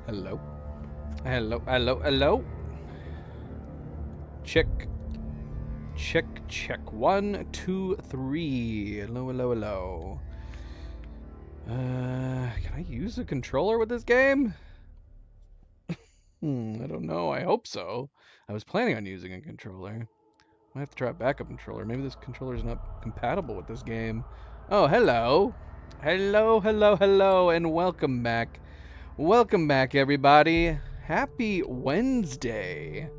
Hello. Hello, hello, hello. Check, check, check. 1, 2, 3. Hello, hello, hello. Can I use a controller with this game? I don't know. I hope so. I was planning on using a controller. I have to try a backup controller. Maybe this controller is not compatible with this game. Oh, hello. Hello, hello, hello, and welcome back. Welcome back, everybody. Happy Wednesday.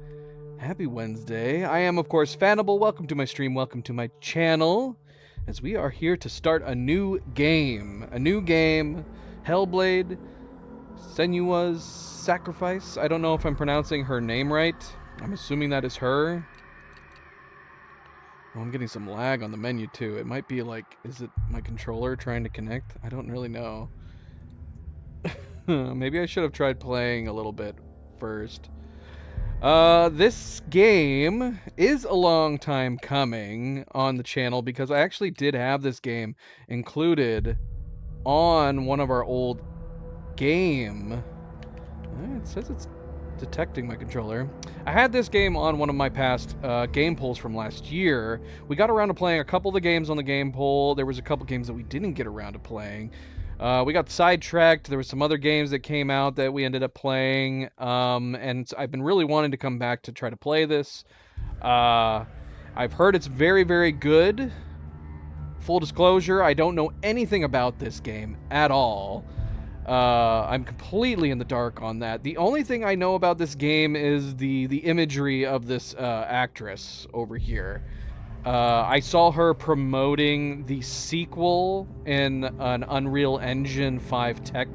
Happy Wednesday. I am, of course, Fanable. Welcome to my stream. Welcome to my channel. As we are here to start a new game. A new game. Hellblade. Senua's Sacrifice. I don't know if I'm pronouncing her name right. I'm assuming that is her. Oh, I'm getting some lag on the menu, too. It might be like, is it my controller trying to connect? I don't really know. Maybe I should have tried playing a little bit first. This game is a long time coming on the channel because I actually did have this game included on one of our old game. It says it's detecting my controller. I had this game on one of my past game polls from last year. We got around to playing a couple of the games on the game poll. There was a couple games that we didn't get around to playing. We got sidetracked. There were some other games that came out that we ended up playing, and I've been really wanting to come back to try to play this. I've heard it's very, very good. Full disclosure, I don't know anything about this game at all. I'm completely in the dark on that. The only thing I know about this game is the imagery of this actress over here. I saw her promoting the sequel in an Unreal Engine 5 tech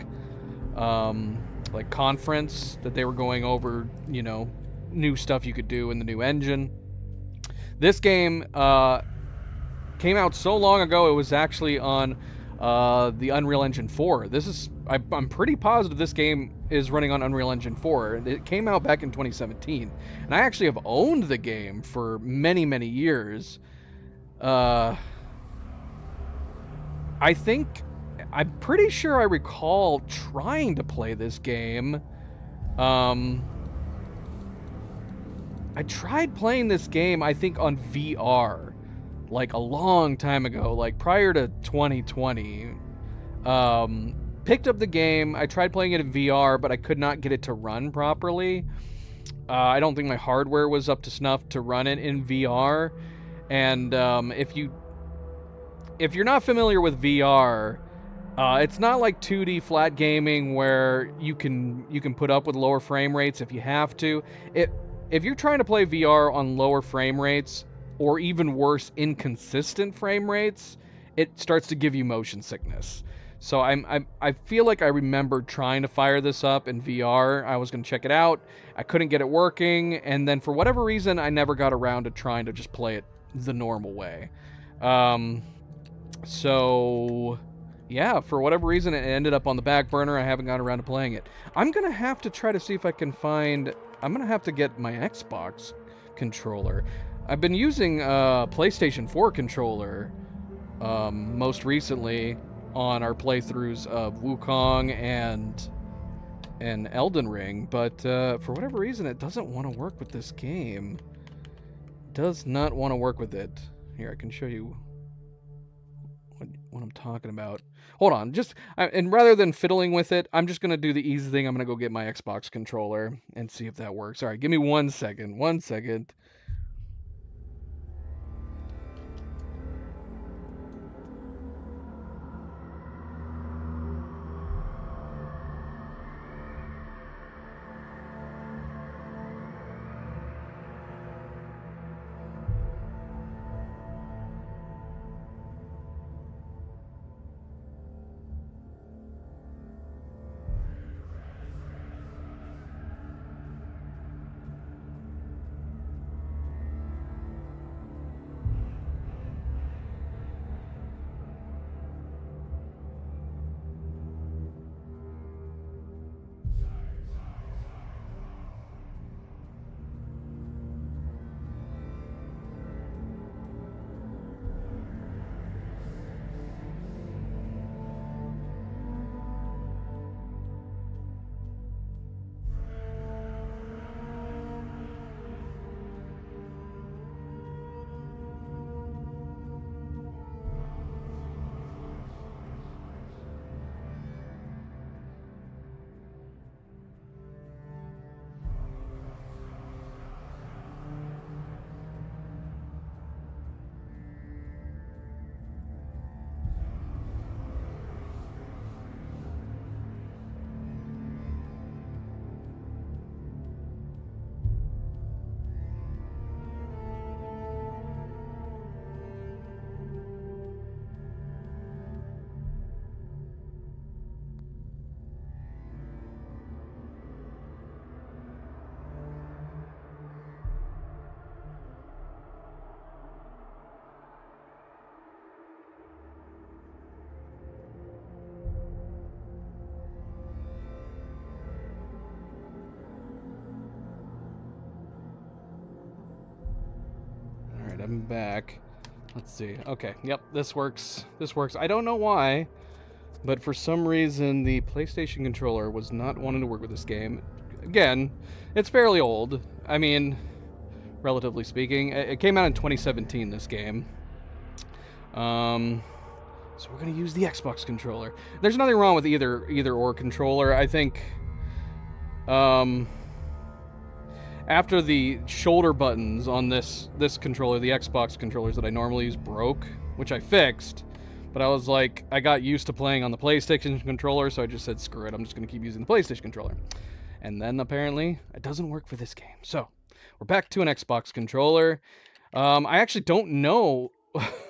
like conference that they were going over, new stuff you could do in the new engine. This game came out so long ago, it was actually on the Unreal Engine 4. I'm pretty positive this game is running on Unreal Engine 4. It came out back in 2017, and I actually have owned the game for many, many years. Uh, I'm pretty sure I recall trying to play this game. Um, I tried playing this game, I think, on VR, like a long time ago, like prior to 2020. Um, Picked up the game. I tried playing it in VR, but I could not get it to run properly. I don't think my hardware was up to snuff to run it in VR. And if you're not familiar with VR, it's not like 2D flat gaming where you can put up with lower frame rates if you have to. If you're trying to play VR on lower frame rates or even worse, inconsistent frame rates, it starts to give you motion sickness. So I feel like I remember trying to fire this up in VR. I was going to check it out. I couldn't get it working, and then for whatever reason, I never got around to trying to just play it the normal way. Um, so yeah, for whatever reason, it ended up on the back burner. I haven't gotten around to playing it. I'm gonna have to try to see if I can find. I'm gonna have to get my Xbox controller. I've been using PlayStation 4 controller most recently on our playthroughs of Wukong and Elden Ring, but for whatever reason, it doesn't want to work with this game. Does not want to work with it. Here, I can show you what I'm talking about. Hold on, and rather than fiddling with it, I'm just gonna do the easy thing. I'm gonna go get my Xbox controller and see if that works. All right, give me 1 second. 1 second. I'm back. Let's see. Okay, yep, this works. This works. I don't know why, but for some reason the PlayStation controller was not wanting to work with this game. Again, it's fairly old. I mean, relatively speaking. It came out in 2017, this game. So we're gonna use the Xbox controller. There's nothing wrong with either or controller. I think after the shoulder buttons on this controller, the Xbox controllers that I normally use broke, which I fixed. But I was like, I got used to playing on the PlayStation controller, so I just said, screw it, I'm just gonna keep using the PlayStation controller. And then apparently it doesn't work for this game. So we're back to an Xbox controller. I actually don't know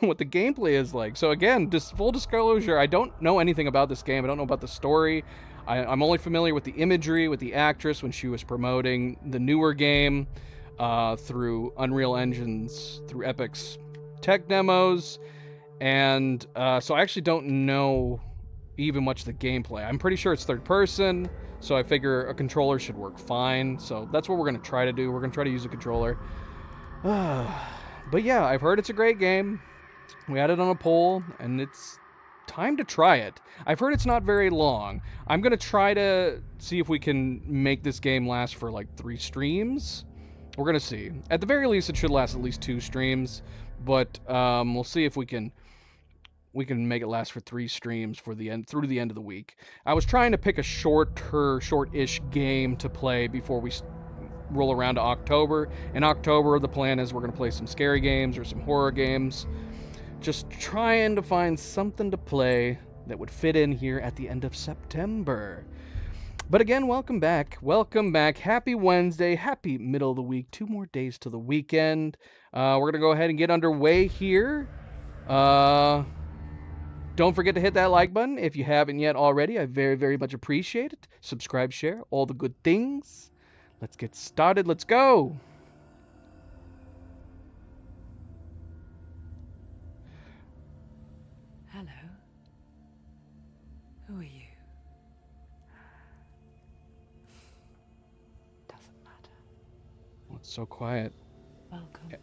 what the gameplay is like. So again, just full disclosure, I don't know anything about this game. I don't know about the story. I'm only familiar with the imagery, with the actress when she was promoting the newer game through Unreal Engines, through Epic's tech demos. And so I actually don't know even much of the gameplay. I'm pretty sure it's third person, so I figure a controller should work fine. So that's what we're going to try to do. We're going to try to use a controller. But yeah, I've heard it's a great game. We had it on a poll, and it's time to try it. I've heard it's not very long. I'm going to try to see if we can make this game last for like 3 streams. We're going to see. At the very least, it should last at least 2 streams, but we'll see if we can make it last for 3 streams for the end through the end of the week. I was trying to pick a short-ish game to play before we roll around to October. In October, the plan is we're going to play some scary games or some horror games. Just trying to find something to play that would fit in here at the end of September. But again, welcome back. Welcome back. Happy Wednesday. Happy middle of the week. 2 more days to the weekend. We're going to go ahead and get underway here. Don't forget to hit that like button if you haven't yet already. I very, very much appreciate it. Subscribe, share, all the good things. Let's get started. Let's go. Hello. Who are you? Doesn't matter. It's so quiet. Welcome.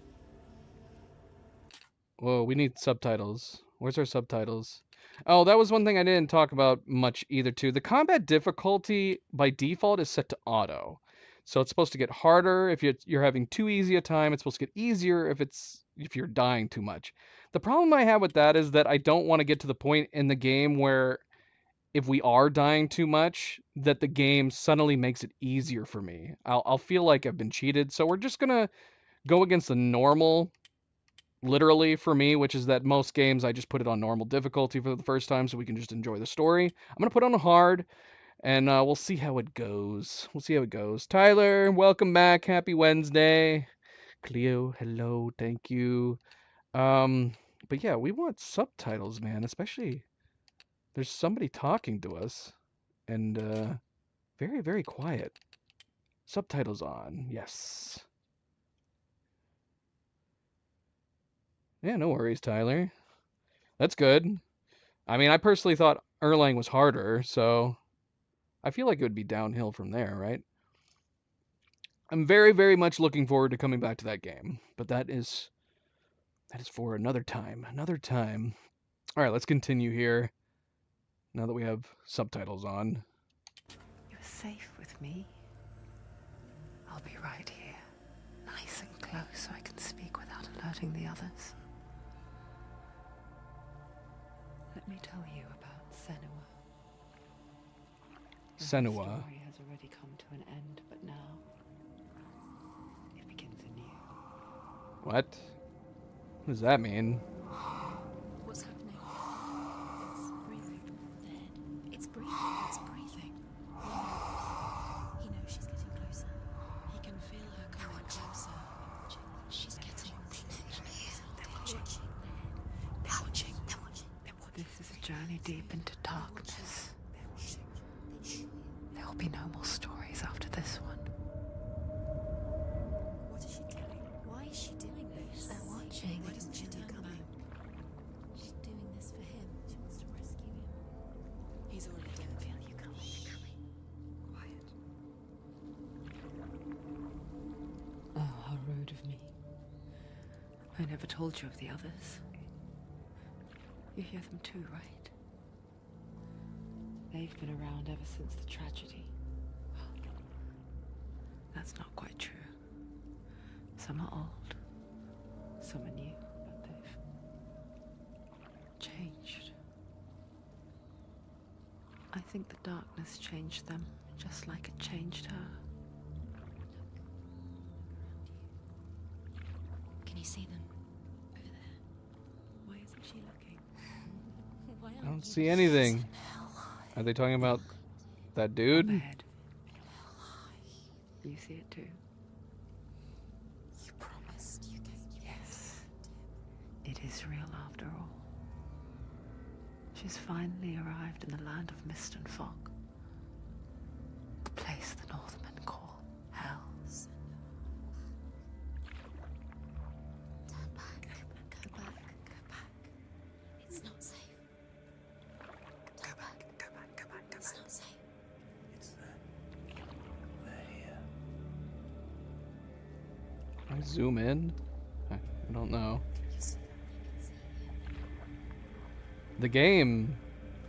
Whoa, we need subtitles. Where's our subtitles? Oh, that was one thing I didn't talk about much either too. The combat difficulty by default is set to auto. So it's supposed to get harder if you're having too easy a time. It's supposed to get easier if you're dying too much. The problem I have with that is that I don't want to get to the point in the game where if we are dying too much, that the game suddenly makes it easier for me. I'll feel like I've been cheated. So we're just gonna go against the normal, literally for me, which is that most games I just put it on normal difficulty for the first time so we can just enjoy the story. I'm gonna put it on hard. And we'll see how it goes. We'll see how it goes. Tyler, welcome back. Happy Wednesday. Cleo, hello. Thank you. But yeah, we want subtitles, man. Especially there's somebody talking to us, and very, very quiet. Subtitles on. Yes. Yeah, no worries, Tyler. That's good. I mean, I personally thought Erlang was harder, so I feel like it would be downhill from there, right? I'm very, very much looking forward to coming back to that game, but that is for another time. Another time. All right, let's continue here. Now that we have subtitles on. You're safe with me. I'll be right here, nice and close so I can speak without alerting the others. Let me tell you about Senua. The Senua. story has already come to an end, but now it begins anew. What? What does that mean? What's happening? It's breathing. Dead. It's breathing. It's breathing. He knows she's getting closer. He can feel her coming closer. She's getting closer. They're watching. They're watching. They're watching. They're watching. This is a journey deep into darkness. There will be no more stories after this one. What is she doing? Why is she doing this? They're watching. Why doesn't she turn coming? She's doing this for him. She wants to rescue him. He's already dead. Feel you coming. Quiet. Oh, how rude of me. I never told you of the others. You hear them too, right? They've been around ever since the tragedy. Well, that's not quite true. Some are old, some are new, but they've changed. I think the darkness changed them, just like it changed her. Can you see them? Over there. Why isn't she looking? Why I aren't don't you? see anything. Are they talking about that dude? Up ahead. You see it too? You promised you gave you. Yes. It is real after all. She's finally arrived in the land of mist and fog. The place the Northmen call Hell. Turn back. Go back. Go back. It's not safe. Go back. Go back. Go back. It's not safe. It's there. They're here. Can I zoom in? I don't know. The game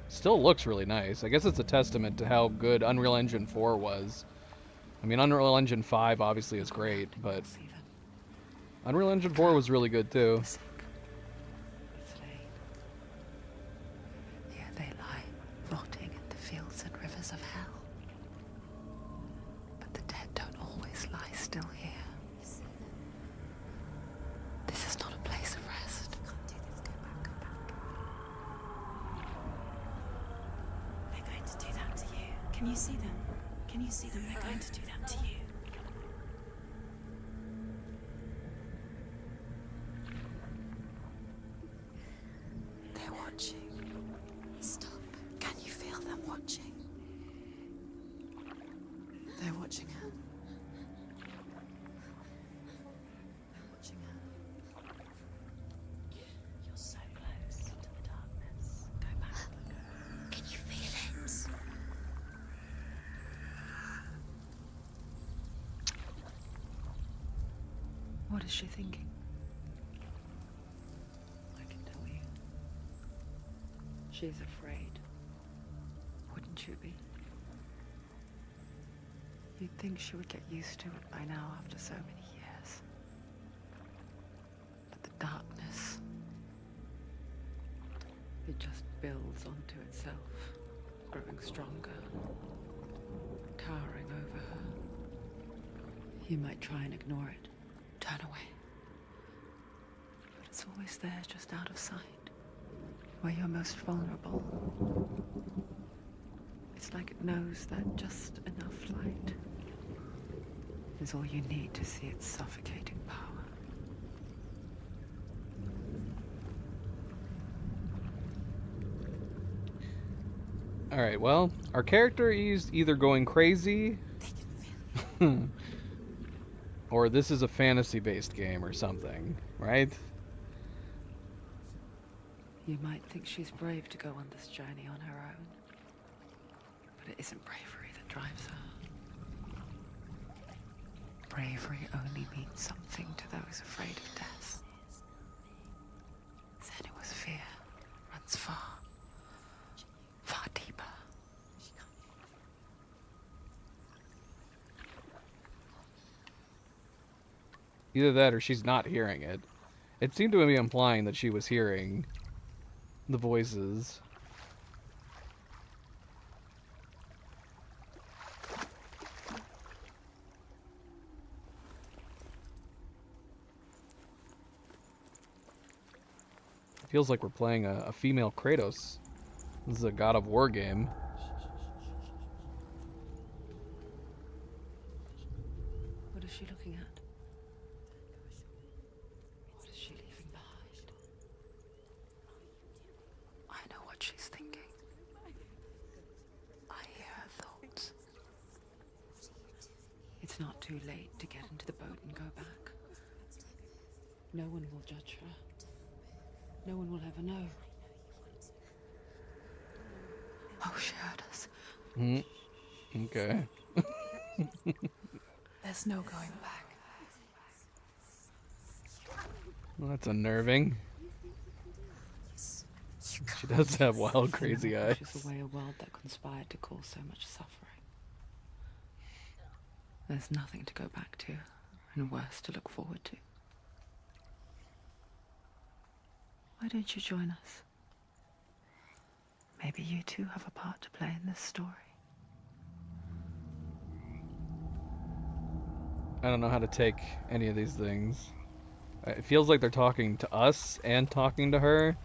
still looks really nice. I guess it's a testament to how good Unreal Engine 4 was. I mean, Unreal Engine 5 obviously is great, but See them. Unreal Engine 4 was really good too. The sick. The slain. Here they lie, rotting in the fields and rivers of hell. But the dead don't always lie still here. This is not a place of rest. Can't do this. Go back. Go back. They're going to do that to you. Can you see them? Can you see them? They're going to do that to you. They're watching. Stop. Can you feel them watching? They're watching her. They're watching her. You're so close to the darkness. Go back. Can you feel it? What is she thinking? I can tell you. She's afraid. Wouldn't you be? You'd think she would get used to it by now after so many years. But the darkness, it just builds onto itself, growing stronger, towering over her. You might try and ignore it, turn away. But it's always there, just out of sight, where you're most vulnerable. It's like it knows that just enough light is all you need to see its suffocating power. Alright, well, our character is either going crazy or this is a fantasy-based game or something, right? You might think she's brave to go on this journey on her own, but it isn't bravery that drives her. Bravery only means something to those afraid of death. Then it was fear, runs far, far deeper. Either that or she's not hearing it. It seemed to be implying that she was hearing the voices. Feels like we're playing a female Kratos. This is a God of War game. What is she looking at? What is she leaving behind? I know what she's thinking. I hear her thoughts. It's not too late to get into the boat and go back. No one will judge her. No one will ever know. Oh, she heard us. Okay. There's no going back. Well, that's unnerving. Yes. You She can't. does have wild, crazy Cinema eyes. pushes away a world that conspired to cause so much suffering. There's nothing to go back to, and worse to look forward to. Why don't you join us? Maybe you too have a part to play in this story. I don't know how to take any of these things. It feels like they're talking to us and talking to her.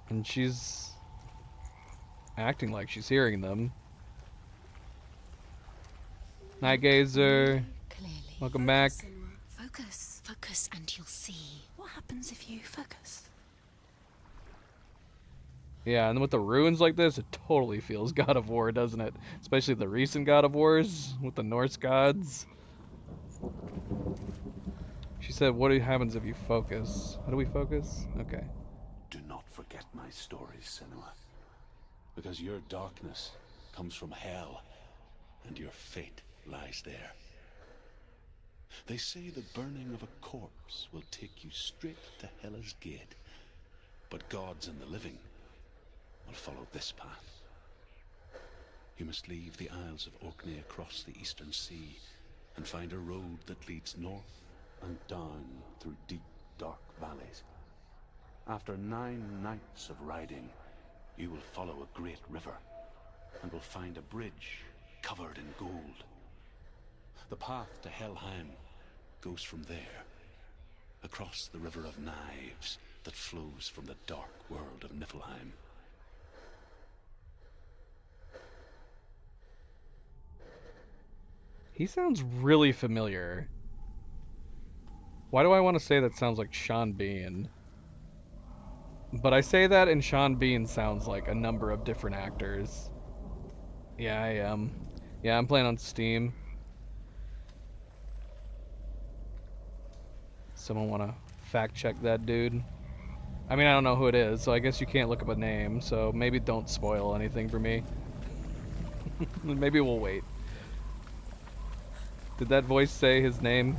And she's acting like she's hearing them. Night Gazer. Clearly. Welcome back. Focus. Focus and you'll see. What happens if you focus? Yeah, and with the ruins like this, it totally feels God of War, doesn't it? Especially the recent God of Wars with the Norse gods. She said, what happens if you focus? How do we focus? Okay. Do not forget my stories, Senua. Because your darkness comes from hell, and your fate lies there. They say the burning of a corpse will take you straight to Hela's gate, but gods and the living will follow this path. You must leave the Isles of Orkney across the eastern sea and find a road that leads north and down through deep, dark valleys. After 9 nights of riding, you will follow a great river and will find a bridge covered in gold. The path to Helheim goes from there, across the River of Knives that flows from the dark world of Niflheim. He sounds really familiar. Why do I want to say that sounds like Sean Bean? But I say that and Sean Bean sounds like a number of different actors. Yeah, I am. Yeah, I'm playing on Steam. Someone want to fact check that dude? I mean, I don't know who it is, so I guess you can't look up a name, so maybe don't spoil anything for me. Maybe we'll wait. Did that voice say his name?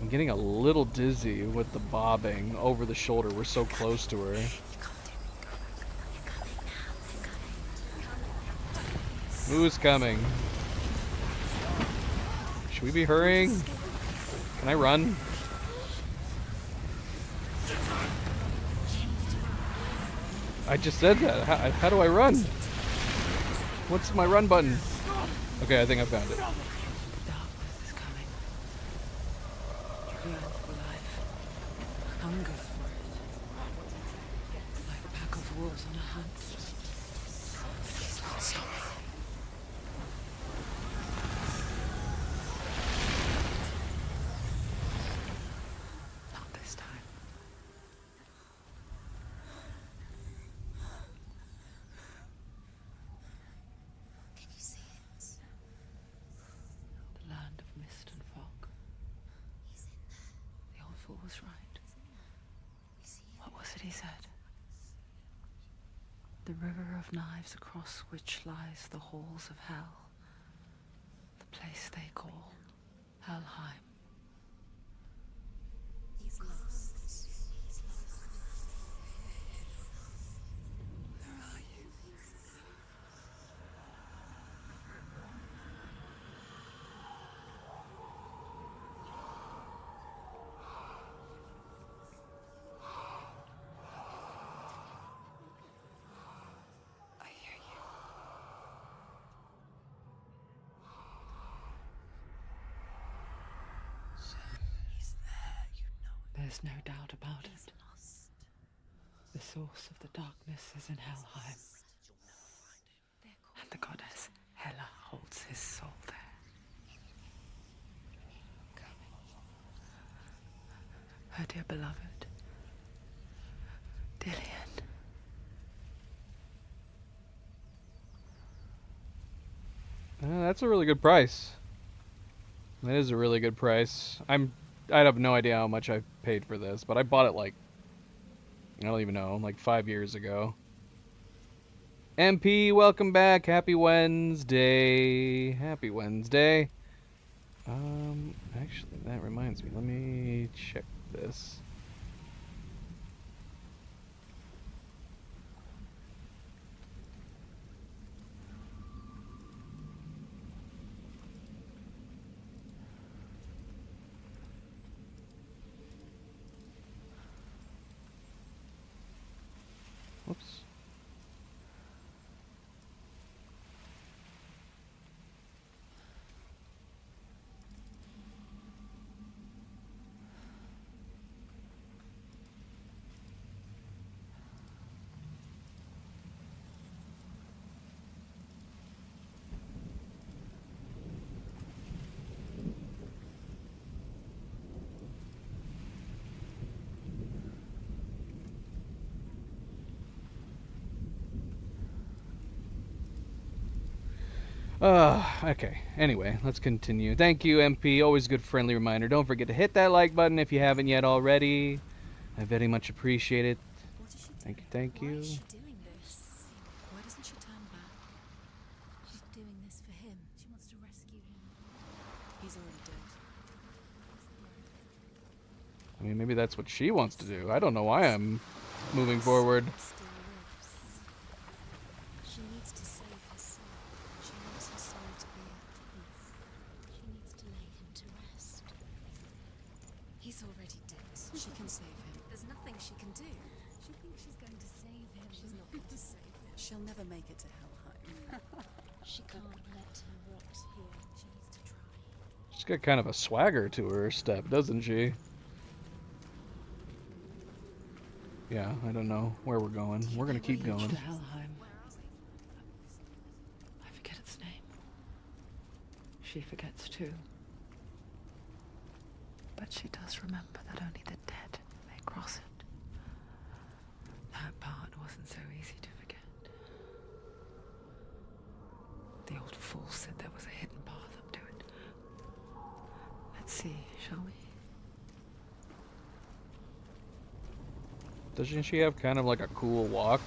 I'm getting a little dizzy with the bobbing over the shoulder. We're so close to her. Who's coming? Should we be hurrying? Can I run? I just said that. How do I run? What's my run button? Okay, I think I found it. Darkness is coming. Yearn for life. Hunger for it. Like a pack of wolves on a hunt. Not this time. Can you see it? The land of mist and fog. He's in there. The old fool was right. We see him. What was it he said? The river of knives across which lies the halls of hell. The place they call Helheim. He's lost. He's lost. Where are you? I hear you. He's there, you know it. There's no doubt about He's it. lost. The source of the darkness is in Helheim. They're called. And the goddess Hela holds his soul there. Her dear beloved, Dillian. That's a really good price. That is a really good price. I'm I have no idea how much I paid for this, but I bought it like, I don't even know, like 5 years ago. MP, welcome back. Happy Wednesday. Happy Wednesday. Actually, that reminds me. Let me check this. Whoops. Okay. Anyway, let's continue. Thank you, MP. Always good friendly reminder. Don't forget to hit that like button if you haven't yet already. I very much appreciate it. What is she doing? Thank you, thank Why you. is she doing this? Why doesn't she turn back? She's doing this for him. She wants to rescue him. He's already dead. I mean, maybe that's what she wants to do. I don't know why I'm moving forward. Still lives. She needs to save her soul. She wants her soul to be at peace. She needs to lay him to rest. He's already dead. She can save him. There's nothing she can do. She thinks she's going to save him. She's not going to save him. She'll never make it to Helheim. She can't let him rot here. She needs to try. She's got kind of a swagger to her step, doesn't she? Yeah, I don't know where we're going. We're gonna keep going. To Helheim. I forget its name. She forgets too. But she does remember that only the dead may cross it. That part wasn't so easy to forget. The old fool said there was a hidden path up to it. Let's see, shall we? Doesn't she have kind of like a cool walk?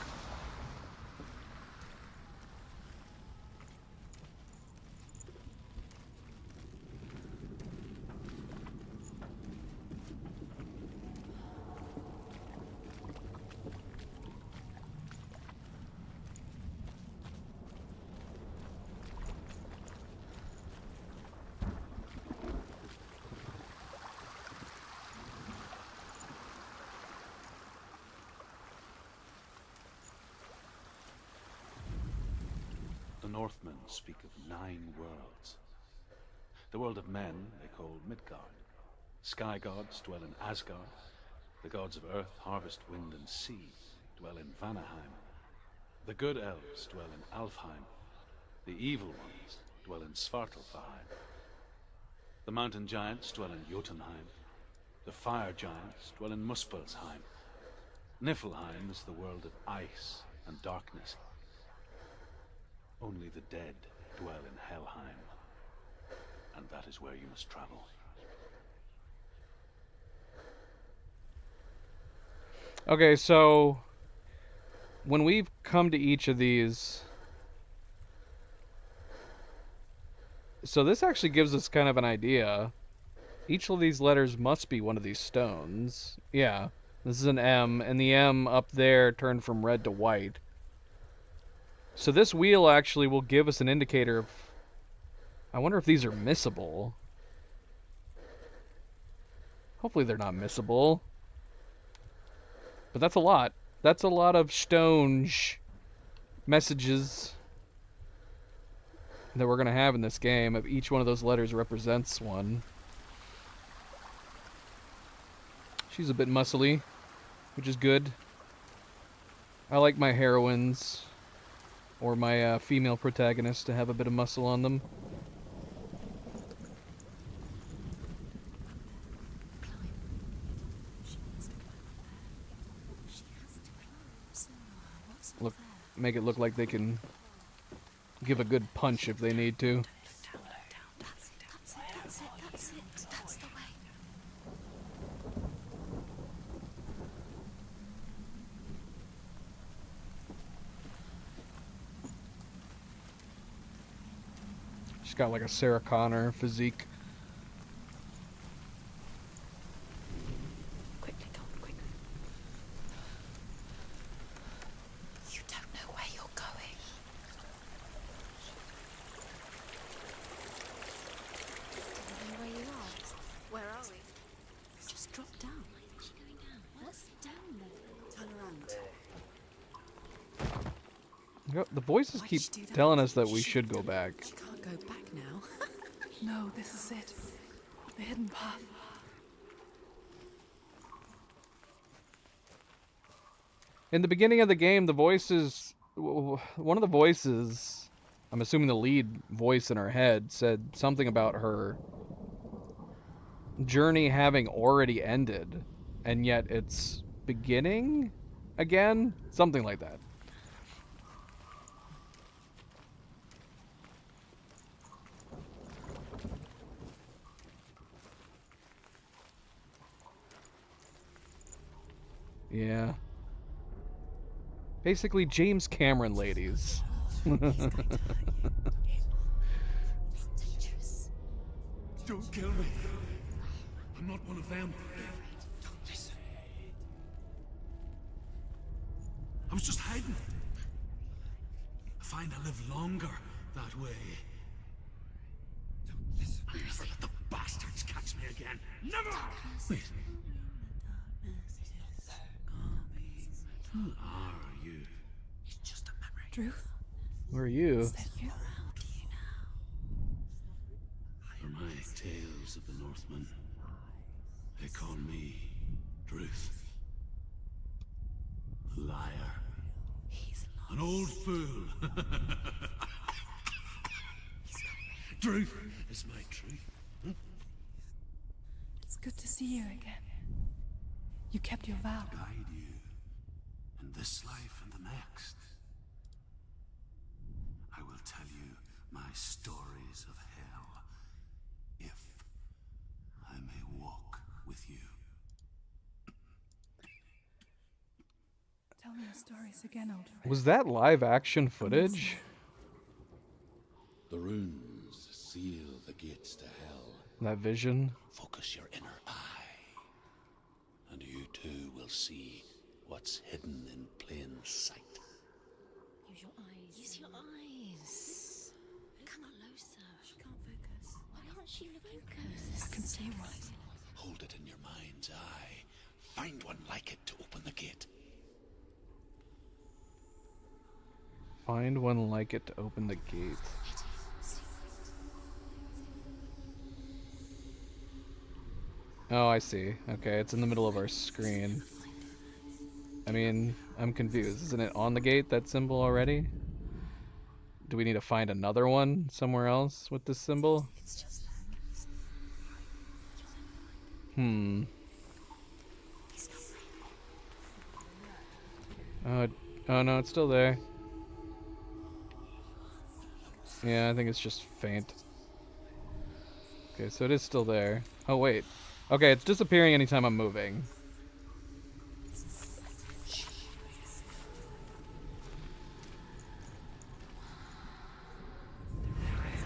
The Northmen speak of 9 worlds. The world of men they call Midgard. Sky gods dwell in Asgard. The gods of earth, harvest, wind, and sea dwell in Vanaheim. The good elves dwell in Alfheim. The evil ones dwell in Svartalfheim. The mountain giants dwell in Jotunheim. The fire giants dwell in Muspelheim. Niflheim is the world of ice and darkness. Only the dead dwell in Helheim, and that is where you must travel. Okay, so when we've come to each of these, so this actually gives us kind of an idea. Each of these letters must be one of these stones. Yeah, this is an M, and the M up there turned from red to white. So this wheel actually will give us an indicator of... I wonder if these are missable. Hopefully they're not missable. But that's a lot. That's a lot of Stonge messages that we're going to have in this game. If each one of those letters represents one. She's a bit muscly, which is good. I like my heroines, or my female protagonists, to have a bit of muscle on them. She wants to climb up there. She has to climb. So, what's up Look, there? make it look like they can give a good punch if they need to. That's it. That's the way. She's got like a Sarah Connor physique. Quickly, Colin, quickly. You don't know where you're going. Do you know where you are? Where are we? Just drop down. Why is she going down? What's down there? Turn around. Yep, the voices Why'd keep she do that? telling us that we should go back. She can't go back now. No, this is it. The hidden path. In the beginning of the game, the voices, one of the voices, I'm assuming the lead voice in her head, said something about her journey having already ended, and yet it's beginning again? Something like that. Yeah. Basically, James Cameron ladies. It's dangerous. Don't kill me. I'm not one of them. Don't listen. I was just hiding. I find I live longer that way. Don't listen. I'll never let the bastards catch me again. Never! Wait. Who are you? It's just a memory. Drew, Who are you? is that you? For my tales of the Northmen, they call me Druth. Liar. He's An old fool. Druth is my truth. It's good to see you again. You kept your vow. Guide you in this life and the next. I will tell you my stories of hell, if I may walk with you. Tell me your stories again, old friend. Was that live action footage? The runes seal the gates to hell. That vision? Focus your inner eye, and you too will see what's hidden in plain sight. Use your eyes. Use your eyes. Come closer. She can't focus. Why can't she focus? I can see one. Hold it in your mind's eye. Find one like it to open the gate. Find one like it to open the gate. Oh, I see. Okay, it's in the middle of our screen. I mean, I'm confused. Isn't it on the gate, that symbol already? Do we need to find another one somewhere else with this symbol? It's just Hmm. Oh no, it's still there. Yeah, I think it's just faint. Okay, so it is still there. Oh wait. Okay, it's disappearing anytime I'm moving.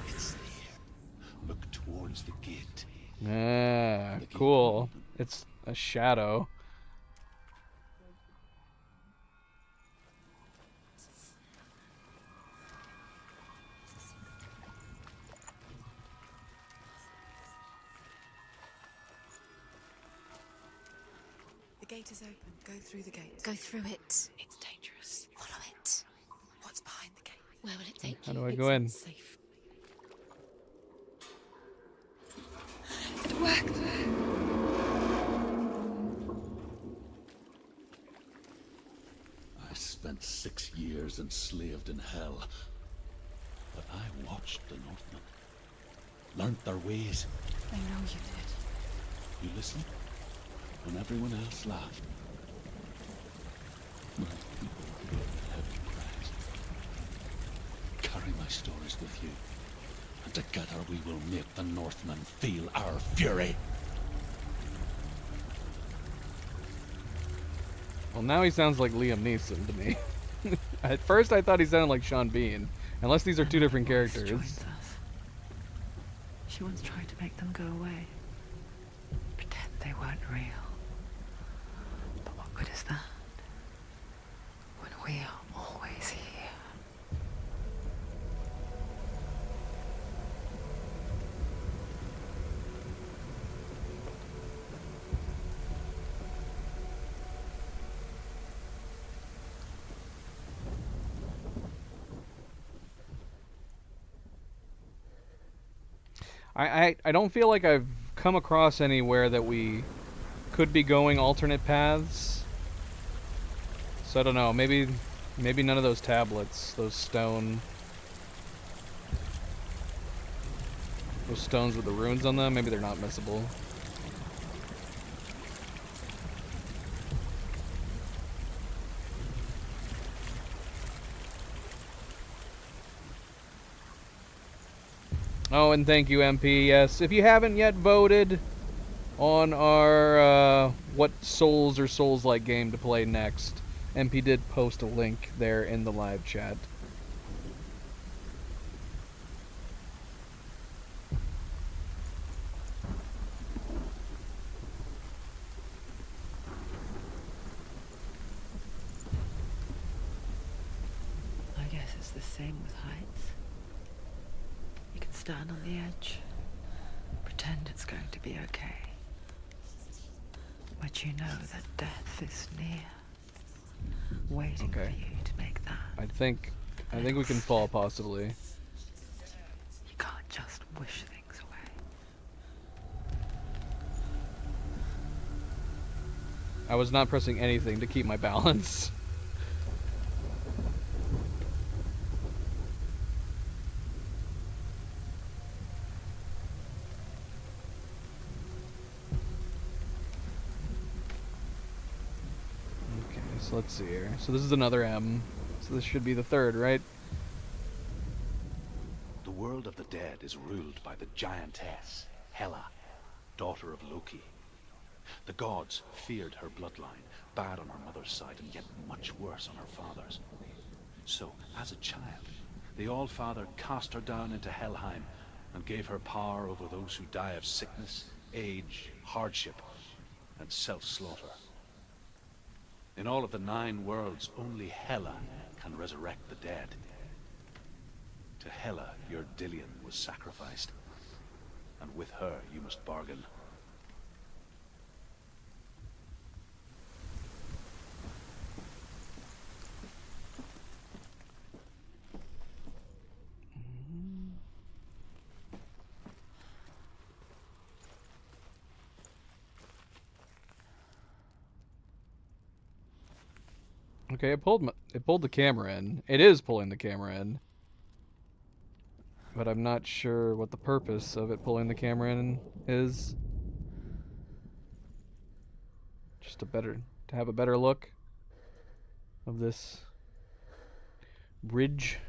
It's there. Look towards the gate. Ah, cool. It's a shadow. The gate is open. Go through the gate. go through it. It's dangerous. Follow it. What's behind the gate? Where will it take How you? do I go in? Safe. It worked. I spent 6 years enslaved in hell. But I watched the Northmen. Learned their ways. I know you did. You listened when everyone else laughed. My people feel the heavy prize. Carry my stories with you, and together we will make the Northmen feel our fury. Well, now he sounds like Liam Neeson to me. At first I thought he sounded like Sean Bean. Unless these are two different characters. Joins us. She once tried to make them go away. Pretend they weren't real. But what good is that? When we are always here. I don't feel like I've come across anywhere that we could be going alternate paths. So I don't know, maybe none of those tablets, those stones with the runes on them, maybe they're not missable. Oh, and thank you, MP. Yes, if you haven't yet voted on our what Souls or Souls-like game to play next, MP did post a link there in the live chat. I guess it's the same with heights. You can stand on the edge, pretend it's going to be okay. But you know that death is near, waiting for you to make that. I think we can fall, possibly. You can't just wish things away. I was not pressing anything to keep my balance. So let's see here. So this is another M. So this should be the third, right? The world of the dead is ruled by the giantess, Hela, daughter of Loki. The gods feared her bloodline, bad on her mother's side and yet much worse on her father's. So, as a child, the All-Father cast her down into Helheim and gave her power over those who die of sickness, age, hardship, and self-slaughter. In all of the 9 worlds, only Hela can resurrect the dead. To Hela, your Dillion was sacrificed, and with her you must bargain. Okay, it pulled the camera in. It is pulling the camera in. But I'm not sure what the purpose of it pulling the camera in is. Just to have a better look of this bridge.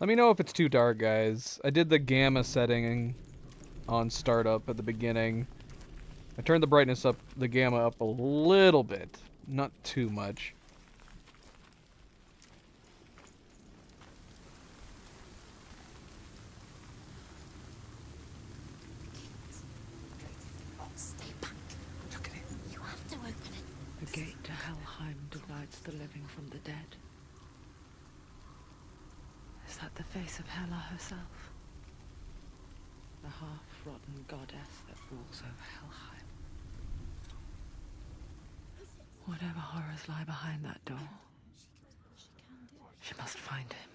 Let me know if it's too dark, guys. I did the gamma setting on startup at the beginning. I turned the brightness up, the gamma up a little bit, not too much. Stay back. Look at it. You have to open it. The gate to Helheim divides the living from the dead. Is that the face of Hela herself? The half-rotten goddess that rules over Helheim. Whatever horrors lie behind that door, she must find him.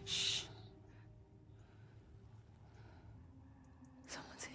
Shh. Someone's here.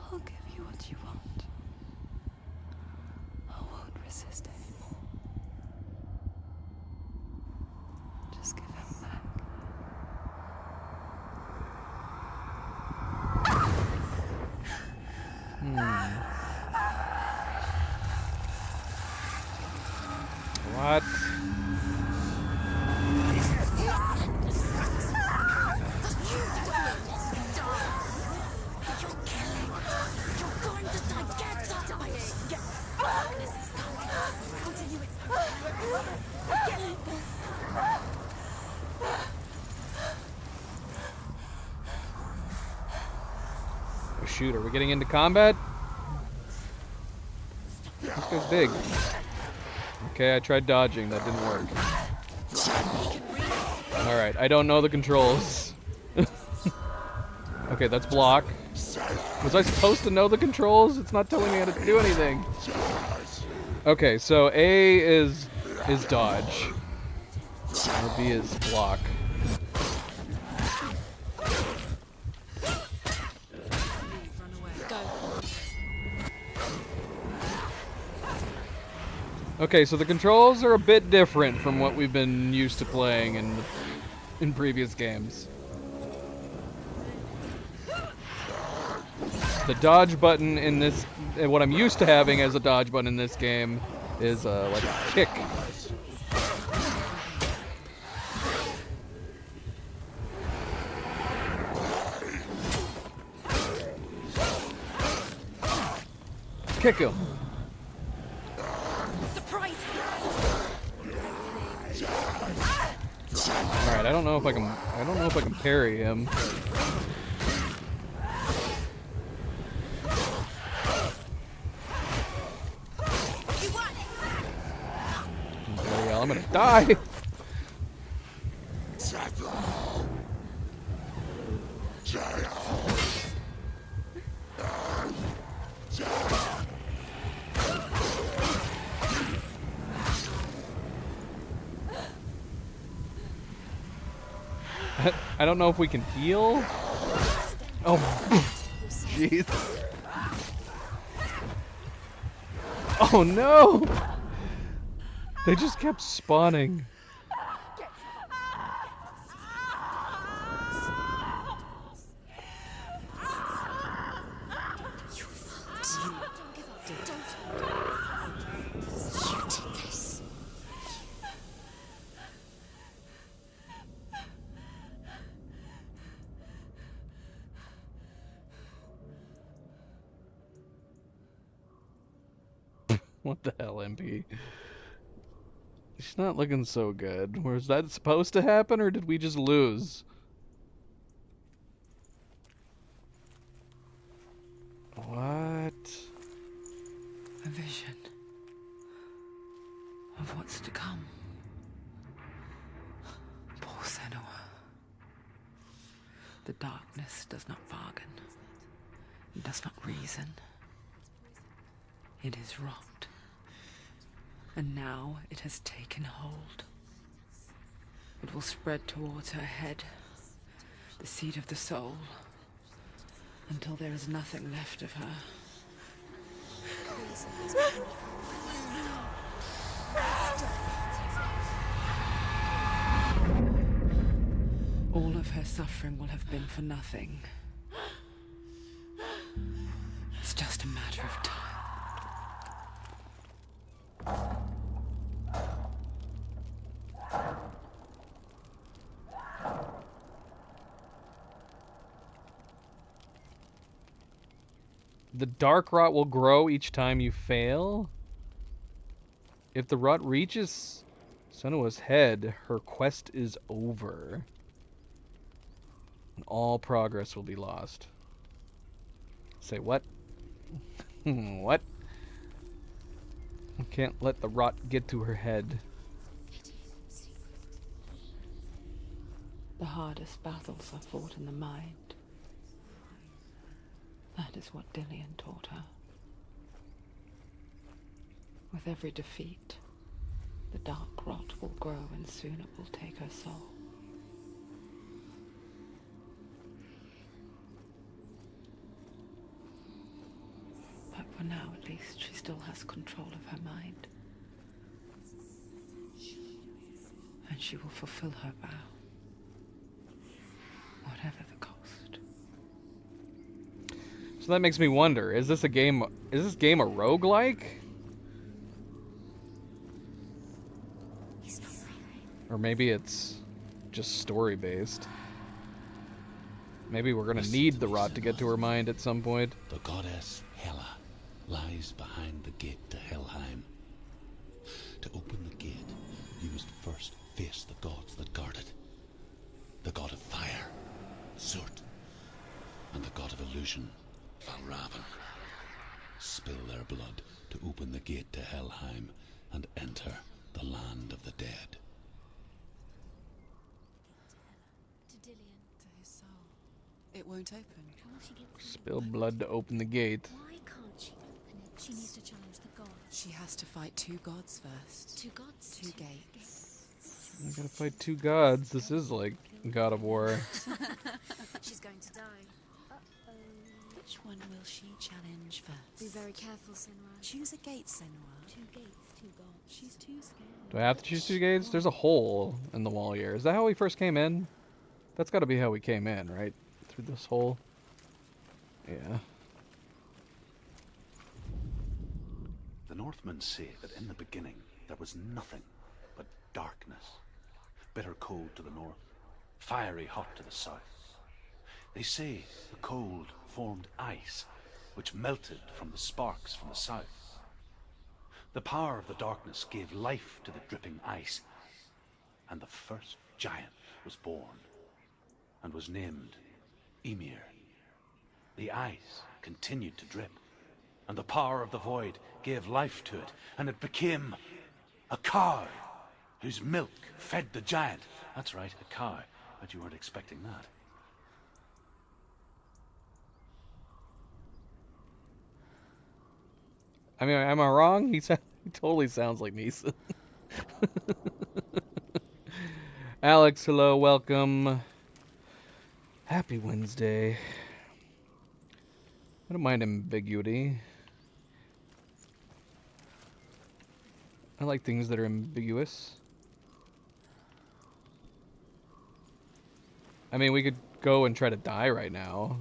I'll give you what you want. I won't resist anymore. Just give him back. What? Oh shoot, are we getting into combat? This guy's big. Okay, I tried dodging, that didn't work. Alright, I don't know the controls. Okay, that's block. Was I supposed to know the controls? It's not telling me how to do anything. Okay, so A is dodge. Or B is block. Okay, so the controls are a bit different from what we've been used to playing in previous games. The dodge button in this, what I'm used to having as a dodge button in this game, is like a kick. Kick him. Alright, I don't know if I can parry him. Bloody hell, I'm gonna die! I don't know if we can heal. Oh, jeez. Oh no! They just kept spawning. What the hell, MP? She's not looking so good. Was that supposed to happen, or did we just lose? What? A vision of what's to come. Poor Senua. The darkness does not bargain. It does not reason. It is rot. And now it has taken hold. It will spread towards her head, the seat of the soul, until there is nothing left of her. All of her suffering will have been for nothing. It's just a matter of time. The dark rot will grow each time you fail? If the rot reaches Senua's head, her quest is over. And all progress will be lost. Say what? What? We can't let the rot get to her head. The hardest battles are fought in the mind. That is what Dillion taught her. With every defeat, the dark rot will grow and soon it will take her soul. For now, at least, she still has control of her mind. And she will fulfill her vow, whatever the cost. So that makes me wonder, is this game a roguelike? Or maybe it's just story-based. Maybe we're gonna need the rot to get to her mind at some point. The goddess Hela lies behind the gate to Helheim. To open the gate, you must first face the gods that guard it. The god of fire, Surt, and the god of illusion, Valravn. Spill their blood to open the gate to Helheim and enter the land of the dead. To Dillion. To his soul. It won't open. How will she get through? Spill blood to open the gate. Why can't she open it? She needs to challenge the gods. She has to fight 2 gods first. 2 gods? 2 gates. I gotta fight 2 gods. This is like God of War. She's going to die. Which one will she challenge first? Be very careful, Senua. Choose a gate, Senua. 2 gates, 2 gods. She's too scared. Do I have to choose 2 gates? There's a hole in the wall here. Is that how we first came in? That's gotta be how we came in, right? Through this hole. Yeah. The Northmen say that in the beginning there was nothing but darkness. Bitter cold to the north, fiery hot to the south. They say the cold formed ice, which melted from the sparks from the south. The power of the darkness gave life to the dripping ice, and the first giant was born, and was named Ymir. The ice continued to drip, and the power of the void gave life to it, and it became a cow, whose milk fed the giant. That's right, a cow. Bet you weren't expecting that. I mean, am I wrong? He totally sounds like Neeson. Alex, hello, welcome. Happy Wednesday. I don't mind ambiguity. I like things that are ambiguous. I mean, we could go and try to die right now.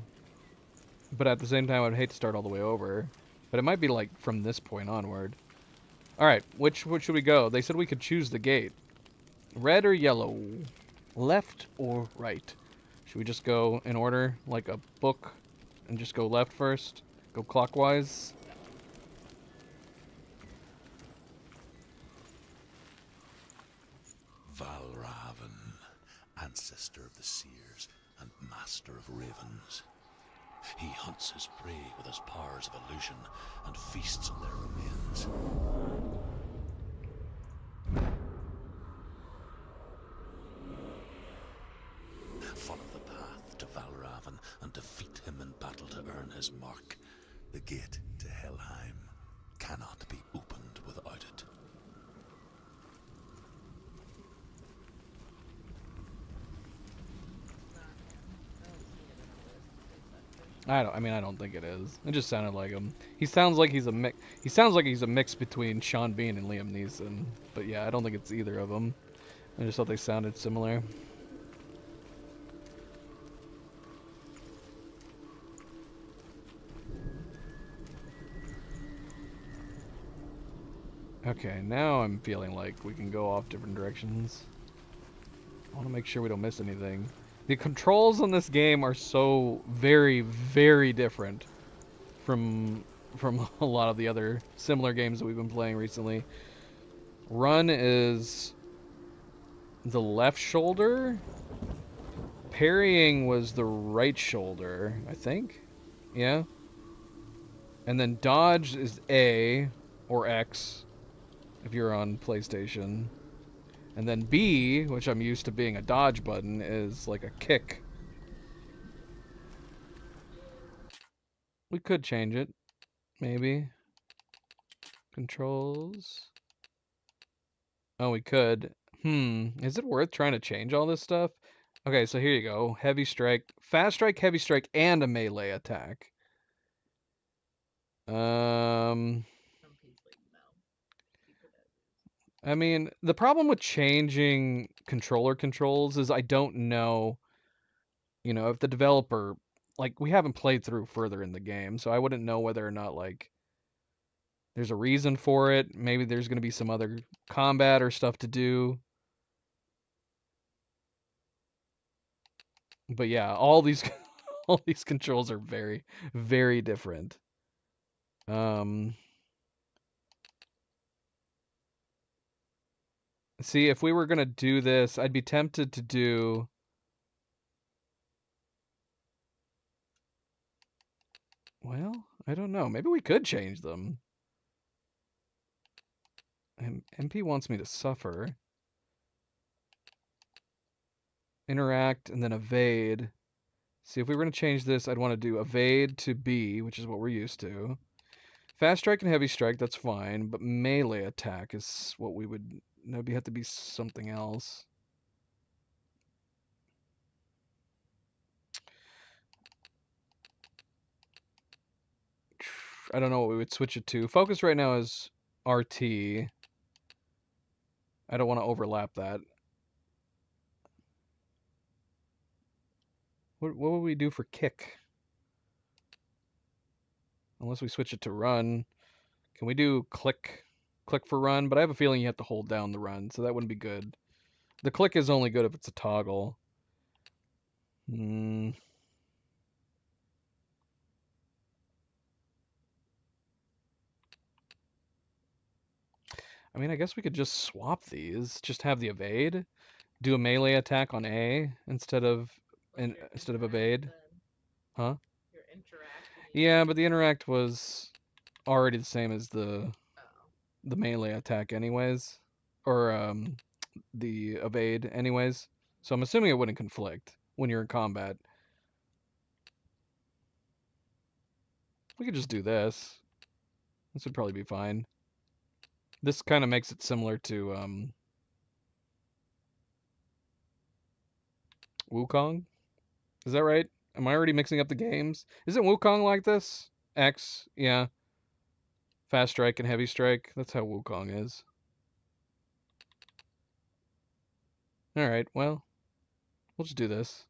But at the same time, I'd hate to start all the way over. But it might be like from this point onward. Alright, which should we go? They said we could choose the gate. Red or yellow? Left or right? Should we just go in order, like a book, and just go left first? Go clockwise? Valravn, ancestor of the seers and master of ravens. He hunts his prey with his powers of illusion and feasts on their remains. Follow the path to Valravn and defeat him in battle to earn his mark. The gate to Helheim cannot be opened without it. I don't think it is. It just sounded like him. He sounds like he's a mix. He sounds like he's a mix between Sean Bean and Liam Neeson. But yeah, I don't think it's either of them. I just thought they sounded similar. Okay, now I'm feeling like we can go off different directions. I want to make sure we don't miss anything. The controls on this game are so very, very different from a lot of the other similar games that we've been playing recently. Run is the left shoulder. Parrying was the right shoulder, I think. Yeah. And then dodge is A or X if you're on PlayStation. And then B, which I'm used to being a dodge button, is like a kick. We could change it. Maybe. Controls. Oh, we could. Is it worth trying to change all this stuff? Okay, so here you go. Heavy strike, fast strike, heavy strike, and a melee attack. Grumpy's like, no. Keep it as is. I mean, the problem with changing controller controls is I don't know, if the developer, like, we haven't played through further in the game, so I wouldn't know whether or not, like, there's a reason for it. Maybe there's going to be some other combat or stuff to do. But yeah, all these all these controls are very, very different. See, if we were gonna do this, I'd be tempted to do. Well, I don't know. Maybe we could change them. MP wants me to suffer. Interact and then evade. See, if we were gonna change this, I'd want to do evade to B, which is what we're used to. Fast strike and heavy strike, that's fine, but melee attack is what we would. That'd have to be something else. I don't know what we would switch it to. Focus right now is RT. I don't want to overlap that. What would we do for kick? Unless we switch it to run. Can we do click for run? But I have a feeling you have to hold down the run, so that wouldn't be good. The click is only good if it's a toggle. I mean, I guess we could just swap these. Just have the evade. Do a melee attack on A instead of evade. Then. Huh? Your interact. Yeah, but the interact was already the same as the melee attack anyways. Or the evade anyways. So I'm assuming it wouldn't conflict when you're in combat. We could just do this. This would probably be fine. This kind of makes it similar to Wukong. Is that right? Am I already mixing up the games? Isn't Wukong like this? X, yeah. Fast strike and heavy strike. That's how Wukong is. Alright, well, we'll just do this.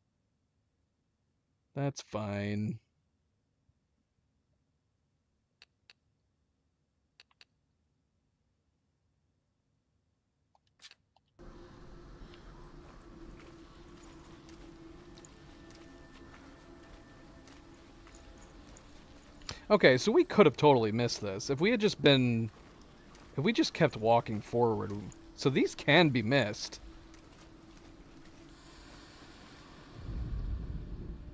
That's fine. Okay, so we could have totally missed this. If we had just been... If we just kept walking forward... So these can be missed.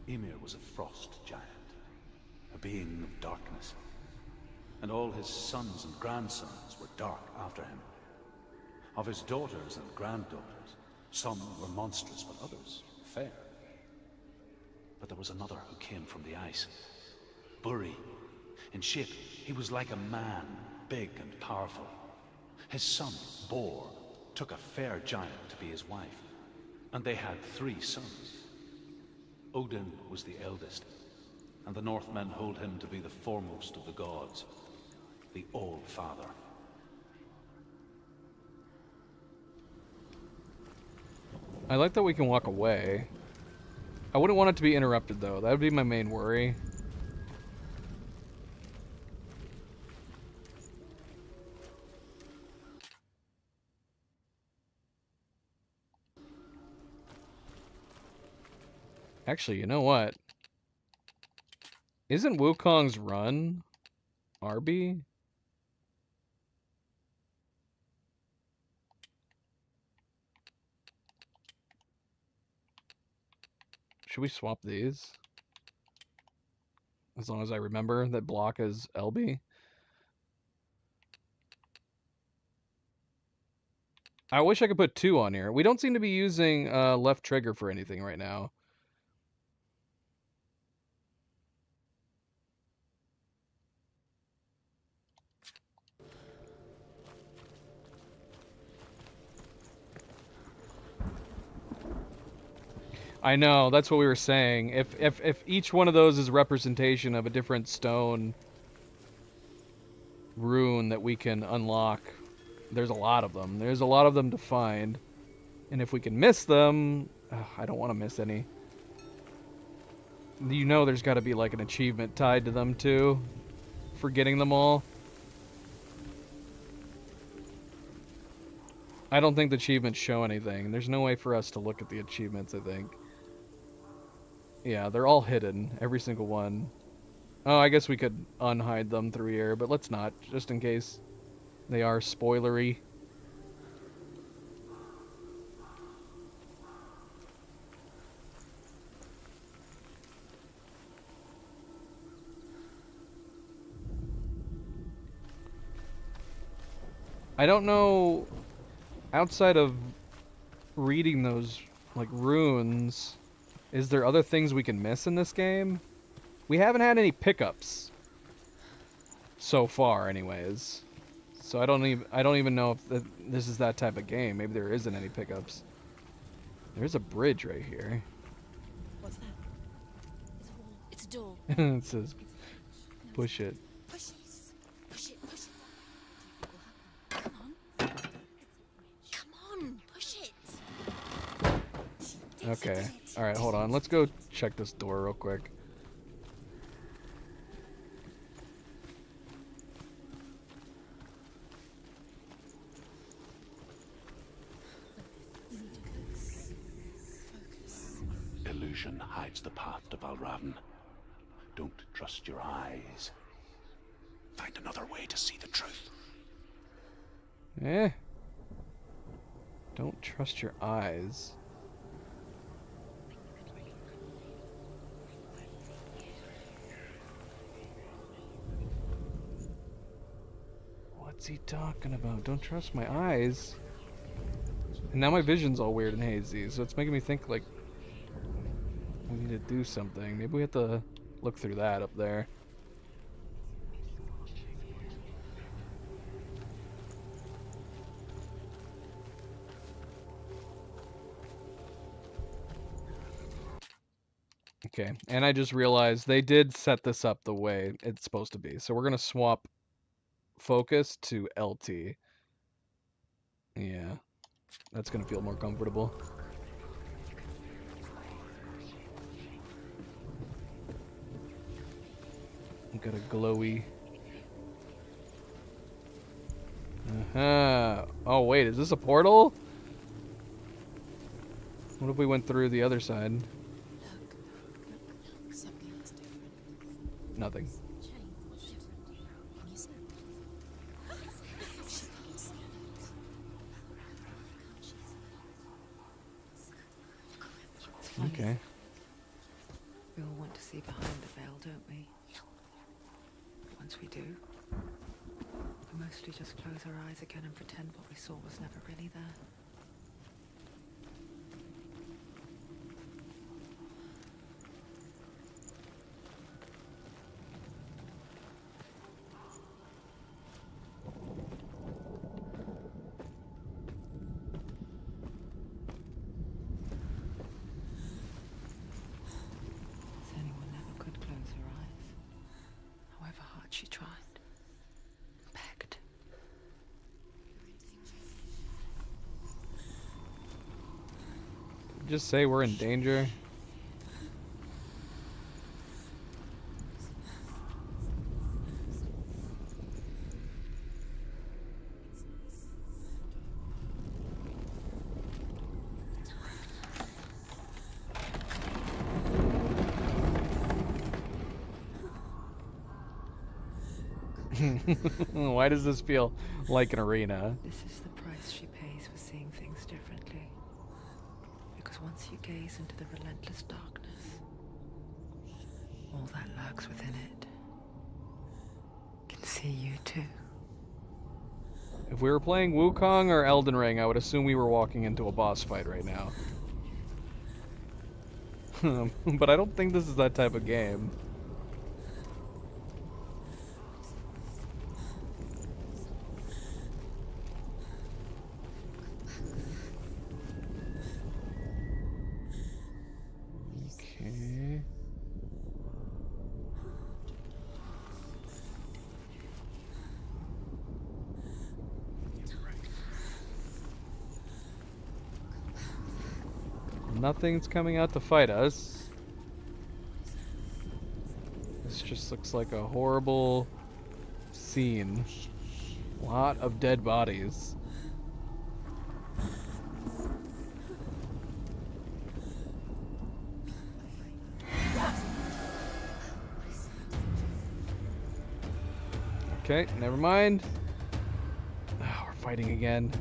Ymir was a frost giant, a being of darkness. And all his sons and grandsons were dark after him. Of his daughters and granddaughters, some were monstrous, but others fair. But there was another who came from the ice. Buri. In shape, he was like a man, big and powerful. His son, Bor, took a fair giant to be his wife, and they had 3 sons. Odin was the eldest, and the Northmen hold him to be the foremost of the gods, the All-Father. I like that we can walk away. I wouldn't want it to be interrupted, though. That would be my main worry. Actually, you know what? Isn't Wukong's run RB? Should we swap these? As long as I remember that block is LB. I wish I could put 2 on here. We don't seem to be using left trigger for anything right now. I know, that's what we were saying. If each one of those is a representation of a different stone, rune that we can unlock. There's a lot of them. There's a lot of them to find. And if we can miss them, I don't want to miss any. You know there's got to be like an achievement tied to them too, for getting them all. I don't think the achievements show anything. There's no way for us to look at the achievements, I think. Yeah, they're all hidden, every single one. Oh, I guess we could unhide them through here, but let's not, just in case they are spoilery. I don't know, outside of reading those, like, runes, is there other things we can miss in this game? We haven't had any pickups so far, anyways. So I don't even know if this is that type of game. Maybe there isn't any pickups. There's a bridge right here. What's that? It's a wall. It's a door. It says, push it. Push it. Push it. Push it. Come on. Come on. Push it. Okay. Alright, hold on. Let's go check this door real quick. Illusion hides the path to Valravn. Don't trust your eyes. Find another way to see the truth. Don't trust your eyes. What's he talking about? Don't trust my eyes. And now my vision's all weird and hazy, so it's making me think like we need to do something. Maybe we have to look through that up there. Okay, and I just realized they did set this up the way it's supposed to be. So we're gonna swap focus to LT. Yeah, that's gonna feel more comfortable. Got a glowy. Oh wait, is this a portal? What if we went through the other side? Look. Something is different. Nothing. Change. Different. Can you see? She can't see it. It's funny. Okay. We all want to see behind the veil, don't we? Once we do, we mostly just close our eyes again and pretend what we saw was never really there. Anyone never could close her eyes. However hard she tried. Begged. Just say we're in danger. Why does this feel like an arena? This is the price she pays for seeing things differently. Because once you gaze into the relentless darkness, all that lurks within it can see you too. If we were playing Wukong or Elden Ring, I would assume we were walking into a boss fight right now. But I don't think this is that type of game. Okay. nothing's coming out to fight us. This just looks like a horrible scene. Lot of dead bodies. Okay, never mind. Oh, we're fighting again.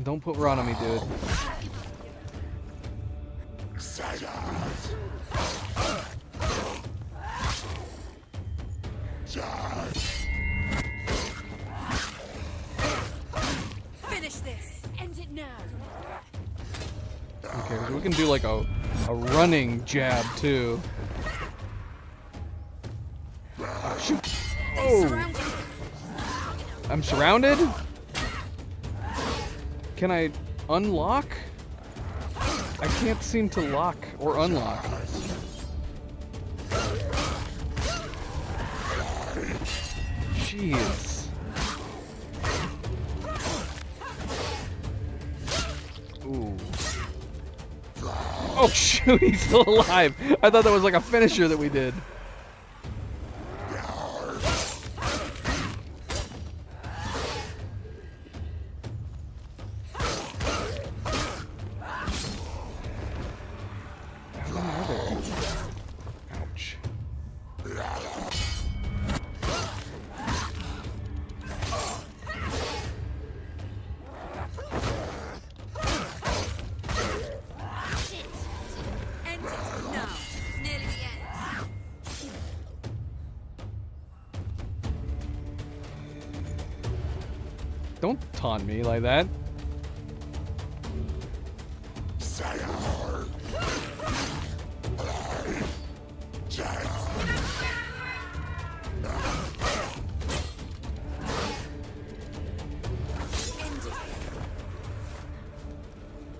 Don't put Ron on me, dude. Finish this. End it now. Okay, so we can do like a running jab too. Oh, shoot! Oh! I'm surrounded? Can I unlock? I can't seem to lock or unlock. Jeez. Ooh. Oh shoot, he's still alive. I thought that was like a finisher that we did. Ouch. End it now. It's nearly the end. Don't taunt me like that.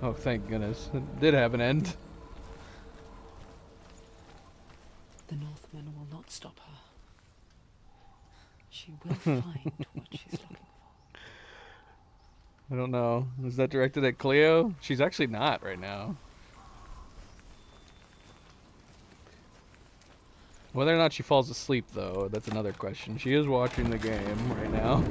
Oh, thank goodness. It did have an end. The Northmen will not stop her. She will find what she's looking for. I don't know. Is that directed at Cleo? She's actually not right now. Whether or not she falls asleep, though, that's another question. She is watching the game right now.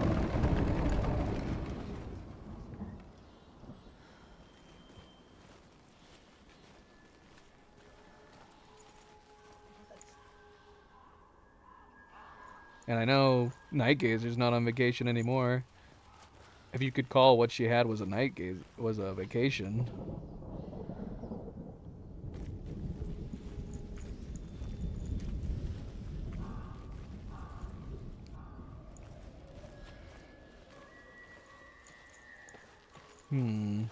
And I know Night Gazer's not on vacation anymore. If you could call what she had was a night gaze, was a vacation. I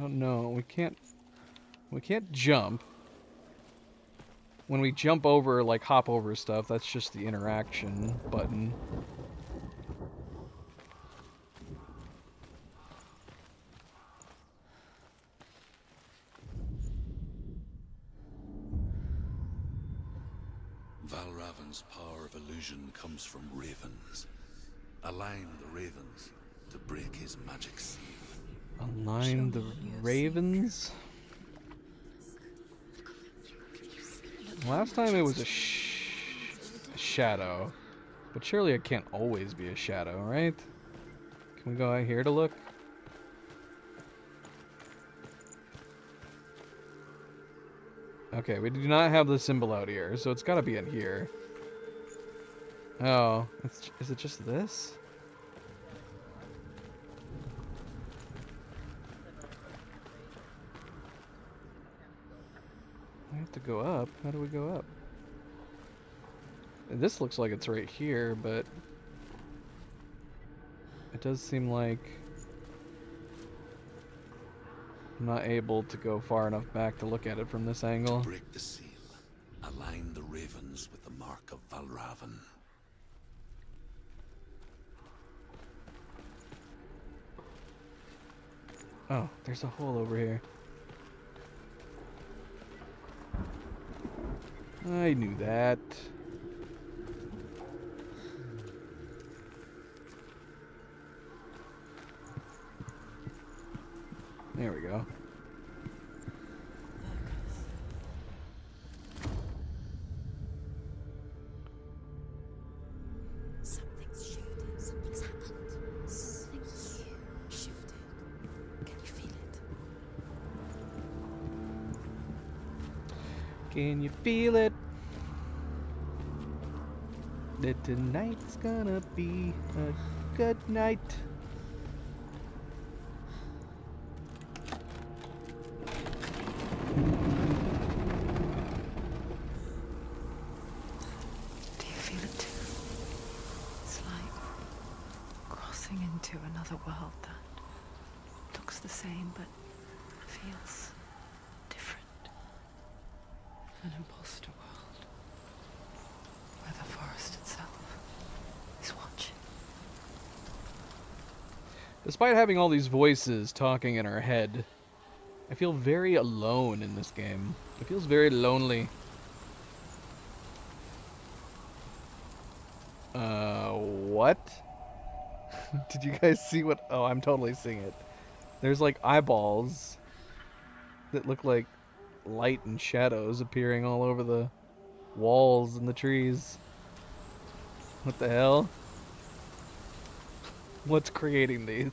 don't know. We can't jump. When we jump over, like hop over stuff, that's just the interaction button. Valravan's power of illusion comes from ravens. Align the ravens to break his magic seal. Align the ravens. Last time it was a shadow, but surely it can't always be a shadow, right? Can we go out here to look? Okay, we do not have the symbol out here, so it's got to be in here. Oh, is it just this? I have to go up. How do we go up? This looks like it's right here, but it does seem like I'm not able to go far enough back to look at it from this angle. Break the seal. Align the ravens with the mark of Valravan. Oh, there's a hole over here. I knew that. There we go. Something's shifted. Something's happened. Something's shifted. Can you feel it? Can you feel it? That tonight's gonna be a good night. Do you feel it too? It's like crossing into another world that looks the same but feels different. An imposter world where the forest itself is watching. Despite having all these voices talking in our head, I feel very alone in this game. It feels very lonely. What? Did you guys see what? Oh, I'm totally seeing it. There's like eyeballs that look like light and shadows appearing all over the walls and the trees. What the hell? What's creating these?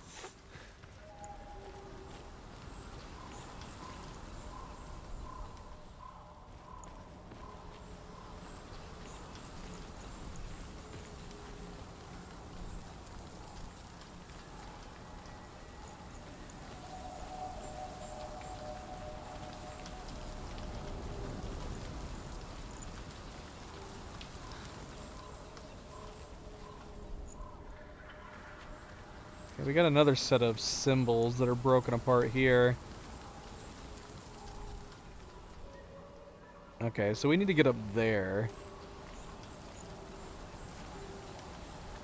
Okay, we got another set of symbols that are broken apart here. Okay, so we need to get up there.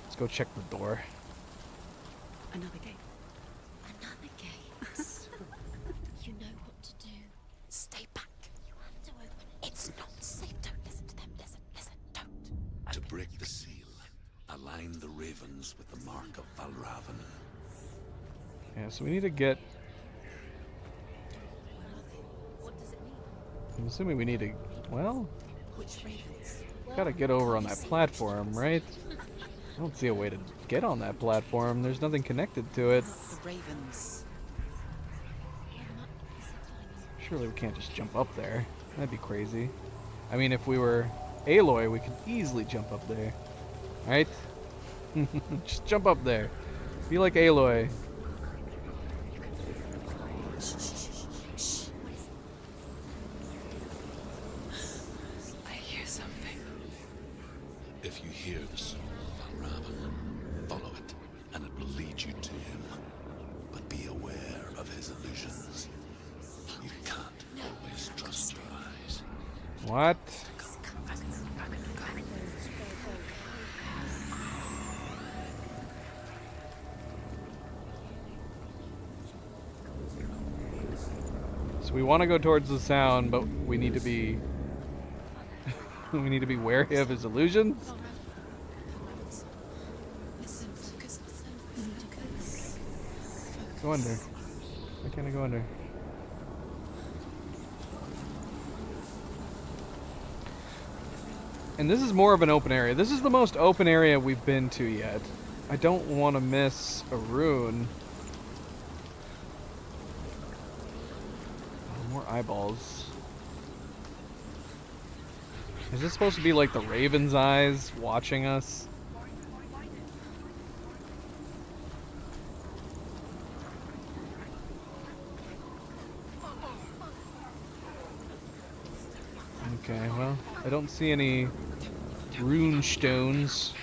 Let's go check the door. Another gate. Another gate. You know what to do. Stay back. You have to open it. It's not safe. Don't listen to them. Listen, don't. To break the seal, align the ravens with the mark of Valravan. Yeah, so we need to get... What does it mean? I'm assuming we need to... Well, Which ravens? gotta get over on that platform, right? I don't see a way to get on that platform. There's nothing connected to it. The ravens. Surely we can't just jump up there. That'd be crazy. I mean, if we were Aloy, we could easily jump up there. Right? Just jump up there. Be like Aloy. I hear something. If you hear the soul of Valravan, follow it, and it will lead you to him. But be aware of his illusions. You can't always trust your eyes. What? So we want to go towards the sound, but we need to be we need to be wary of his illusions. Listen, focus. Go under. Why can't I go under? And this is more of an open area. This is the most open area we've been to yet. I don't want to miss a rune. Oh, more eyeballs. Is this supposed to be like the Raven's eyes watching us? Okay, well, I don't see any rune stones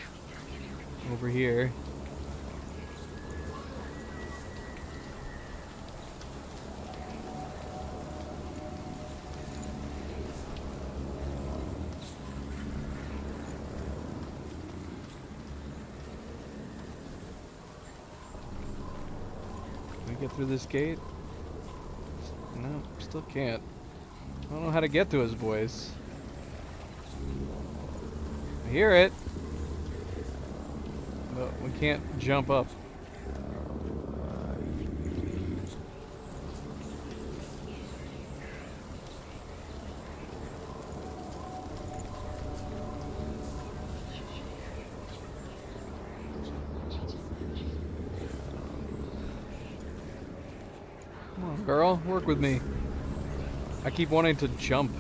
over here. Can we get through this gate? No, still can't. I don't know how to get to his voice. I hear it, but we can't jump up. girl. Work with me. I keep wanting to jump.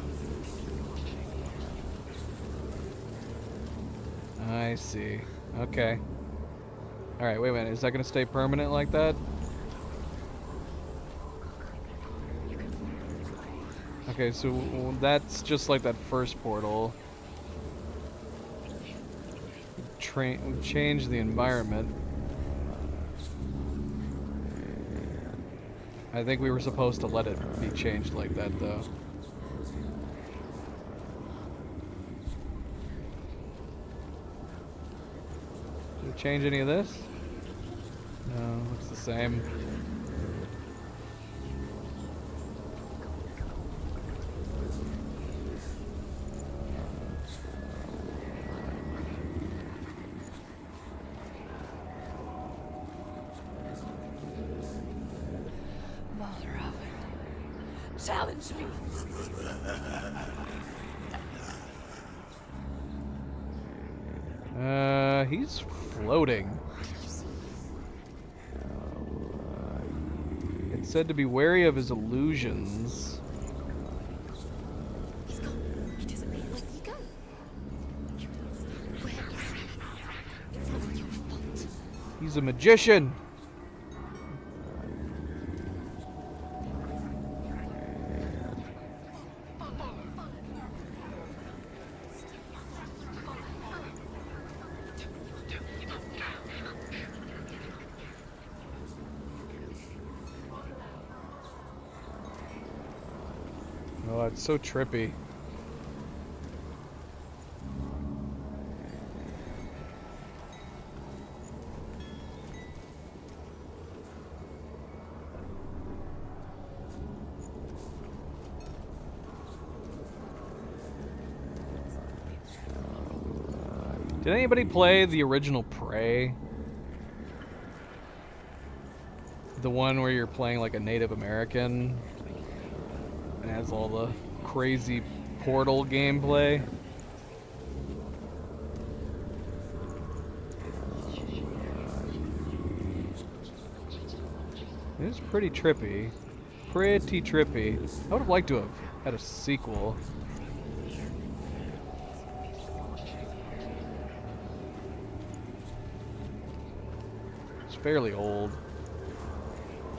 I see. Okay. Alright, wait a minute. Is that going to stay permanent like that? Okay, so that's just like that first portal. Change the environment. I think we were supposed to let it be changed like that, though. Did it change any of this? No, it's the same. Challenge me. He's floating. It said to be wary of his illusions. He's gone. He disappeared. Where did he go? Where is he? It's not your fault. He's a magician. Oh, it's so trippy. Did anybody play the original Prey? The one where you're playing like a Native American and has all the crazy Portal gameplay? It was pretty trippy. Pretty trippy. I would have liked to have had a sequel. It's fairly old.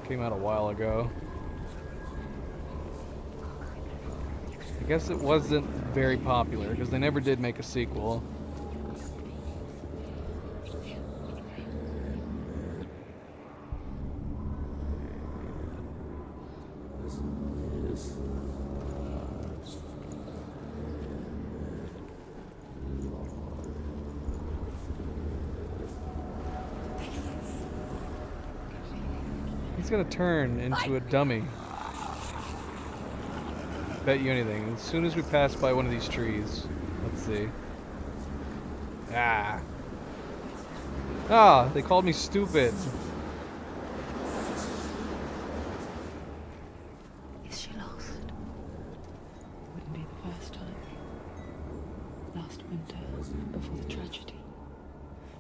Came out a while ago. I guess it wasn't very popular because they never did make a sequel. He's gonna turn into a dummy. Bet you anything. As soon as we pass by one of these trees. Let's see. Ah. Ah, they called me stupid. Is she lost? Wouldn't be the first time. Last winter, before the tragedy,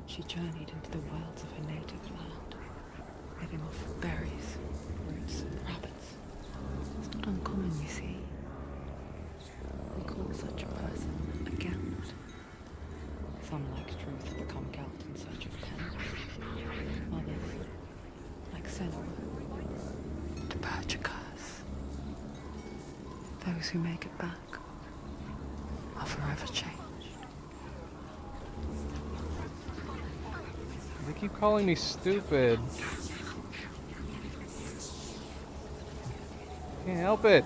she journeyed into the wilds of her native land, living off berries, roots, and rabbits. It's not uncommon, you see. We call such a person a Gelt. Some, like Truth, become Gelt in search of pen. Others, like Senua, to purge a curse. Those who make it back are forever changed. They keep calling me stupid. Can't help it.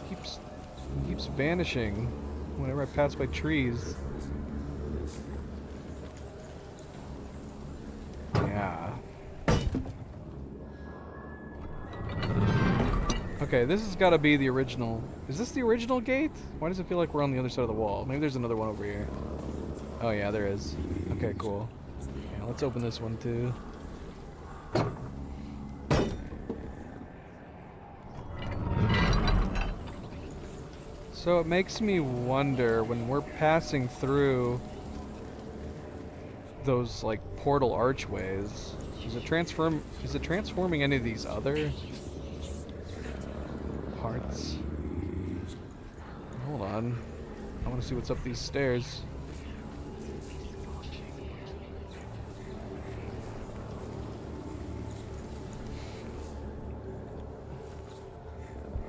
He keeps vanishing whenever I pass by trees. Yeah. Okay, this has got to be the original. Is this the original gate? Why does it feel like we're on the other side of the wall? Maybe there's another one over here. Oh yeah, there is. Okay, cool. Yeah, let's open this one too. So it makes me wonder when we're passing through those like portal archways, is it transforming any of these other parts. Hold on. I want to see what's up these stairs.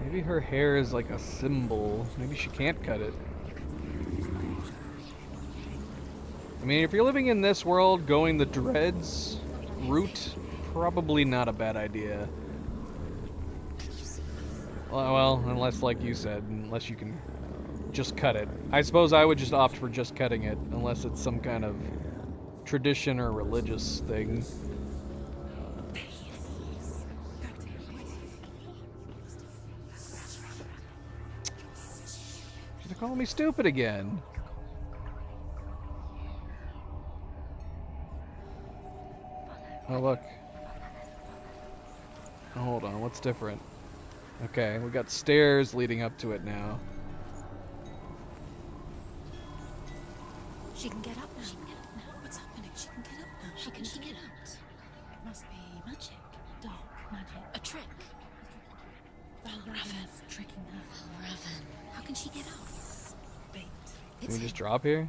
Maybe her hair is like a symbol. Maybe she can't cut it. I mean, if you're living in this world, going the dreads route, probably not a bad idea. Well, unless, like you said, unless you can just cut it. I suppose I would just opt for just cutting it, unless it's some kind of tradition or religious thing. She's calling me stupid again. Oh, look. Oh, hold on, what's different? Okay, we got stairs leading up to it now. She can get up now. She can get up now. What's happening? She can get up now. How can she get out? It must be magic. Dark magic. A trick. Valravan's tricking her. Valravan. How can she get out? Bait. Can we just drop here?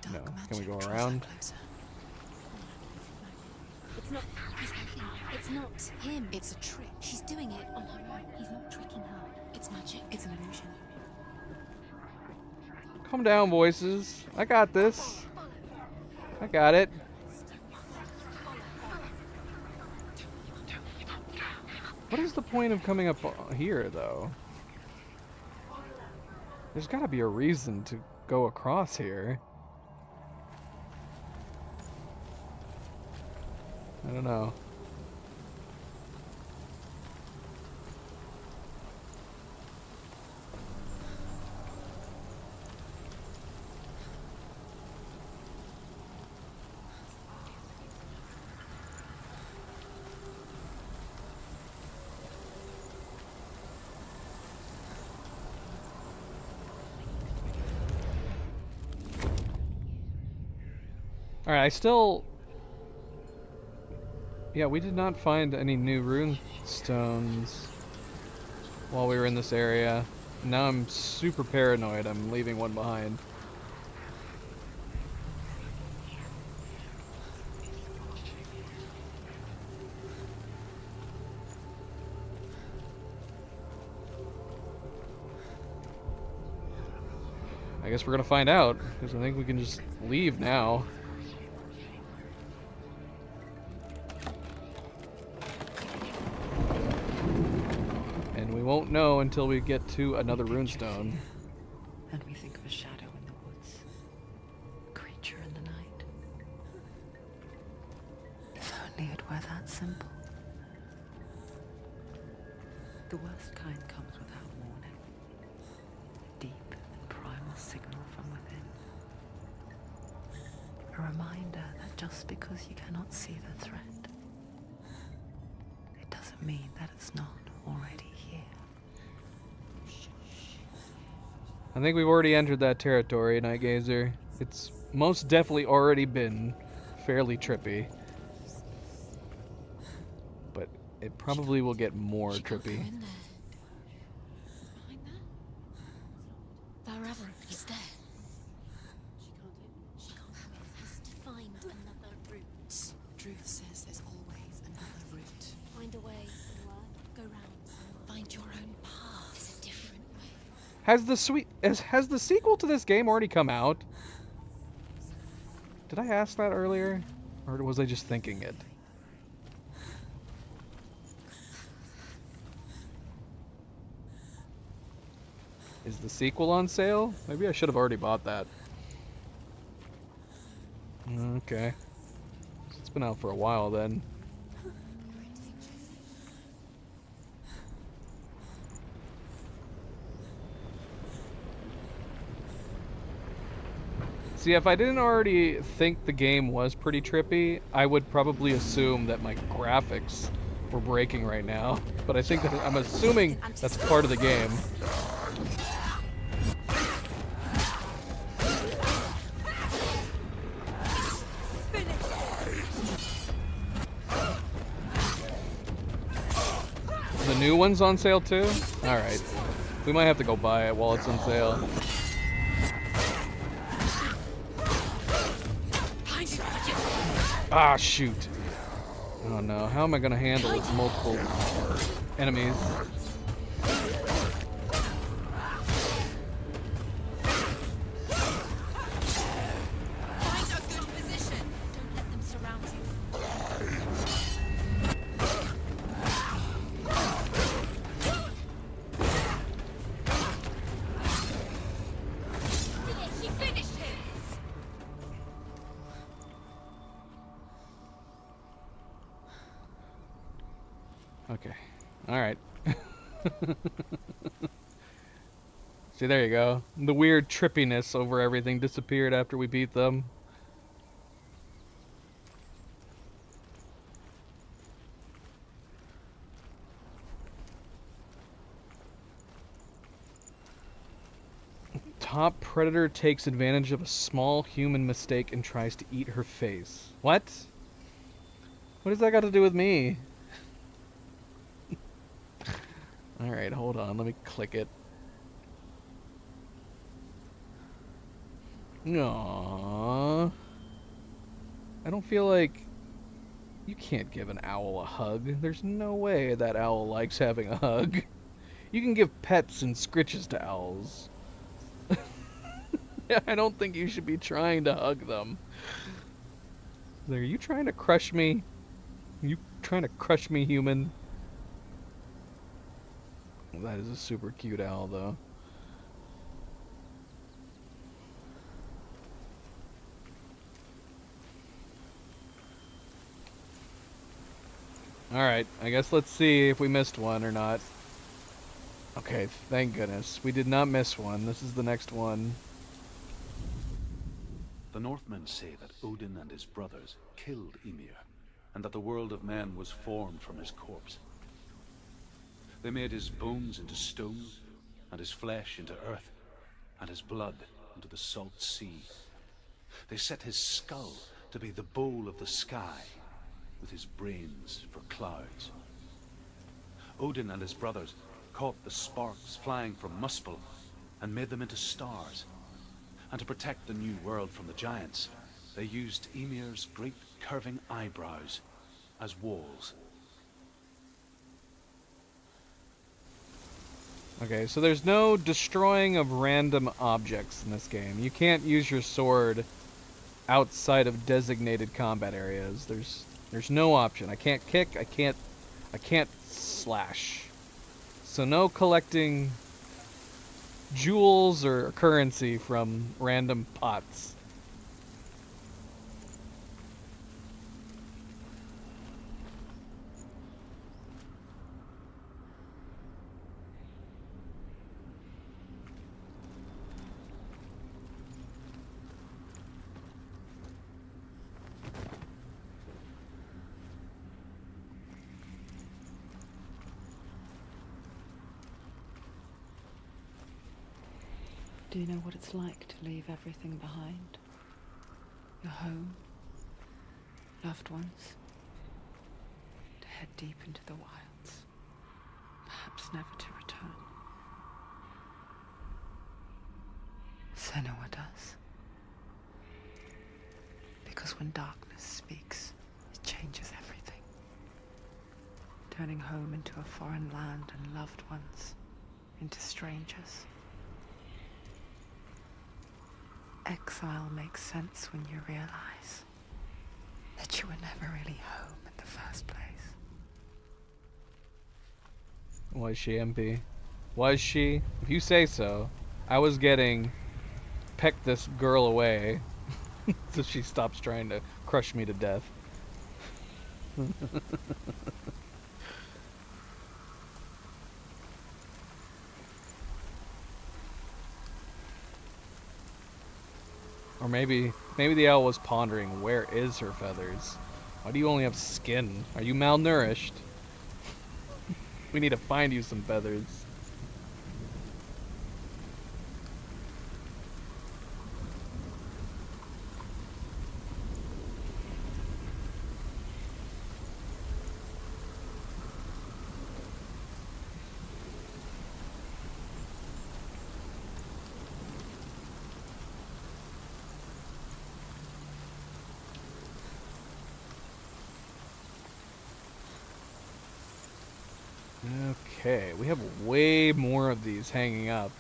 Dark No. magic. Can we go Draws her around? closer. It's not. It's not him. It's a trick. She's doing it on her own. He's not tricking her. It's magic. It's an illusion. Calm down, voices. I got this. I got it. What is the point of coming up here, though? There's gotta be a reason to go across here. I don't know. Alright, I still... Yeah, we did not find any new rune stones while we were in this area. Now I'm super paranoid I'm leaving one behind. I guess we're gonna find out, because I think we can just leave now. And we won't know until we get to another runestone. And we think of a shadow in the woods, a creature in the night. If only it were that simple. The worst kind comes without warning. Deep and primal signal from within. A reminder that just because you cannot see the threat, it doesn't mean that it's not already here. I think we've already entered that territory, Night Gazer. It's most definitely already been fairly trippy. But it probably will get more She can't go trippy. in there. Behind there? Valravan, he's there. She can't have it. Has to find another route. Druth says there's always another route. Find a way. Go round. Find your own path. There's a different way. Has the sequel to this game already come out? Did I ask that earlier? Or was I just thinking it? Is the sequel on sale? Maybe I should have already bought that. Okay. It's been out for a while then. See, if I didn't already think the game was pretty trippy, I would probably assume that my graphics were breaking right now. But I think that I'm assuming that's part of the game. The new one's on sale too? Alright. We might have to go buy it while it's on sale. Ah, shoot. Oh no, how am I gonna handle its multiple enemies? Find a good position. Don't let them surround you. He finished him. Okay. Alright. See, there you go. The weird trippiness over everything disappeared after we beat them. Top predator takes advantage of a small human mistake and tries to eat her face. What? What does that got to do with me? Alright, hold on. Let me click it. Aww. I don't feel like... You can't give an owl a hug. There's no way that owl likes having a hug. You can give pets and scritches to owls. I don't think you should be trying to hug them. Are you trying to crush me? You trying to crush me, human? That is a super cute owl, though. Alright, I guess let's see if we missed one or not. Okay, thank goodness. We did not miss one. This is the next one. The Northmen say that Odin and his brothers killed Ymir, and that the world of men was formed from his corpse. They made his bones into stone, and his flesh into earth, and his blood into the salt sea. They set his skull to be the bowl of the sky, with his brains for clouds. Odin and his brothers caught the sparks flying from Muspel and made them into stars. And to protect the new world from the giants, they used Ymir's great curving eyebrows as walls. Okay, so there's no destroying of random objects in this game. You can't use your sword outside of designated combat areas. There's no option. I can't kick, I can't slash. So no collecting jewels or currency from random pots. Do you know what it's like to leave everything behind? Your home, loved ones, to head deep into the wilds, perhaps never to return. Senua does. Because when darkness speaks, it changes everything. Turning home into a foreign land and loved ones into strangers. Exile makes sense when you realize that you were never really home in the first place. Was she, MP? Was she? If you say so. I was getting peck this girl away so she stops trying to crush me to death. Or maybe the owl was pondering, where is her feathers? Why do you only have skin? Are you malnourished? We need to find you some feathers. Okay, we have way more of these hanging up.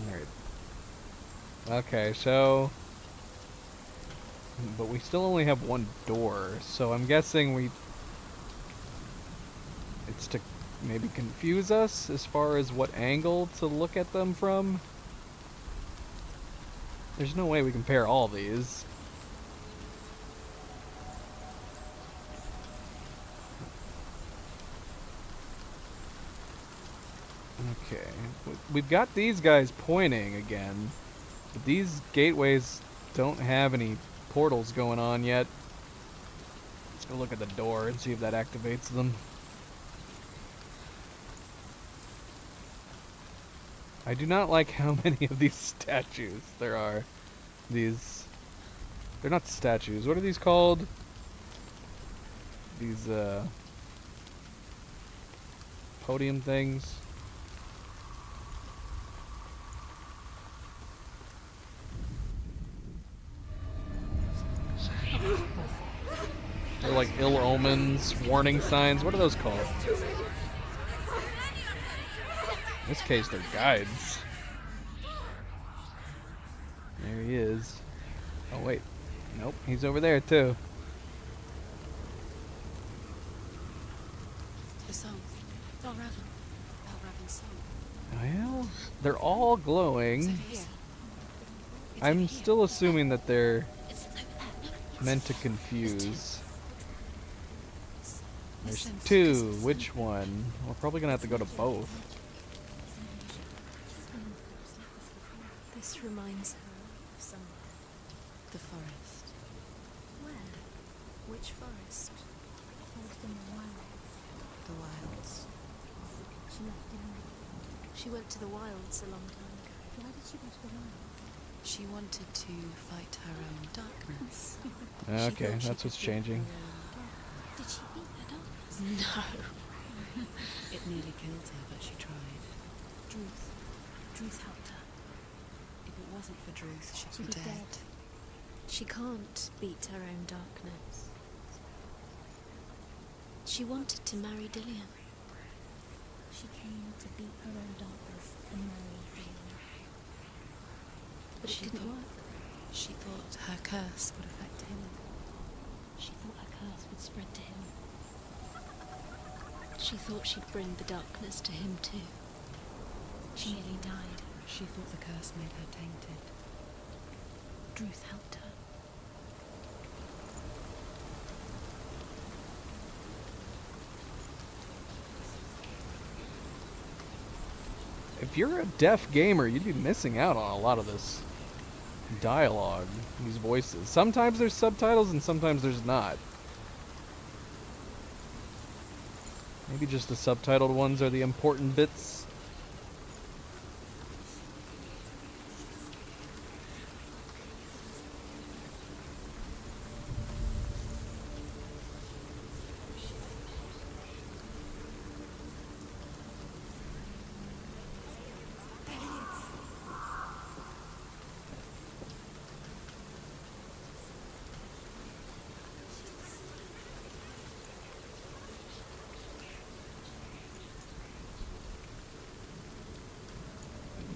Alright. Okay, so... But we still only have one door, so I'm guessing it's to maybe confuse us as far as what angle to look at them from. There's no way we can pair all these. Okay, we've got these guys pointing again, but these gateways don't have any portals going on yet. Let's go look at the door and see if that activates them. I do not like how many of these statues there are. They're not statues. What are these called? These, podium things. They're like ill omens, warning signs. What are those called? In this case, they're guides. There he is. Oh, wait. Nope, he's over there, too. The song. Valravn. Valravn's song. Well, they're all It's glowing. over here. It's I'm over here. still assuming that they're It's over there. No, meant to confuse. There's Listen, two. focus. Which one? We're probably gonna have to go to both. This reminds her of somewhere. The forest. Where? Which forest? Forest in the wilds. The wilds. She left in. She went to the wilds a long time ago. Why did she go to the wilds? She wanted to fight her own darkness. Okay, that's what's changing. Did she beat her darkness? No. It nearly killed her, but she tried. Druth. Druth helped her. If it wasn't for Druth, she'd be dead. She can't beat her own darkness. She wanted to marry Dillion. She came to beat her own darkness and marry Dillion. But it didn't work. She thought her curse would affect him. She thought her curse would spread to him. She thought she'd bring the darkness to him too. She nearly died. She thought the curse made her tainted. Druth helped her. If you're a deaf gamer, you'd be missing out on a lot of this dialogue, these voices. Sometimes there's subtitles and sometimes there's not. Maybe just the subtitled ones are the important bits.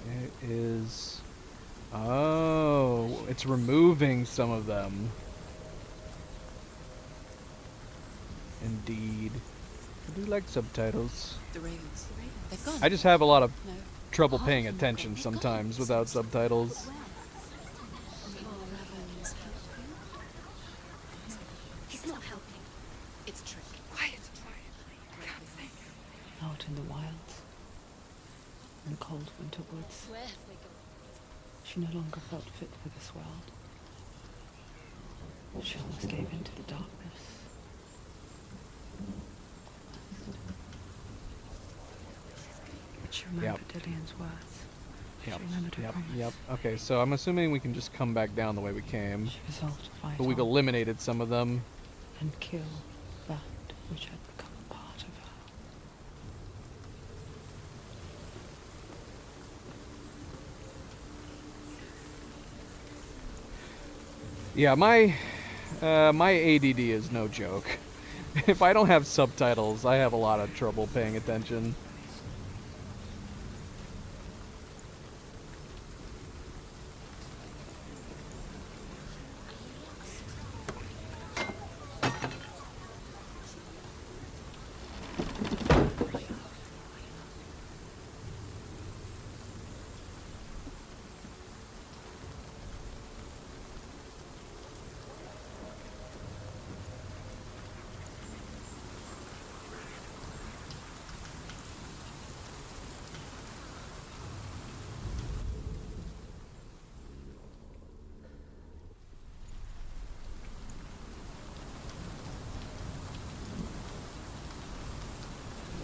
It is... Oh, it's removing some of them. Indeed. I do like subtitles. The ravens. They've gone. I just have a lot of No. trouble paying attention sometimes without subtitles. Valravn's helping. He's not helping. It's trick. Quiet. Out in the wilds, in the cold winter woods, Where have they gone? she no longer felt fit for this world. She almost gave in to the darkness. But she remembered Dillion's words. She remembered her promise. Yep. Okay, so I'm assuming we can just come back down the way we came. She resolved to fight But we've on eliminated some of them. and kill that which had become a part of her. Yeah, my My ADD is no joke. If I don't have subtitles, I have a lot of trouble paying attention.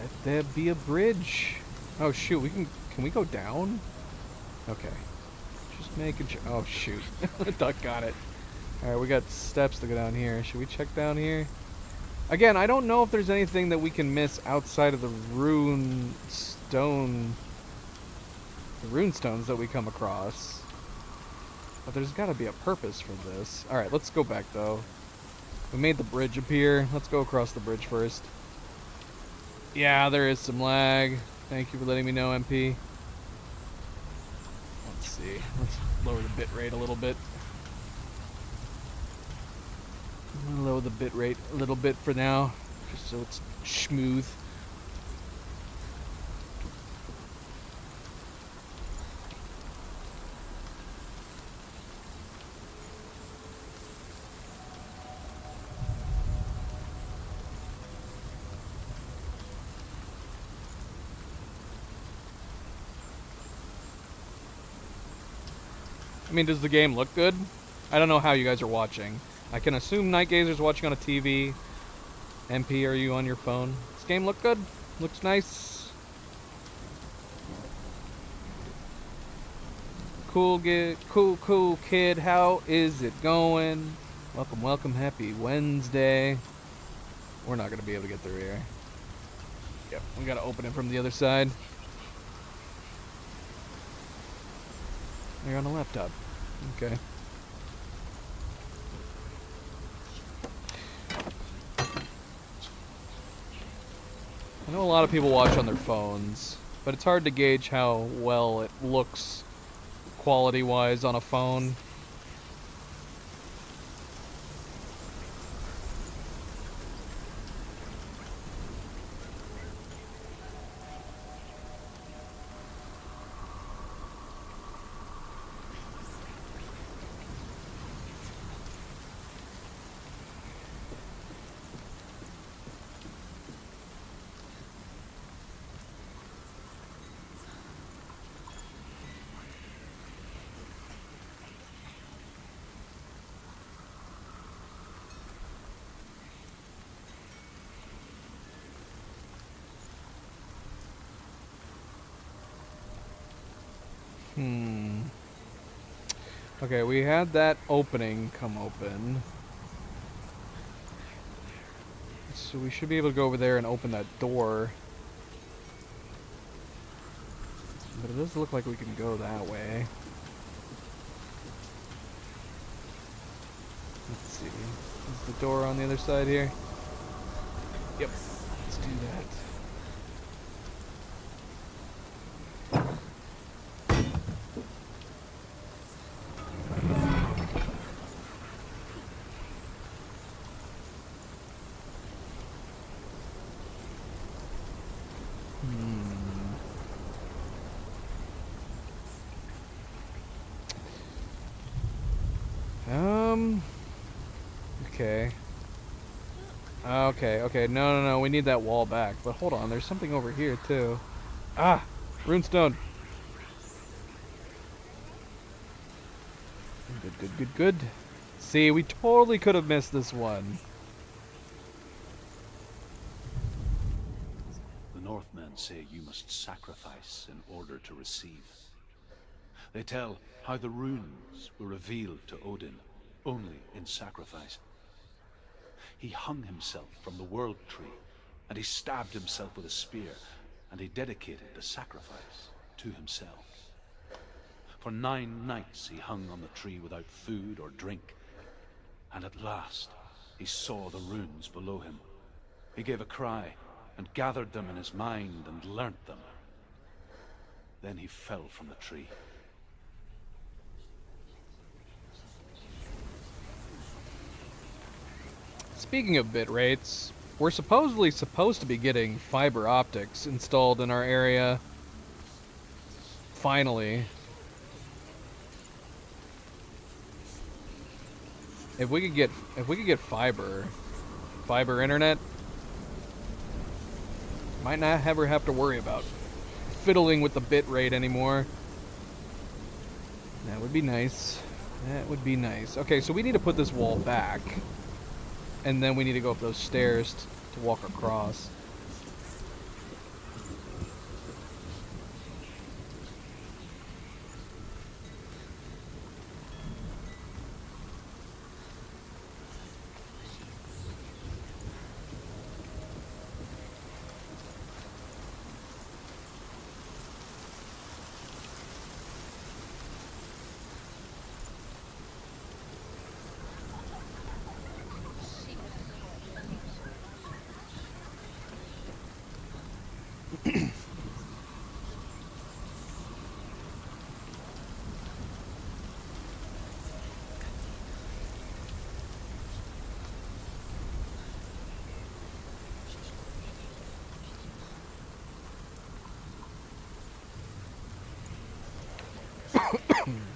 Let there be a bridge. Oh shoot, can we go down? Okay. Just making sure. Oh shoot. Duck got it. Alright, we got steps to go down here. Should we check down here? Again, I don't know if there's anything that we can miss outside of the rune stone. The rune stones that we come across. But there's gotta be a purpose for this. Alright, let's go back though. We made the bridge appear. Let's go across the bridge first. Yeah, there is some lag. Thank you for letting me know, MP. Let's see. Let's lower the bit rate a little bit. I'm gonna lower the bit rate a little bit for now, just so it's smooth. I mean, does the game look good? I don't know how you guys are watching. I can assume Night Gazer's watching on a TV. MP, are you on your phone? Does this game look good? Looks nice. Cool kid. How is it going? Welcome. Happy Wednesday. We're not gonna be able to get through here. Yep, we gotta open it from the other side. You're on a laptop. Okay. I know a lot of people watch on their phones, but it's hard to gauge how well it looks quality-wise on a phone. Okay, we had that opening come open. So we should be able to go over there and open that door. But it does look like we can go that way. Let's see. Is the door on the other side here? Yep. Let's do that. Okay. Okay, no, we need that wall back. But hold on, there's something over here too. Ah! Runestone! Good. See, we totally could have missed this one. The Northmen say you must sacrifice in order to receive. They tell how the runes were revealed to Odin only in sacrifice. He hung himself from the World Tree, and he stabbed himself with a spear, and he dedicated the sacrifice to himself. For 9 nights he hung on the tree without food or drink, And at last, he saw the runes below him. He gave a cry, and gathered them in his mind and learnt them. Then he fell from the tree. Speaking of bit rates, we're supposed to be getting fiber optics installed in our area. Finally. If we could get fiber internet, might not ever have to worry about fiddling with the bit rate anymore. That would be nice. That would be nice. Okay, so we need to put this wall back. And then we need to go up those stairs to walk across.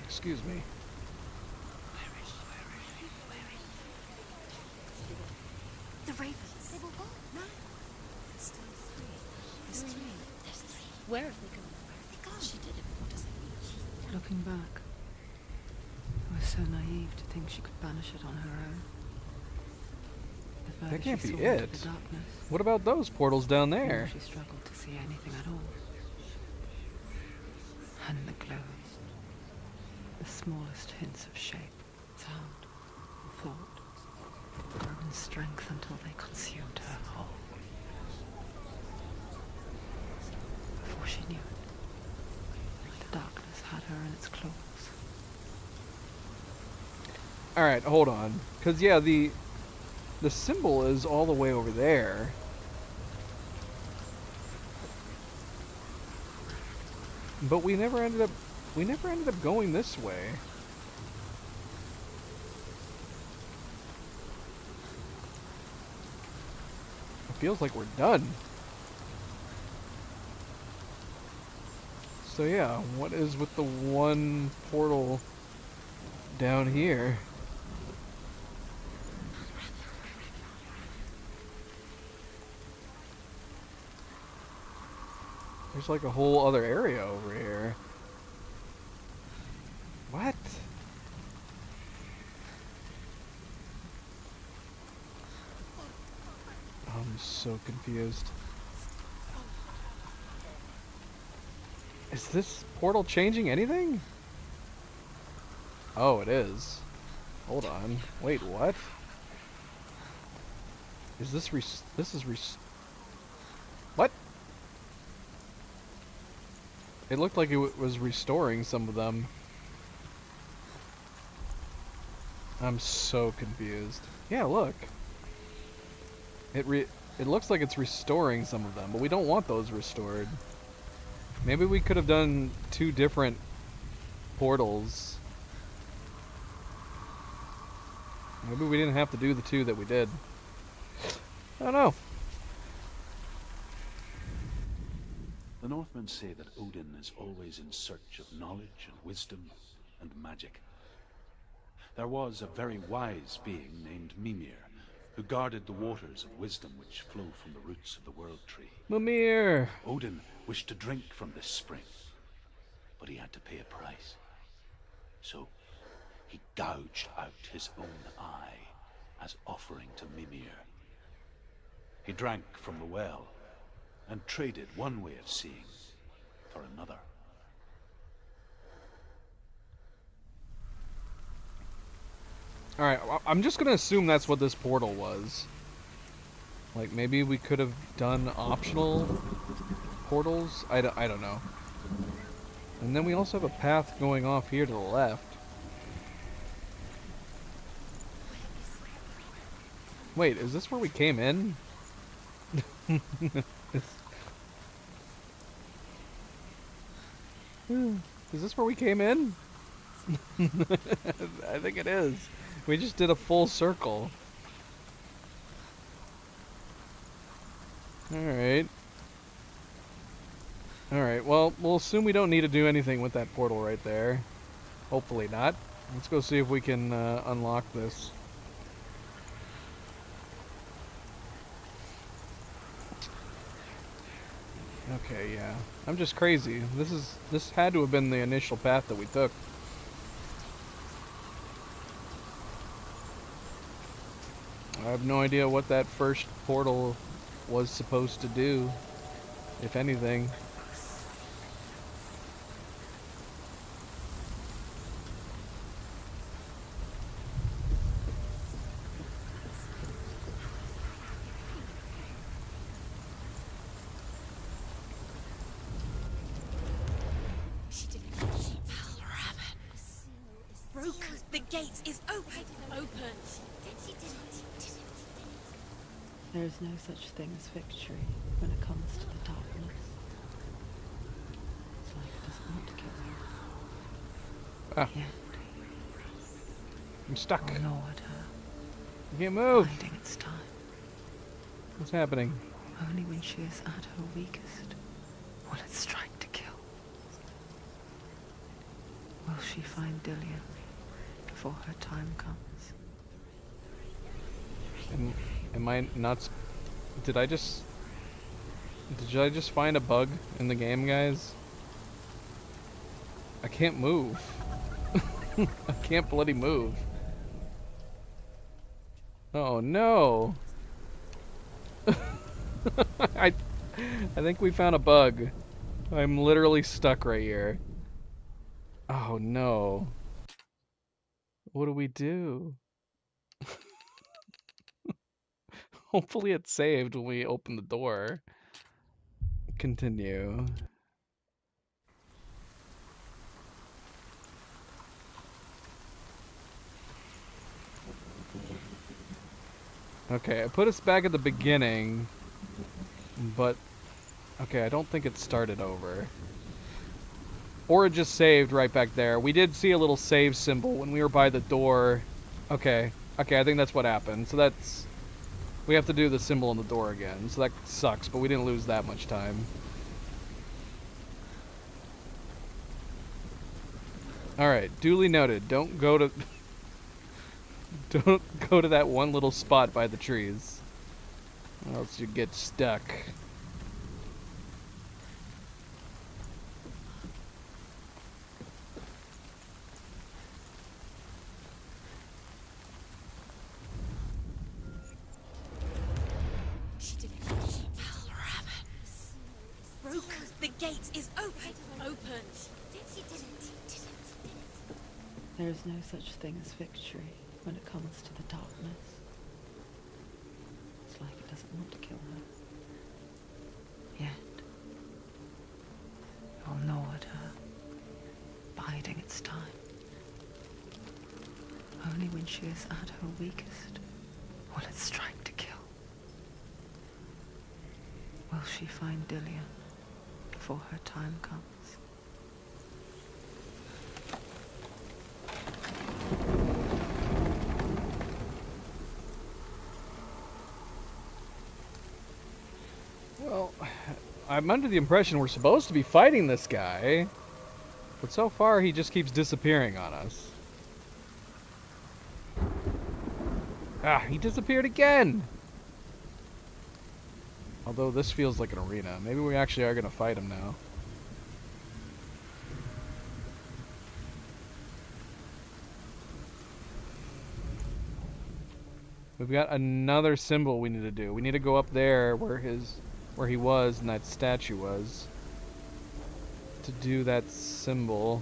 Excuse me. The ravens. They were gone. No. There's still three. There's three. There's three. Where have they gone? Where have they gone? She did it. What does it mean? Looking back, I was so naive to think she could banish it on her own. The That further can't she be saw into it. the darkness, What about those portals down the more there? she struggled to see anything at all. And the glows, the smallest hints of shape, sound, or thought, grew in strength until they consumed her whole. Before she knew it, the darkness had her in its claws. Alright, hold on. Because, yeah, the symbol is all the way over there. But we never ended up going this way. It feels like we're done. So yeah, what is with the one portal down here? There's like a whole other area over here. What? I'm so confused. Is this portal changing anything? Oh, it is. Hold on. Wait, what? Is this what? It looked like it was restoring some of them. I'm so confused. Yeah, look. It looks like it's restoring some of them, but we don't want those restored. Maybe we could have done two different portals. Maybe we didn't have to do the two that we did. I don't know. The Northmen say that Odin is always in search of knowledge and wisdom and magic. There was a very wise being named Mimir, who guarded the waters of wisdom which flow from the roots of the World Tree. Mimir! Odin wished to drink from this spring, but he had to pay a price. So he gouged out his own eye as offering to Mimir. He drank from the well and traded one way of seeing for another. Alright, I'm just gonna assume that's what this portal was. Like, maybe we could have done optional portals? I don't know. And then we also have a path going off here to the left. Where have you Wait, is this where we came in? Is this where we came in? I think it is. We just did a full circle. Alright. Alright, well, we'll assume we don't need to do anything with that portal right there. Hopefully not. Let's go see if we can unlock this. Okay, yeah. I'm just crazy. This had to have been the initial path that we took. I have no idea what that first portal was supposed to do, if anything. She did it. Valravan. Broken. The gate is open. Open. She did it. There is no such thing as victory when it comes to the darkness. It's like it doesn't want to kill her. Ah. Yet, I'm stuck. will gnaw at her, I can't move. biding its time. What's happening? Only when she is at her weakest will it strike to kill. Will she find Dillion before her time comes? Am I not? Did I just find a bug in the game, guys? I can't move. I can't bloody move. Oh no! I think we found a bug. I'm literally stuck right here. Oh no! What do we do? Hopefully it saved when we open the door. Continue. Okay, I put us back at the beginning, but okay, I don't think it started over. Or it just saved right back there. We did see a little save symbol when we were by the door. Okay, I think that's what happened. So that's... We have to do the symbol on the door again, so that sucks, but we didn't lose that much time. Alright, duly noted. Don't go to... Don't go to that one little spot by the trees, or else you get stuck. She did it. Valravan. Broken. The gate is open. Open. She did it. There is no such thing as victory when it comes to the darkness. It's like it doesn't want to kill her. Yet, it will gnaw at her, biding its time. Only when she is at her weakest will it strike to kill. Will she find Dillion before her time comes? Well, I'm under the impression we're supposed to be fighting this guy, but so far he just keeps disappearing on us. Ah, he disappeared again! Although this feels like an arena. Maybe we actually are going to fight him now. We've got another symbol we need to do. We need to go up there where he was and that statue was to do that symbol.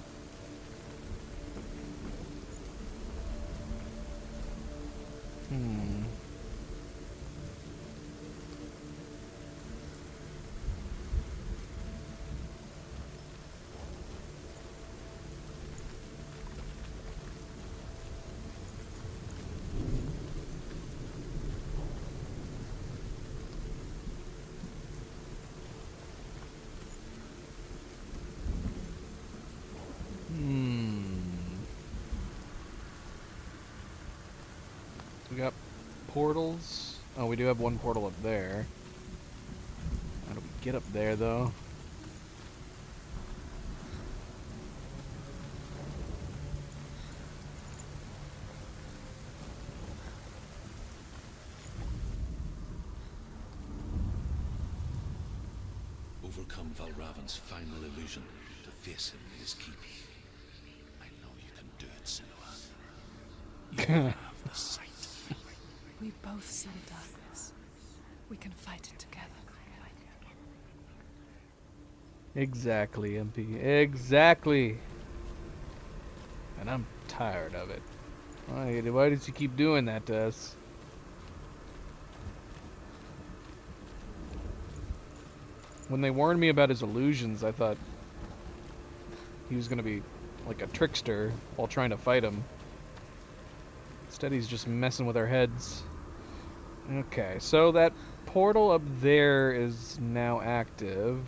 We got portals. Oh, we do have one portal up there. How do we get up there, though? Overcome Valravan's final illusion to face him in his keep. I know you can do it, Senua. You have the sight. We both see the darkness. We can fight it together. Exactly, MP. Exactly. And I'm tired of it. Why does he keep doing that to us? When they warned me about his illusions, I thought he was going to be like a trickster while trying to fight him. Instead, he's just messing with our heads. Okay, so that portal up there is now active.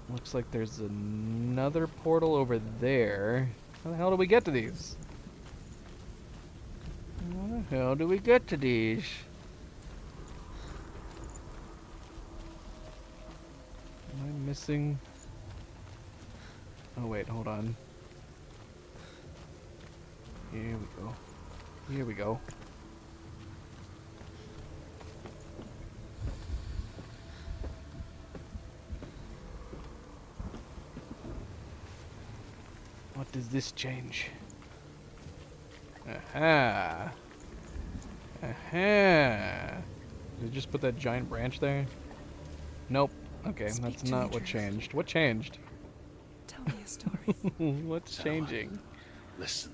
Looks like there's another portal over there. How the hell do we get to these? How the hell do we get to these? Am I missing? Oh wait, hold on. Here we go. Here we go. What does this change? Aha! Aha! Did it just put that giant branch there? Nope. Okay, Speak that's to not me, what Druth. changed. What changed? Tell me a story. What's Senua, changing? Listen.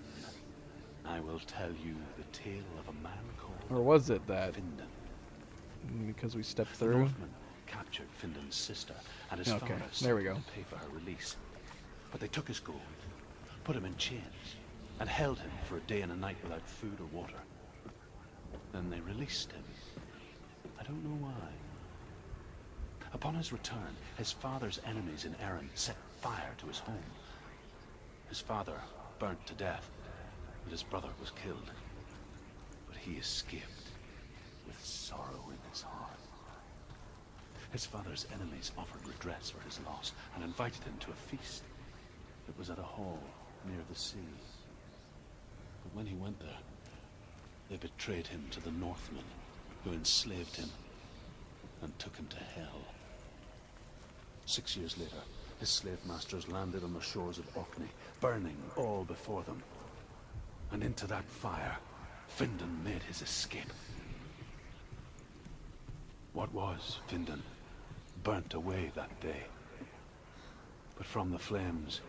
I will tell you the tale of a man Or called was it that? Findan. Because we stepped The through? Northmen captured Findan's sister, and his Okay, father there we sent go. them to pay for her release. But they took his gold, put him in chains, and held him for a day and a night without food or water. Then they released him. I don't know why. Upon his return, his father's enemies in Erin set fire to his home. His father burnt to death, and his brother was killed. But he escaped with sorrow in his heart. His father's enemies offered redress for his loss and invited him to a feast. It was at a hall near the sea. But when he went there, they betrayed him to the Northmen, who enslaved him and took him to hell. 6 years later, his slave masters landed on the shores of Orkney, burning all before them. And into that fire, Findan made his escape. What was Findan burnt away that day. But from the flames,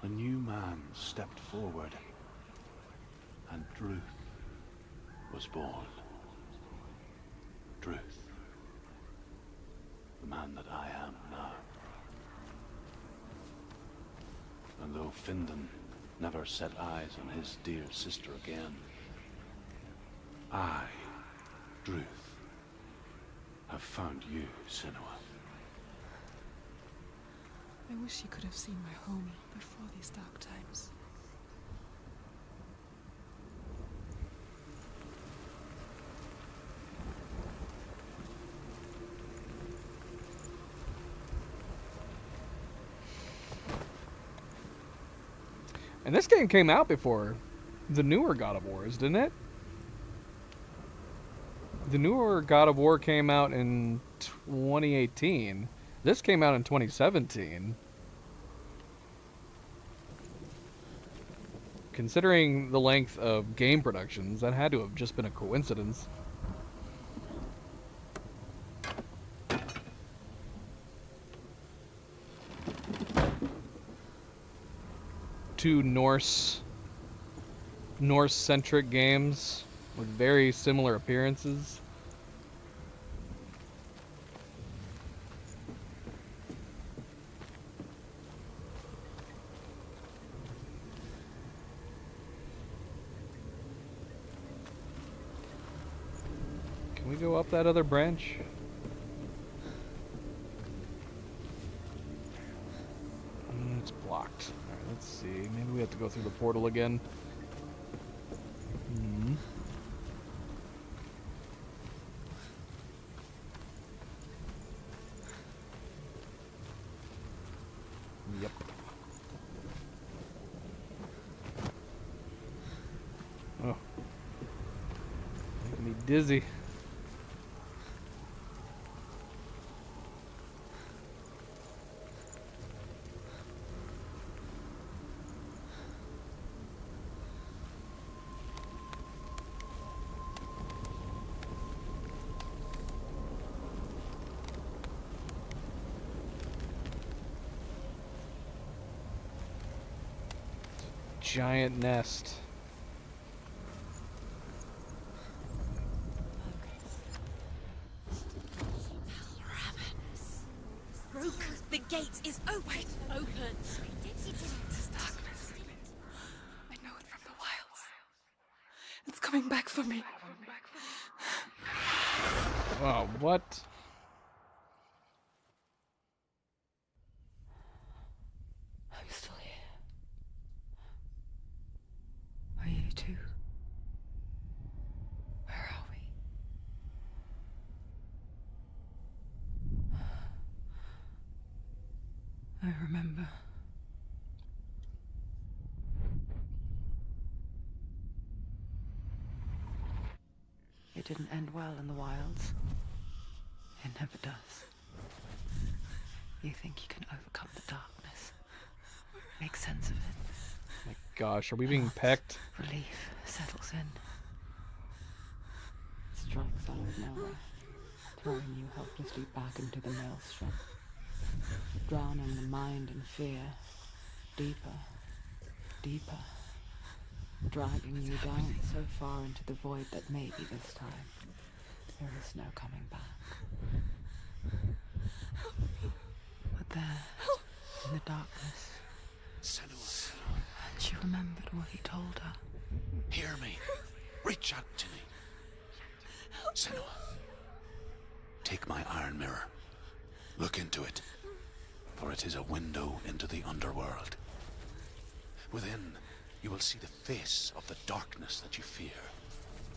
a new man stepped forward, and Druth was born. Druth, the man that I am now. And though Findan never set eyes on his dear sister again, I, Druth, have found you, Senua. I wish you could have seen my home before these dark times. And this game came out before the newer God of Wars, didn't it? The newer God of War came out in 2018. This came out in 2017. Considering the length of game productions, that had to have just been a coincidence. Two Norse-centric games with very similar appearances. Can we go up that other branch? It's blocked. Alright, let's see. Maybe we have to go through the portal again. dizzy. Giant nest. Broke. The gate is open. Open. This darkness. I know it from the wilds. It's coming back for me. Oh, what? I'm still here. Are you too? Where are we? I remember. It didn't end well in the wilds. It never does. You think you can overcome the darkness, make sense of it. My gosh, are we being pecked? Relief settles in. Strikes out of nowhere, throwing you helplessly back into the maelstrom, drowning the mind in fear, deeper, deeper, dragging you down so far into the void that maybe this time there is no coming back. But there, in the darkness, Senua, she remembered what he told her. hear me. Reach out to me. Senua, take my iron mirror. Look into it, for it is a window into the underworld. Within, you will see the face of the darkness that you fear.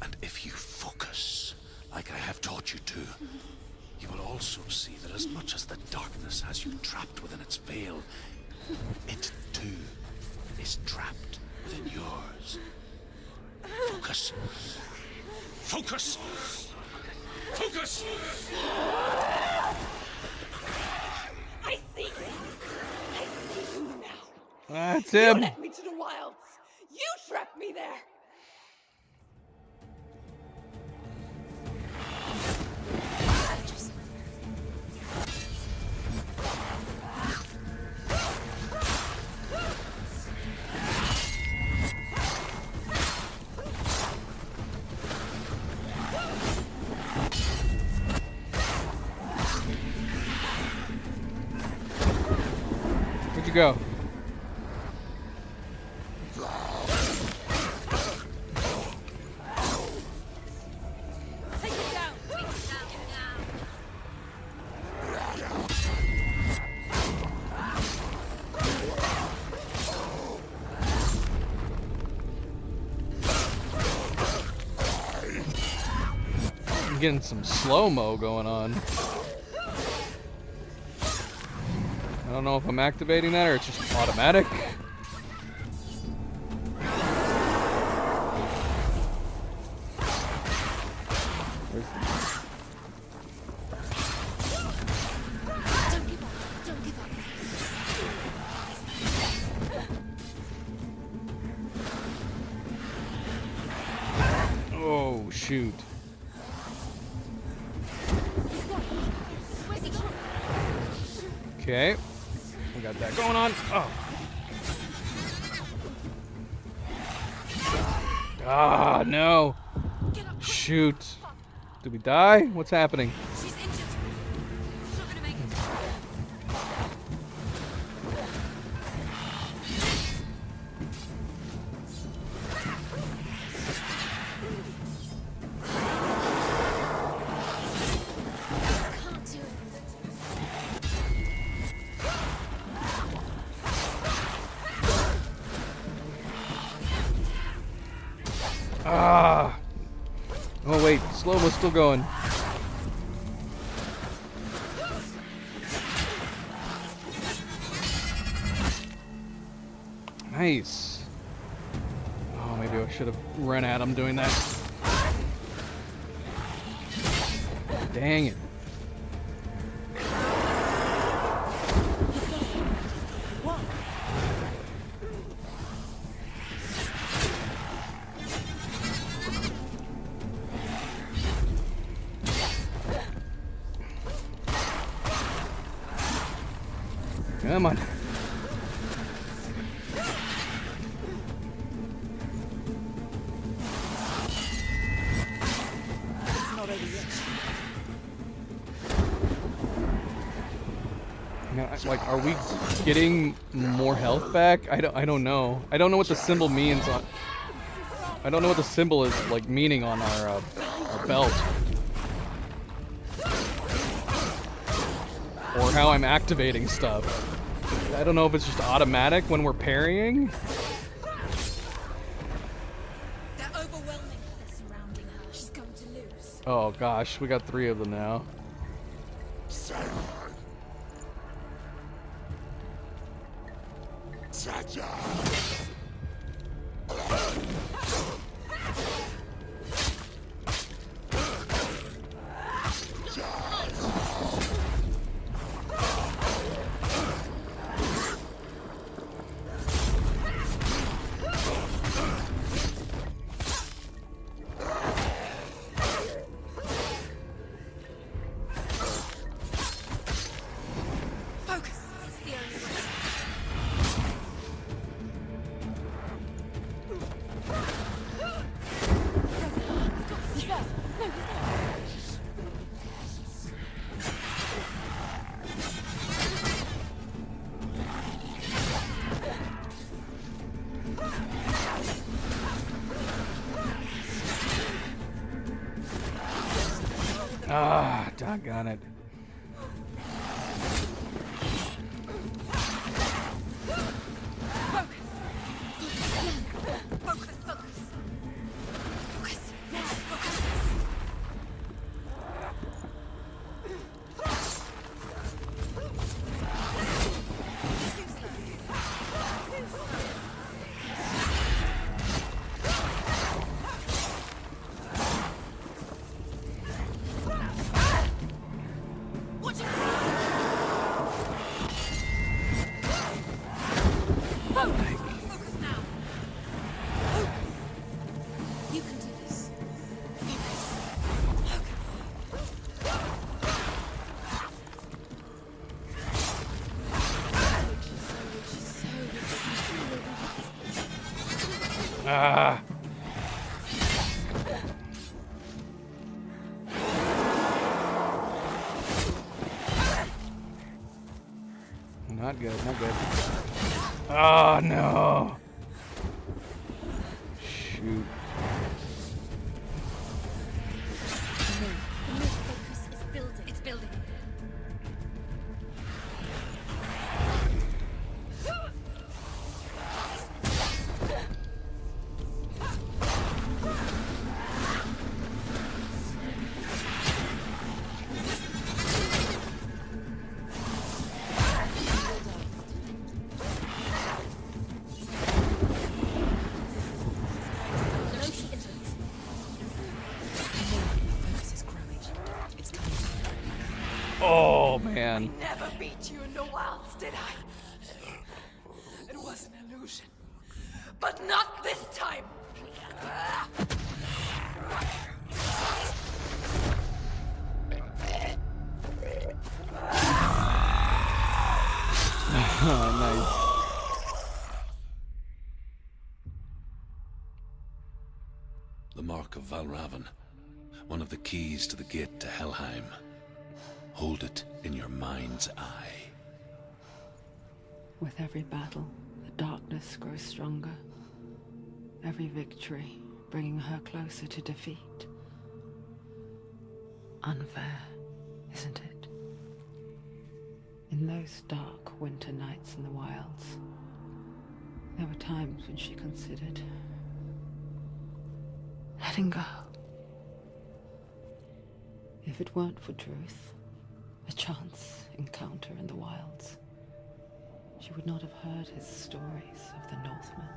And if you focus, like I have taught you to, you will also see that as much as the darkness has you trapped within its veil, it too is trapped within yours. Focus. Focus! Focus! I see you. I see you now. That's You him. led me to the wilds. You trapped me there. Where'd you go? Take it down. Take it down now. I'm getting some slow-mo going on. I don't know if I'm activating that or it's just automatic. Don't give up. Don't give up. Oh, shoot. Where's he gone? Okay. We got that going on. Oh. Ah, no. Get up. Shoot. Did we die? What's happening? She's injured. She's not gonna make it. Can't do it. Ah. Oh, wait. Slow-mo's still going. Nice. Oh, maybe I should have run at him doing that. Dang it. Come on. Now, like, are we getting more health back? I don't know. I don't know what the symbol means on. I don't know what the symbol is like meaning on our belt, or how I'm activating stuff. I don't know if it's just automatic when we're parrying. They're overwhelming her. They're surrounding her. She's going to lose. Oh gosh, we got 3 of them now. Focus. It's the only way. Ah, doggone it. Focus. Focus. Now, focus. Watch it. Focus now. You can do this. Ah. Not good, not good. Oh no. Shoot. The move focus is building. It's building. No, she isn't. Focus is growing. It's coming. Oh man. Never beat you in the wilds, did I? It was an illusion. But not this time! Oh, The Mark of Valravn. One of the keys to the gate to Helheim. Hold it in your mind's eye. With every battle, the darkness grows stronger. Every victory bringing her closer to defeat. Unfair, isn't it? In those dark winter nights in the wilds, there were times when she considered letting go. If it weren't for Druth, a chance encounter in the wilds, she would not have heard his stories of the Northmen.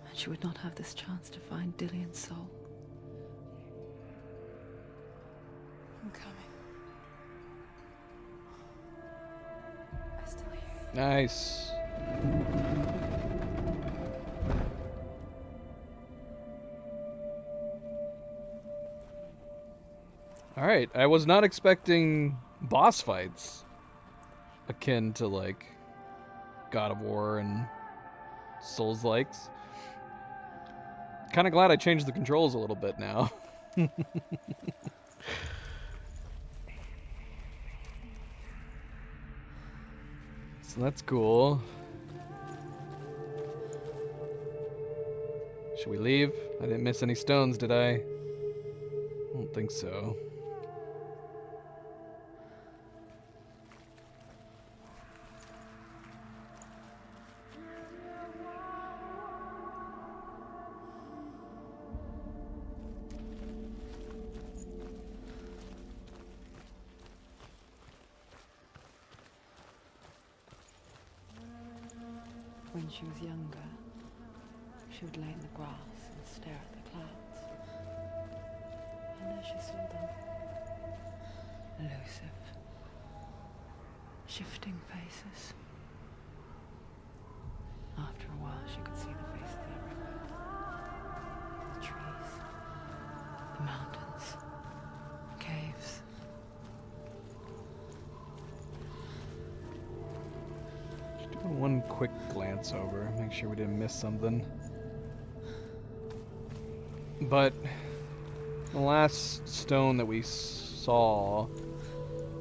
And she would not have this chance to find Dillion's soul. I'm coming. I still hear you. Nice. Alright, I was not expecting boss fights akin to, like, God of War and Souls-likes. Kinda glad I changed the controls a little bit now. So that's cool. Should we leave? I didn't miss any stones, did I? I don't think so. When she was younger, she would lay in the grass and stare at the clouds. And there she saw them. Elusive. Shifting faces. After a while, she could see the faces everywhere. The trees, the mountains, caves. Just doing one quick glance over, make sure we didn't miss something. But the last stone that we saw...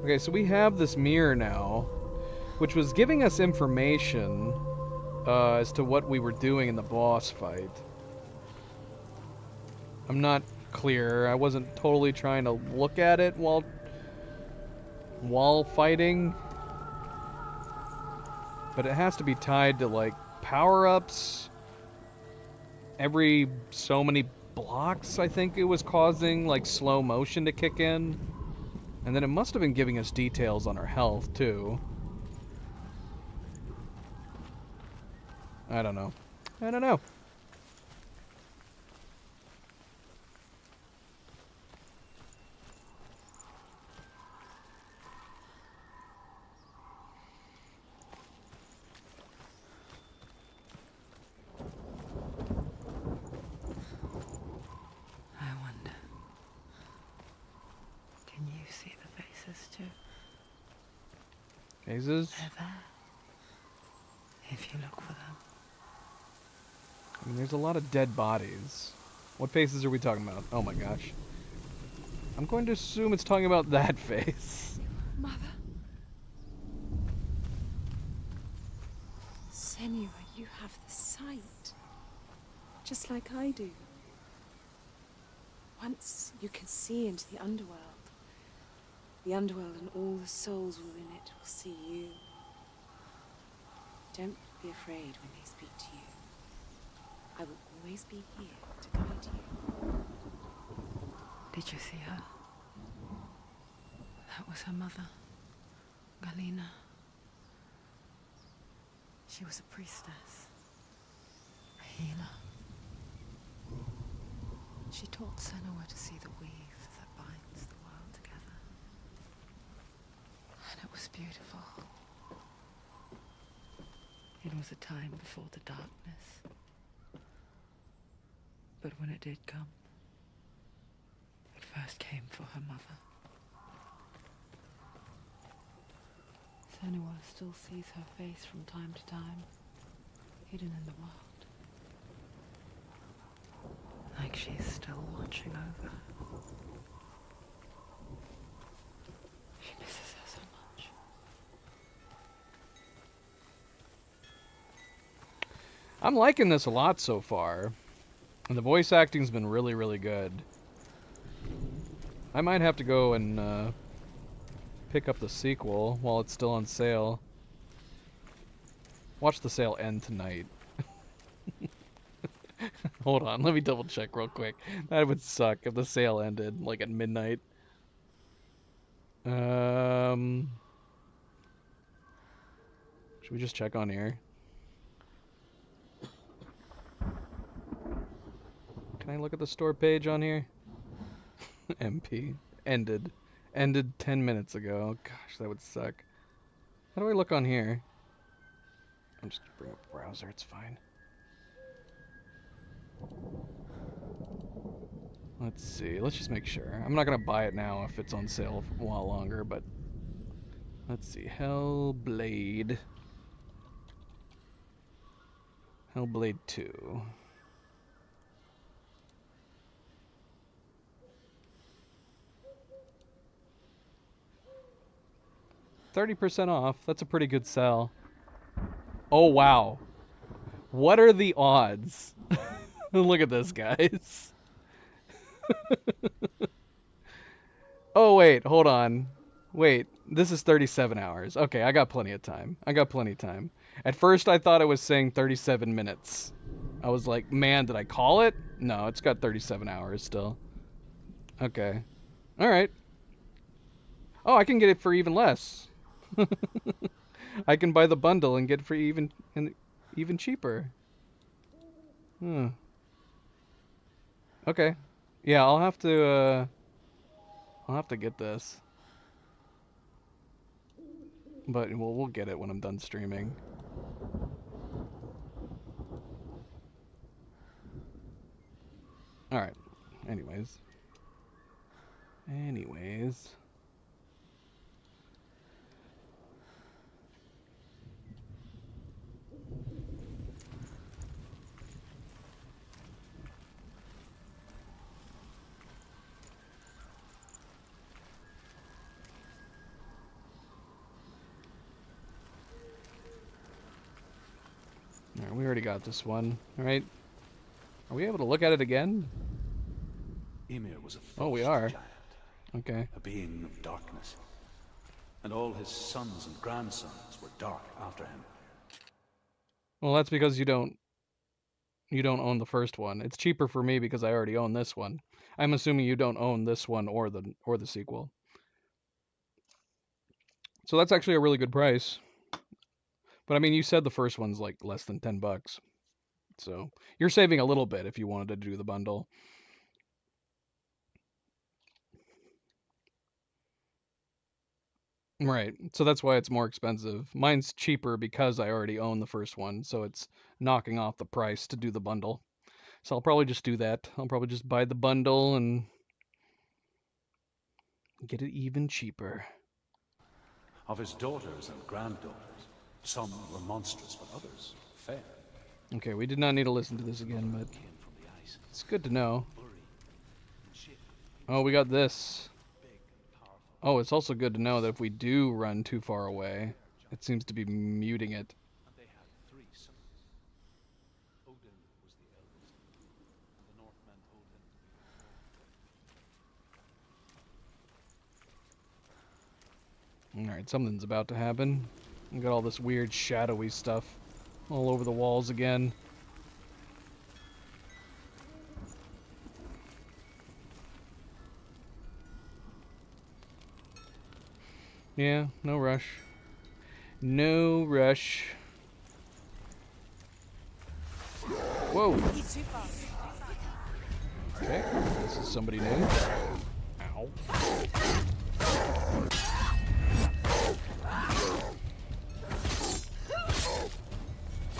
Okay, so we have this mirror now, which was giving us information as to what we were doing in the boss fight. I'm not clear. I wasn't totally trying to look at it while fighting. But it has to be tied to, like, power-ups. Every so many blocks, I think it was causing, like, slow motion to kick in. And then it must have been giving us details on our health, too. I don't know. I don't know. I wonder. Can you see the faces too? Phases? They're there. If you look for them. I mean, there's a lot of dead bodies. What faces are we talking about? Oh my gosh. I'm going to assume it's talking about that face. Mother. Senua, you have the sight. Just like I do. Once you can see into the underworld. The underworld and all the souls within it will see you. Don't be afraid when they speak to you. I will always be here to guide you. Did you see her? That was her mother, Galena. She was a priestess, a healer. She taught Senua to see the weave that binds the world together. And it was beautiful. It was a time before the darkness. But when it did come, it first came for her mother. Senua still sees her face from time to time, hidden in the world. Like she's still watching over her. She misses her so much. I'm liking this a lot so far. And the voice acting's been really, really good. I might have to go and pick up the sequel while it's still on sale. Watch the sale end tonight. Hold on, let me double check real quick. That would suck if the sale ended like at midnight. Should we just check on here? Can I look at the store page on here? MP. Ended. ended 10 minutes ago. Gosh, that would suck. How do I look on here? I'm just gonna bring up the browser, it's fine. Let's see, let's just make sure. I'm not gonna buy it now if it's on sale for a while longer, but let's see. Hellblade 2. 30% off. That's a pretty good sell. Oh wow. What are the odds? Look at this, guys. Oh wait, hold on. Wait, this is 37 hours. Okay, I got plenty of time. At first I thought it was saying 37 minutes. I was like, man, did I call it? No, it's got 37 hours still. Okay. Alright. Oh, I can get it for even less. I can buy the bundle and get it for even cheaper. Okay. Yeah, I'll have to get this. But we'll get it when I'm done streaming. Alright. Anyways. Alright, we already got this one. Alright. Are we able to look at it again? Ymir was a Oh, we frost are. giant, Okay. a being of darkness. And all his sons and grandsons were dark after him. Well, that's because you don't own the first one. It's cheaper for me because I already own this one. I'm assuming you don't own this one or the sequel. So that's actually a really good price. But I mean, you said the first one's like less than $10. So you're saving a little bit if you wanted to do the bundle. Right. So that's why it's more expensive. Mine's cheaper because I already own the first one, so it's knocking off the price to do the bundle. So I'll probably just do that. I'll probably just buy the bundle and get it even cheaper. Of his daughters and granddaughters, some were monstrous, but others fair. Okay, we did not need to listen to this again, but Came from the ice, it's good to know. blurry and shape, Oh, we got this. big and powerful. Oh, it's also good to know that if we do run too far away, it seems to be muting it. And they had 3 sons. Odin was the eldest, and the Northmen hold him to be the Alright, something's about to happen. We got all this weird shadowy stuff all over the walls again. Yeah, no rush. No rush. Whoa! He's too fast. Okay, this is somebody new. Ow.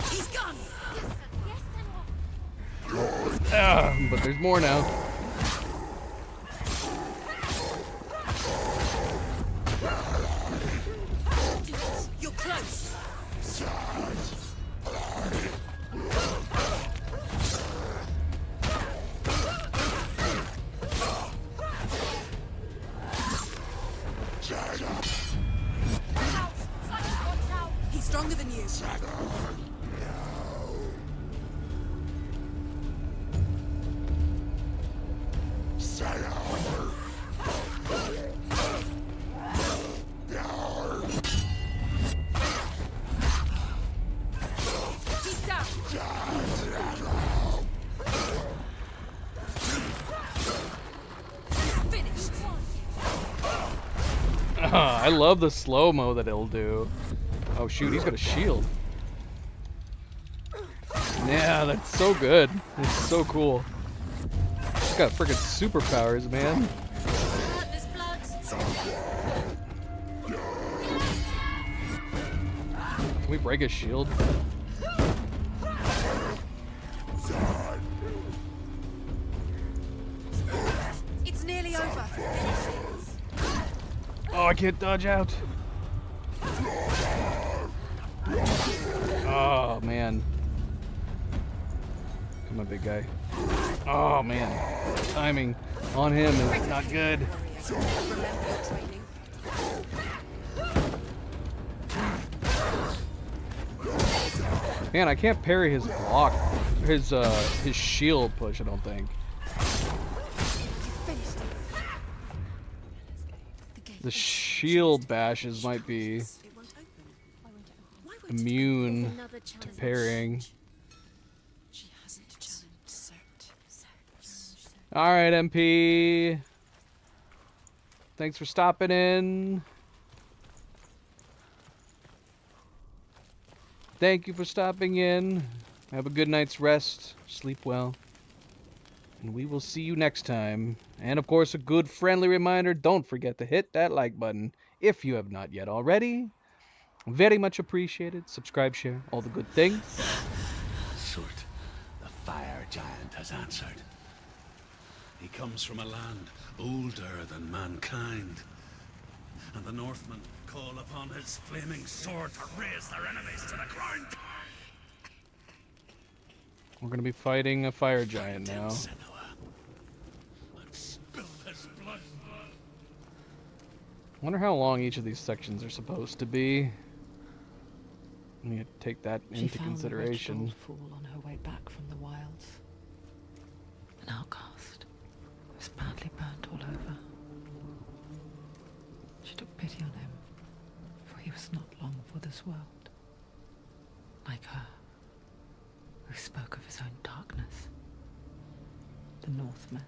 He's gone. But there's more now. You're close. He's stronger than you. He's down. Finished. I love the slow-mo that it'll do. Oh shoot, he's got a shield. Yeah, that's so good. It's so cool. He's got freaking superpowers, man. There's blood. Can we break his shield? It's nearly over. Oh, I can't dodge out. Oh, man. Come on, big guy. Oh, man. Timing on him is not good. Remember your training. Man, I can't parry his block, his shield push, I don't think. Finished it. The gate The is- shield bashes might be It won't open. Why won't it open? immune Another to challenge. parrying. She hasn't challenged Cert. Alright, MP. Thanks for stopping in. Thank you for stopping in. Have a good night's rest. Sleep well. And we will see you next time. And of course, a good friendly reminder, don't forget to hit that like button if you have not yet already. Very much appreciated. Subscribe, share, all the good things. Surt, the fire giant has answered. He comes from a land older than mankind. And the Northmen call upon his flaming sword to raise their enemies to the ground. We're going to be fighting a fire giant now. Senua, and spill his blood. Wonder how long each of these sections are supposed to be. We need to take that She into found consideration. the rich gold fool on her way back from the wilds. An outcast. Was badly burnt all over. She took pity on him, for he was not long for this world. Like her, who spoke of his own darkness. The Northmen.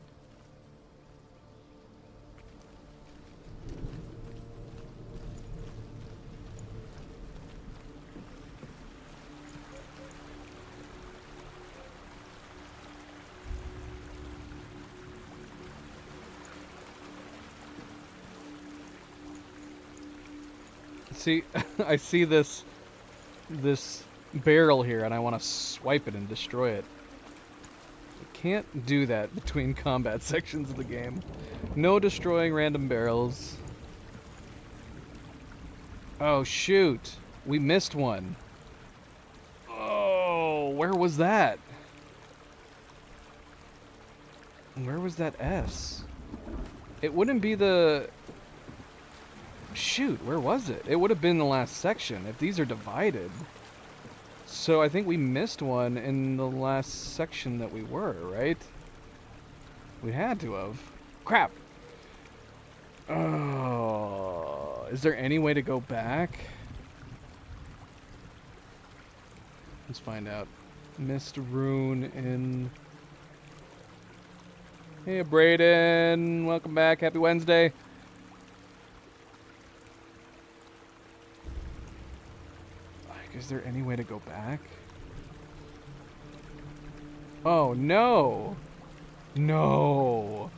See, I see this barrel here, and I want to swipe it and destroy it. I can't do that between combat sections of the game. No destroying random barrels. Oh shoot, we missed one. Oh, where was that? Where was that S? It wouldn't be the... Shoot, where was it? It would have been the last section if these are divided. So I think we missed one in the last section that we were, right? We had to have. Crap! Oh, is there any way to go back? Let's find out. Missed rune in... Hey, Brayden! Welcome back. Happy Wednesday. Is there any way to go back? Oh, no! No!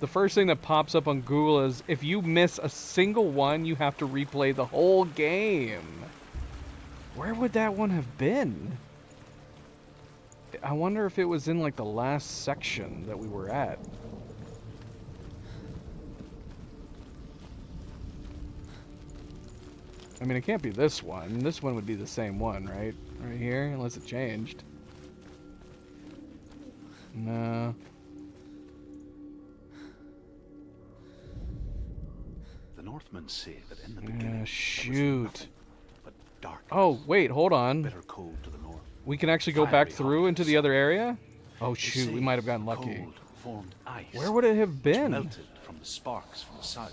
The first thing that pops up on Google is, if you miss a single one, you have to replay the whole game. Where would that one have been? I wonder if it was in, like, the last section that we were at. I mean, it can't be this one. This one would be the same one, right? Right here, unless it changed. No. The Northmen say that in the beginning there was Shoot. nothing but darkness. Oh, wait, hold on. Bitter cold to the north. We can actually go back Fiery through hot into the sun. other area? Oh, They shoot, we say might have gotten lucky. Cold formed ice. Where would it have which been? melted from the sparks from the south.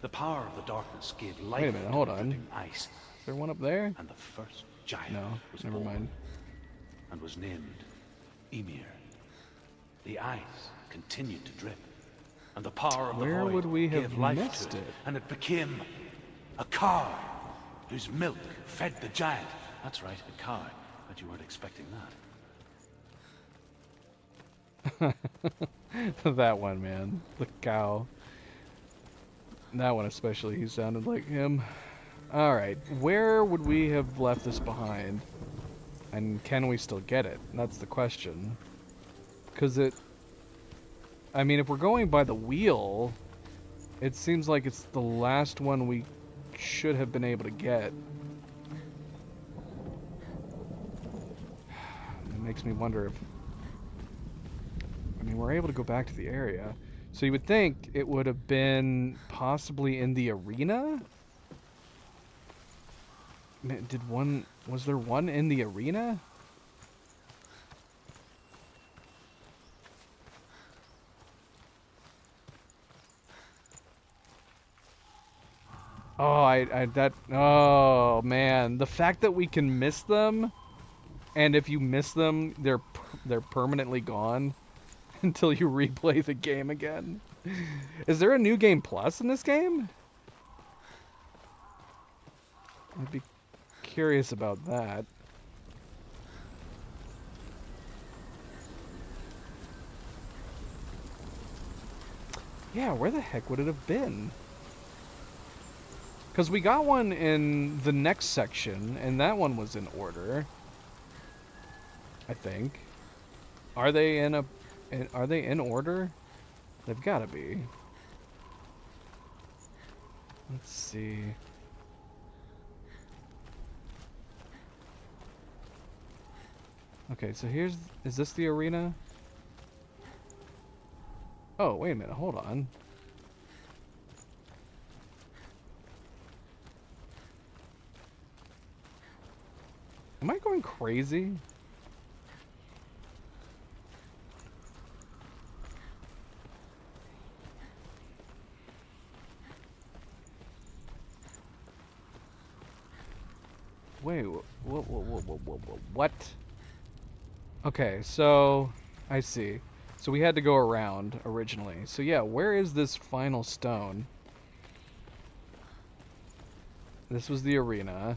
The power of the darkness gave life Wait a minute, to hold the on. dripping ice, Is there one up there? and the first giant No, was never born mind. and was named Ymir. The ice continued to drip, and the power of the Where void would we have gave life missed to it? and it became a cow whose milk fed the giant. That's right, a cow. But you weren't expecting that. That one, man. The cow. That one especially, he sounded like him. Alright, where would we have left this behind? And can we still get it? That's the question. Because I mean, if we're going by the wheel, it seems like it's the last one we should have been able to get. It makes me wonder if... I mean, we're able to go back to the area. So you would think it would have been possibly in the arena? Was there one in the arena? Oh man, the fact that we can miss them, and if you miss them, they're permanently gone until you replay the game again. Is there a new game plus in this game? I'd be curious about that. Yeah, where the heck would it have been? Because we got one in the next section, and that one was in order. I think. Are they in order? They've got to be. Let's see. Okay, so is this the arena? Oh, wait a minute, hold on. Am I going crazy? Wait, what? Okay, so I see. So we had to go around originally. So yeah, where is this final stone? This was the arena.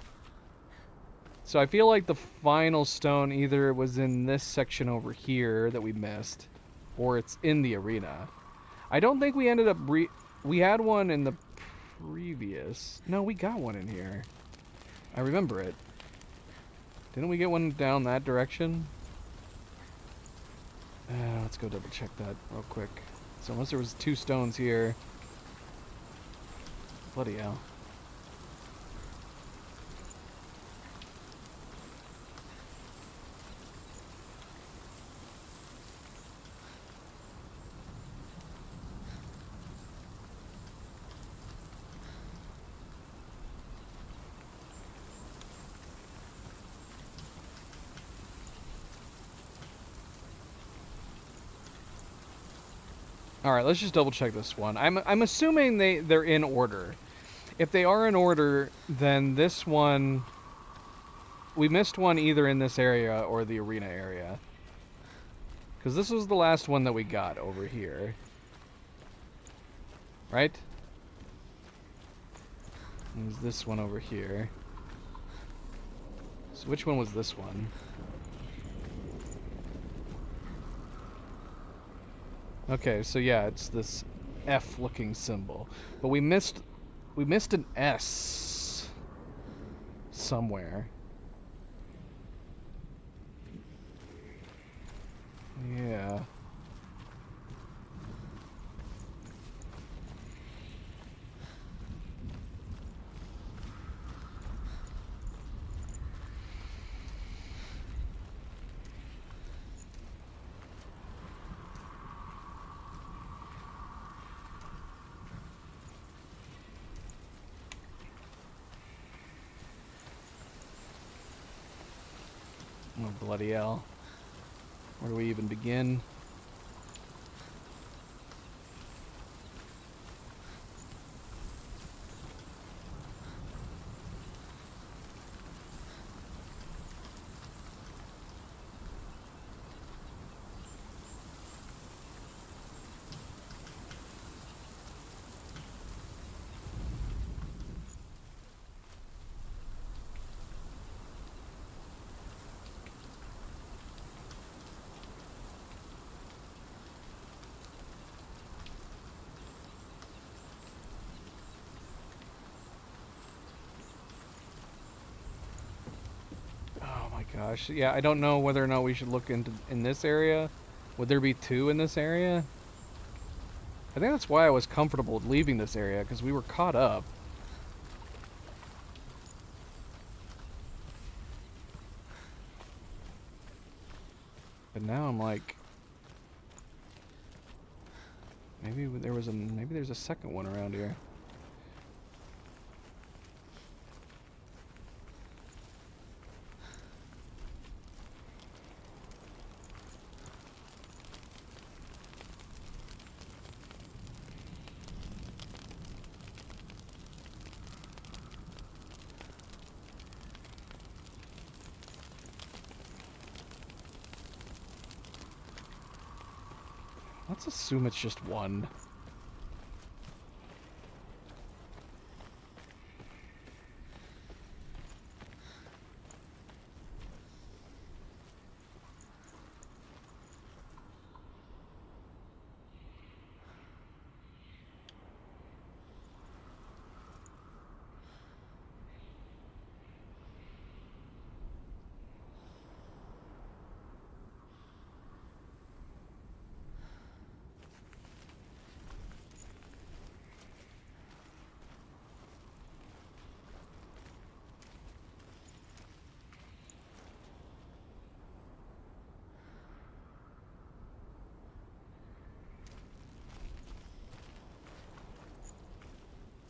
So I feel like the final stone either was in this section over here that we missed, or it's in the arena. I don't think we ended up we had one in the previous... No, we got one in here. I remember it. Didn't we get one down that direction? Let's go double check that real quick. So unless there was 2 stones here... Bloody hell. All right, let's just double check this one. I'm assuming they're in order. If they are in order, then this one we missed one either in this area or the arena area. Cuz this was the last one that we got over here. Right? There's this one over here. So which one was this one? Okay, so yeah, it's this F-looking symbol. But we missed an S somewhere. Yeah. Oh, bloody hell. Where do we even begin? my gosh. Yeah, I don't know whether or not we should look in this area. Would there be 2 in this area? I think that's why I was comfortable leaving this area, because we were caught up. But now I'm like, maybe there's a second one around here. Let's assume it's just one.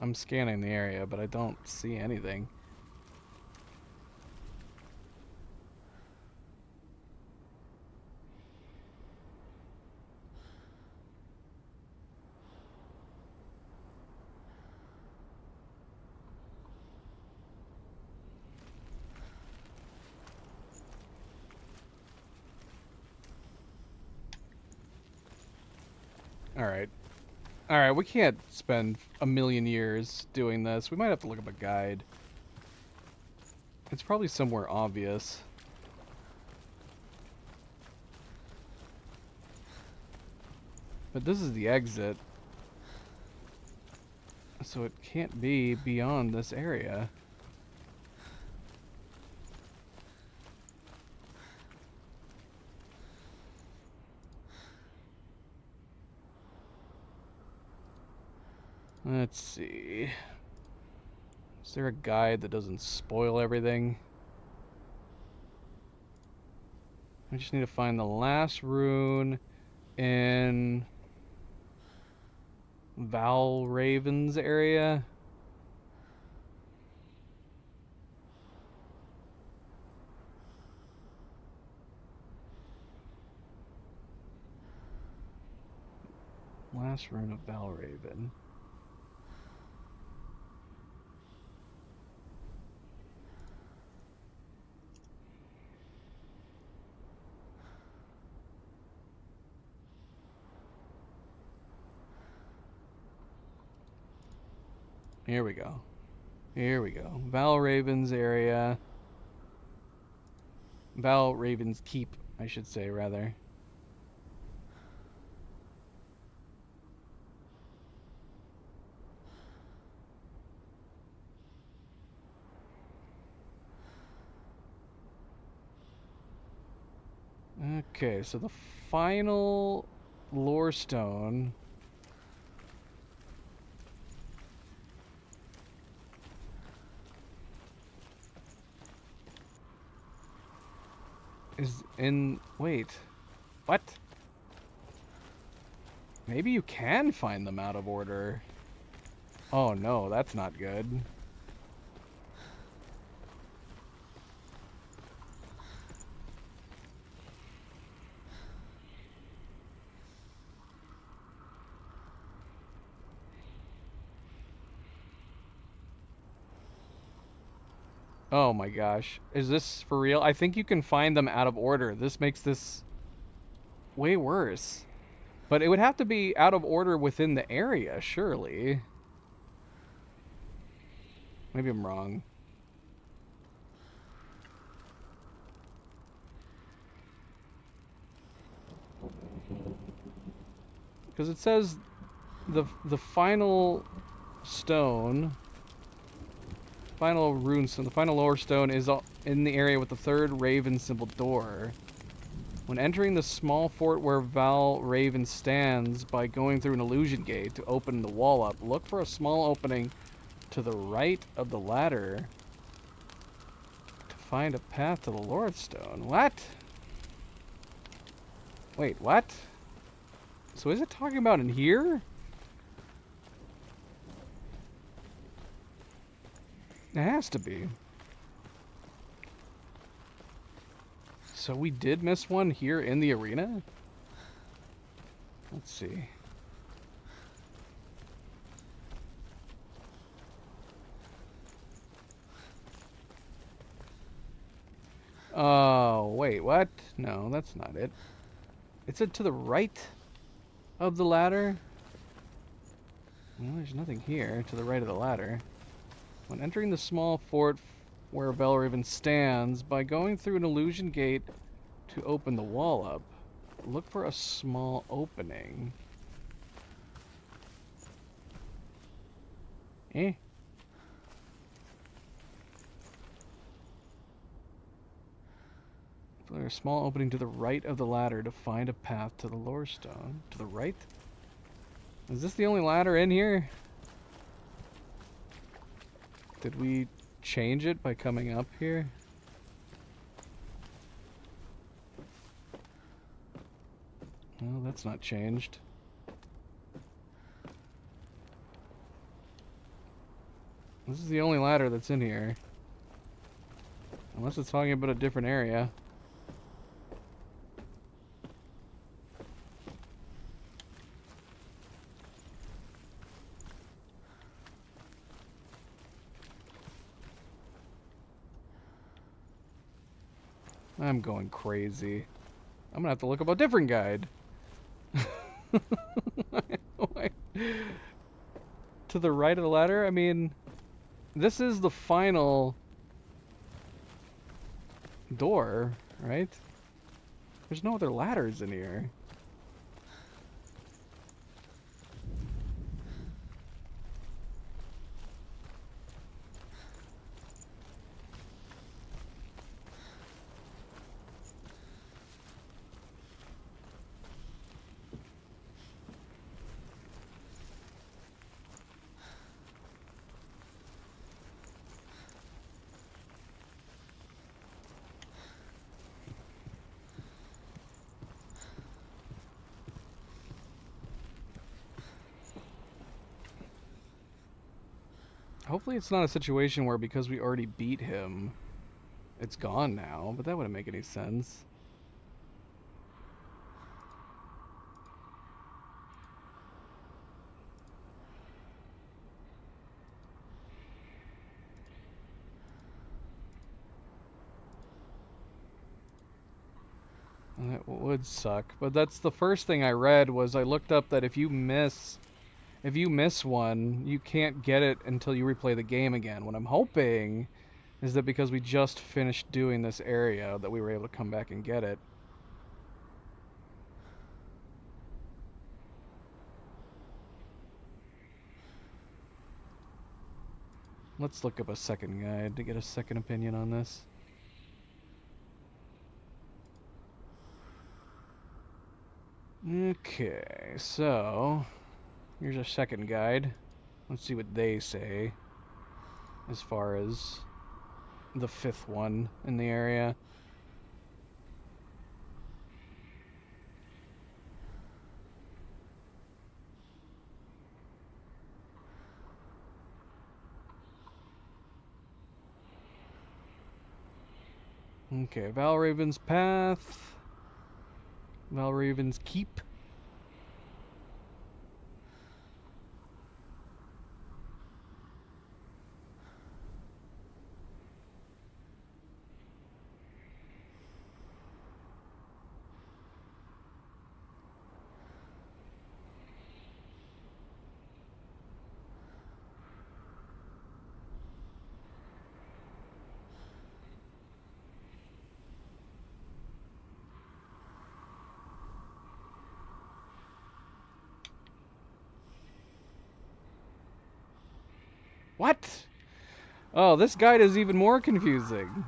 I'm scanning the area, but I don't see anything. Alright. Alright, we can't spend a million years doing this. We might have to look up a guide. It's probably somewhere obvious. But this is the exit. So it can't be beyond this area. Let's see. Is there a guide that doesn't spoil everything? We just need to find the last rune in Valraven's area. Last rune of Valraven. Here we go. Here we go. Valraven's area. Valraven's Keep, I should say, rather. Okay, so the final lore stone is in... Wait. What? Maybe you can find them out of order. Oh no, that's not good. Oh my gosh. Is this for real? I think you can find them out of order. This makes this way worse. But it would have to be out of order within the area, surely. Maybe I'm wrong. Because it says the final stone final runestone. The final lore stone is in the area with the third Raven symbol door. When entering the small fort where Val Raven stands, by going through an illusion gate to open the wall up, look for a small opening to the right of the ladder to find a path to the Lord Stone. What? Wait, what? So is it talking about in here? It has to be. So we did miss one here in the arena? Let's see. Oh, wait, what? No, that's not it. It said to the right of the ladder? Well, there's nothing here to the right of the ladder. When entering the small fort where Valraven stands, by going through an illusion gate to open the wall up, look for a small opening. Eh? There's a small opening to the right of the ladder to find a path to the lore stone. To the right? Is this the only ladder in here? Did we change it by coming up here? No, that's not changed. This is the only ladder that's in here. Unless it's talking about a different area. I'm going crazy. I'm gonna have to look up a different guide. To the right of the ladder? I mean, this is the final door, right? There's no other ladders in here. Hopefully it's not a situation where because we already beat him, it's gone now, but that wouldn't make any sense. That would suck, but that's the first thing I read was I looked up that if you miss one, you can't get it until you replay the game again. What I'm hoping is that because we just finished doing this area that we were able to come back and get it. Let's look up a second guide to get a second opinion on this. Okay, so here's our second guide. Let's see what they say as far as the fifth one in the area. Okay, Valraven's Path. Valraven's Keep. What? Oh, this guide is even more confusing.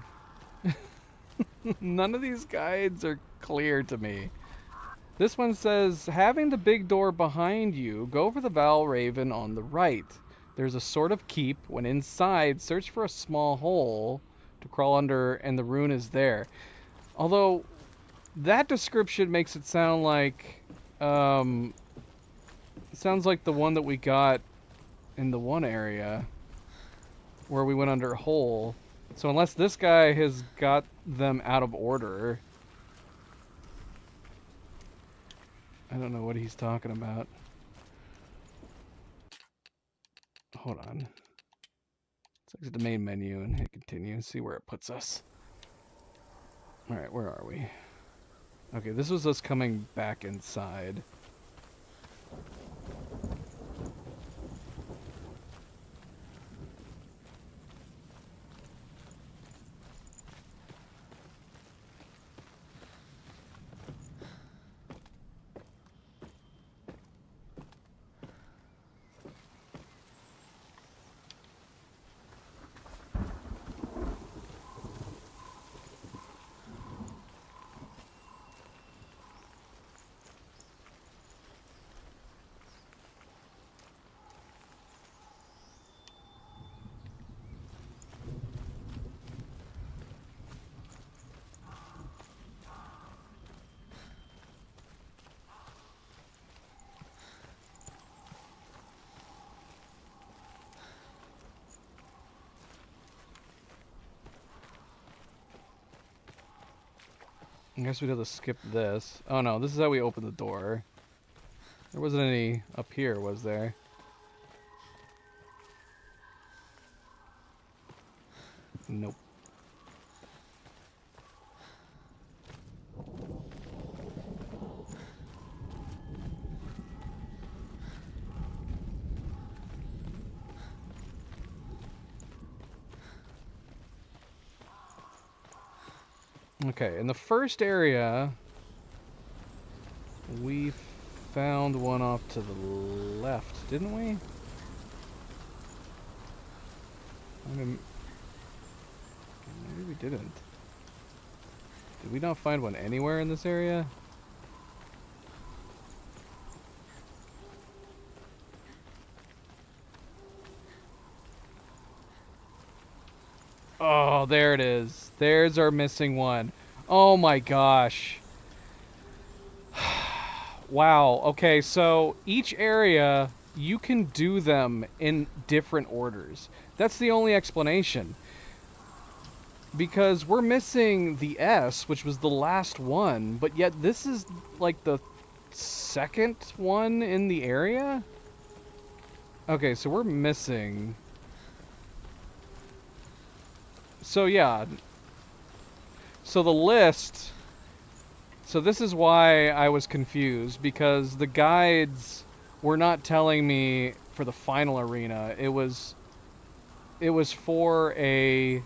None of these guides are clear to me. This one says, having the big door behind you, go for the Valraven on the right. There's a sort of keep. When inside, search for a small hole to crawl under, and the rune is there. Although, that description makes it sound like, sounds like the one that we got in the one area where we went under a hole. So unless this guy has got them out of order, I don't know what he's talking about. Hold on. Let's exit the main menu and hit continue and see where it puts us. Alright, where are we? Okay, this was us coming back inside. I guess we'd have to skip this. Oh no, this is how we open the door. There wasn't any up here, was there? Nope. Okay, in the first area, we found one off to the left, didn't we? Maybe we didn't. Did we not find one anywhere in this area? Oh, there it is. There's our missing one. Oh my gosh. Wow. Okay, so each area, you can do them in different orders. That's the only explanation. Because we're missing the S, which was the last one, but yet this is like the second one in the area? Okay, so we're missing... So yeah, so the list, so this is why I was confused, because the guides were not telling me for the final arena. It was for a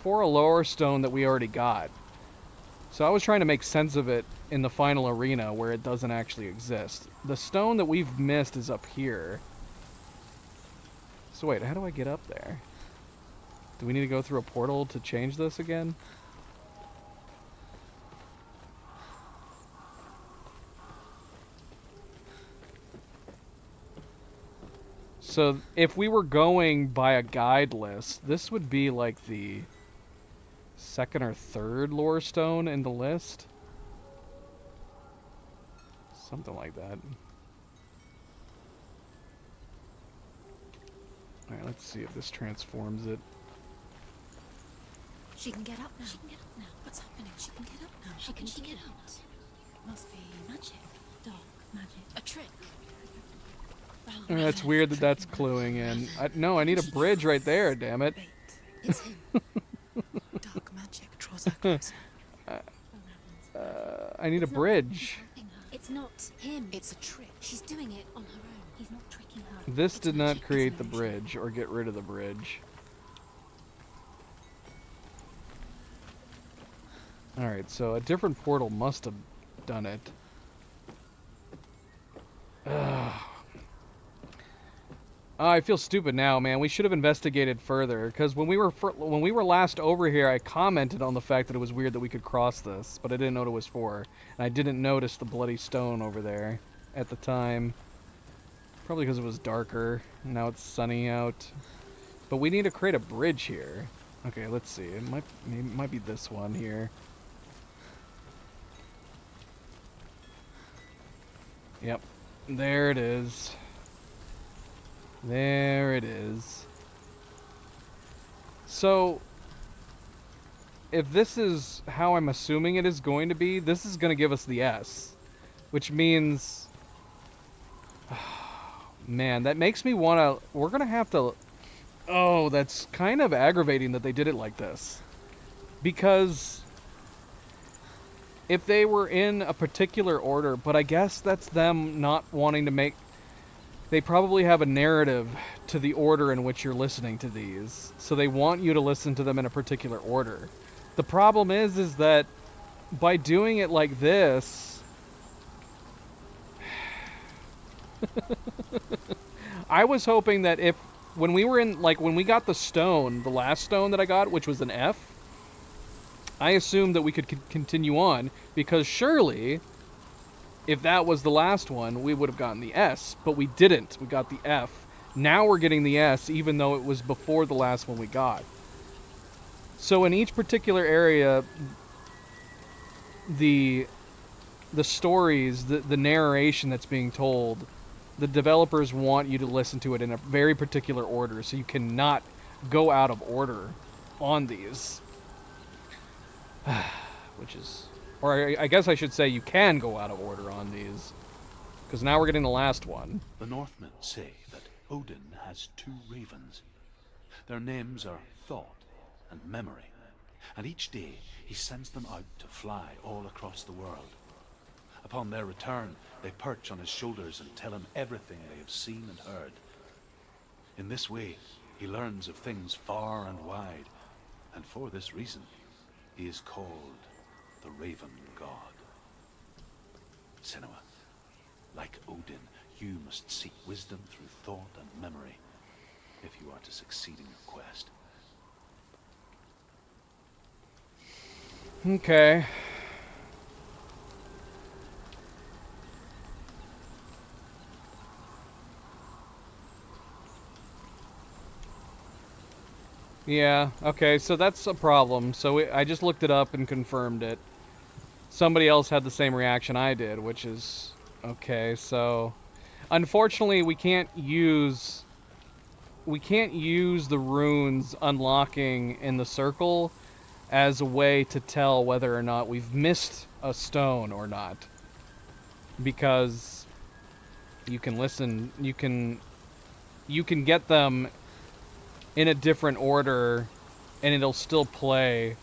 lower stone that we already got. So I was trying to make sense of it in the final arena where it doesn't actually exist. The stone that we've missed is up here. So wait, how do I get up there? Do we need to go through a portal to change this again? So if we were going by a guide list, this would be like the second or third lore stone in the list. Something like that. Alright, let's see if this transforms it. She can get up now. She can get up now. What's happening? She can get up now. How can she get up? Must be magic. Dark magic. A trick. That's weird that that's cluing in. No, I need a bridge right there, damn it. Wait, it's him. Dark magic draws her closer. I need a bridge. It's not him. It's a trick. She's doing it on her own. He's not tricking her. This It's did not magic. create It's the illusion. bridge or get rid of the bridge. Alright, so a different portal must have done it. Ugh. Oh, I feel stupid now, man. We should have investigated further, because when we were last over here, I commented on the fact that it was weird that we could cross this, but I didn't know what it was for, and I didn't notice the bloody stone over there at the time. Probably because it was darker. Now it's sunny out. But we need to create a bridge here. Okay, let's see. It might be this one here. Yep. There it is. There it is. So, if this is how I'm assuming it is going to be, this is going to give us the S. Which means... Man, that makes me want to... We're going to have to... Oh, that's kind of aggravating that they did it like this. Because... If they were in a particular order, but I guess that's them not wanting to make... They probably have a narrative to the order in which you're listening to these. So they want you to listen to them in a particular order. The problem is that by doing it like this... I was hoping that if... When we were in... Like, when we got the stone, the last stone that I got, which was an F, I assumed that we could continue on, because surely... If that was the last one, we would have gotten the S, but we didn't. We got the F. Now we're getting the S, even though it was before the last one we got. So in each particular area, the stories, the narration that's being told, the developers want you to listen to it in a very particular order, so you cannot go out of order on these. Which is... Or I guess I should say you can go out of order on these. Because now we're getting the last one. The Northmen say that Odin has 2 ravens. Their names are Thought and Memory. And each day he sends them out to fly all across the world. Upon their return, they perch on his shoulders and tell him everything they have seen and heard. In this way, he learns of things far and wide. And for this reason, he is called the Raven God. Senua, like Odin, you must seek wisdom through thought and memory if you are to succeed in your quest. Okay. Yeah, okay, so that's a problem. So I just looked it up and confirmed it. Somebody else had the same reaction I did, which is... Okay, so... Unfortunately, we can't use the runes unlocking in the circle as a way to tell whether or not we've missed a stone or not. Because you can listen, you can get them in a different order and it'll still play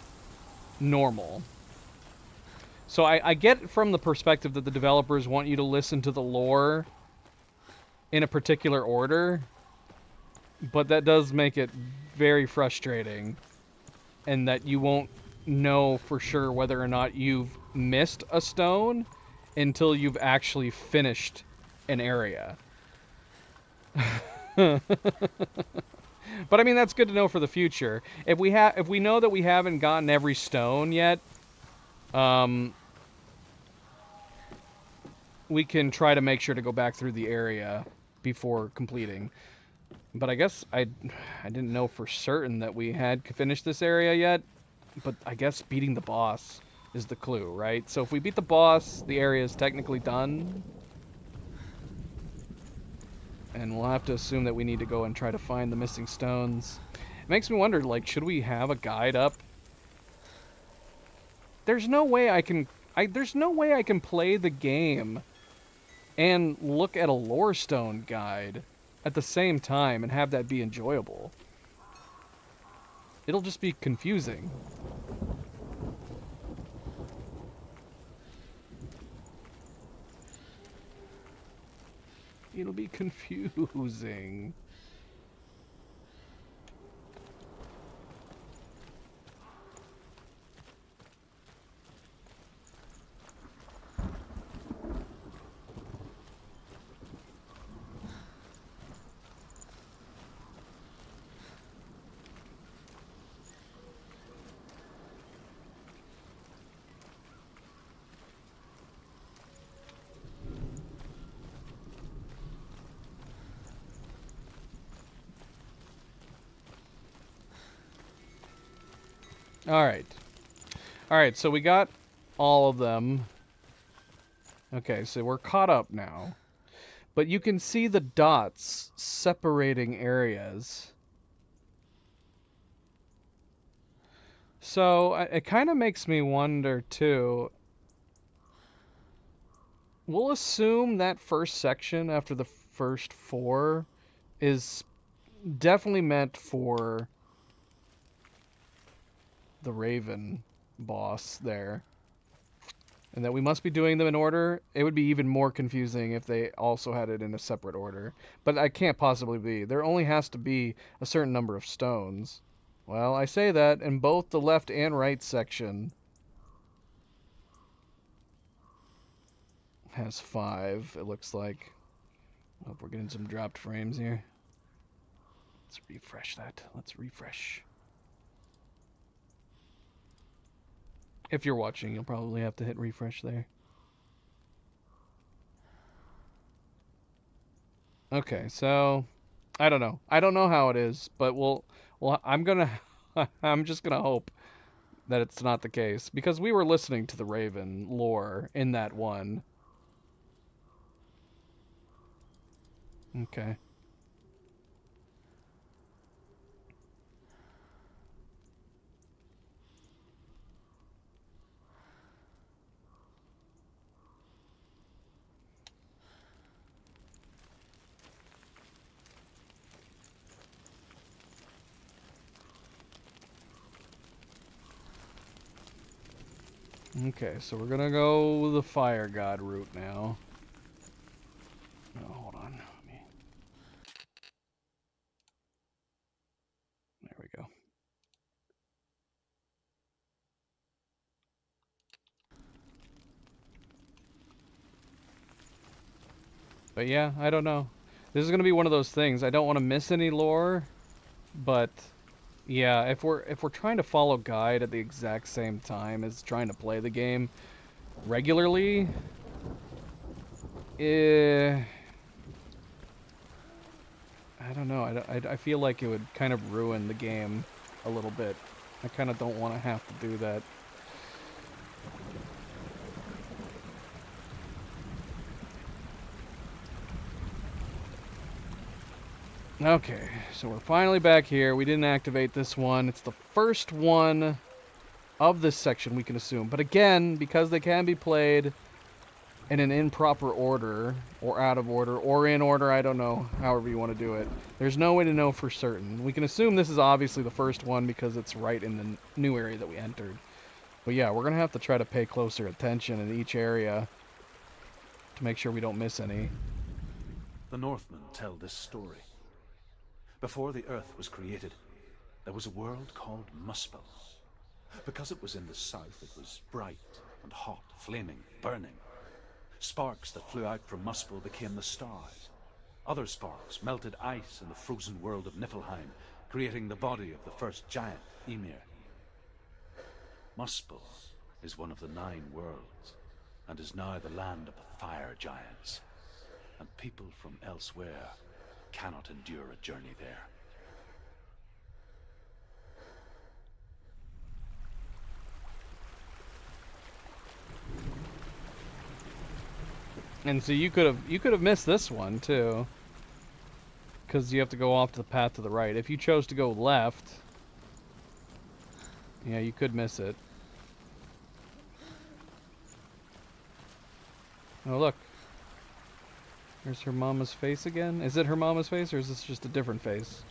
normal. So I get from the perspective that the developers want you to listen to the lore in a particular order, but that does make it very frustrating, and that you won't know for sure whether or not you've missed a stone until you've actually finished an area. But I mean, that's good to know for the future. If we know that we haven't gotten every stone yet, we can try to make sure to go back through the area before completing. But I guess I didn't know for certain that we had finished this area yet. But I guess beating the boss is the clue, right? So if we beat the boss, the area is technically done. And we'll have to assume that we need to go and try to find the missing stones. It makes me wonder, like, should we have a guide up? There's no way I can play the game and look at a lore stone guide at the same time and have that be enjoyable. It'll just be confusing. It'll be confusing. Alright. Alright, so we got all of them. Okay, so we're caught up now. But you can see the dots separating areas. So it kind of makes me wonder, too. We'll assume that first section after the first 4 is definitely meant for the Raven boss there. And that we must be doing them in order. It would be even more confusing if they also had it in a separate order. But I can't possibly be. There only has to be a certain number of stones. Well, I say that in both the left and right section has 5, it looks like. Hope we're getting some dropped frames here. Let's refresh that. Let's refresh. If you're watching, you'll probably have to hit refresh there. Okay, so I don't know. I don't know how it is, but I'm just gonna hope that it's not the case because we were listening to the Raven lore in that one. Okay. Okay, so we're gonna go the fire god route now. Oh, hold on. There we go. But yeah, I don't know. This is gonna be one of those things. I don't want to miss any lore, but yeah, if we're trying to follow guide at the exact same time as trying to play the game regularly, I don't know. I feel like it would kind of ruin the game a little bit. I kind of don't want to have to do that. Okay, so we're finally back here. We didn't activate this one. It's the first one of this section, we can assume. But again, because they can be played in an improper order, or out of order, or in order, I don't know, however you want to do it. There's no way to know for certain. We can assume this is obviously the first one because it's right in the new area that we entered. But yeah, we're going to have to try to pay closer attention in each area to make sure we don't miss any. The Northmen tell this story. Before the earth was created, there was a world called Muspel. Because it was in the south, it was bright and hot, flaming, burning. Sparks that flew out from Muspel became the stars. Other sparks melted ice in the frozen world of Niflheim, creating the body of the first giant, Ymir. Muspel is one of the 9 worlds, and is now the land of the fire giants. And people from elsewhere cannot endure a journey there. And so you could have missed this one too, because you have to go off to the path to the right. If you chose to go left, yeah, you could miss it. Oh look, there's her mama's face again. Is it her mama's face, or is this just a different face?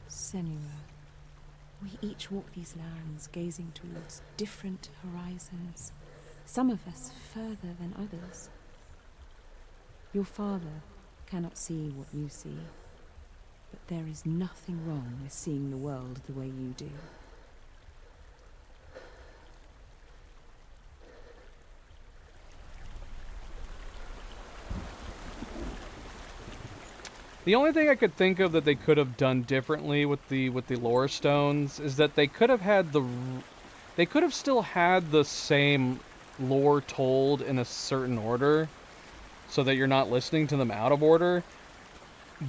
Senua. We each walk these lands, gazing towards different horizons. Some of us further than others. Your father cannot see what you see, but there is nothing wrong with seeing the world the way you do. The only thing I could think of that they could have done differently with the lore stones is that they could have still had the same lore told in a certain order, so that you're not listening to them out of order.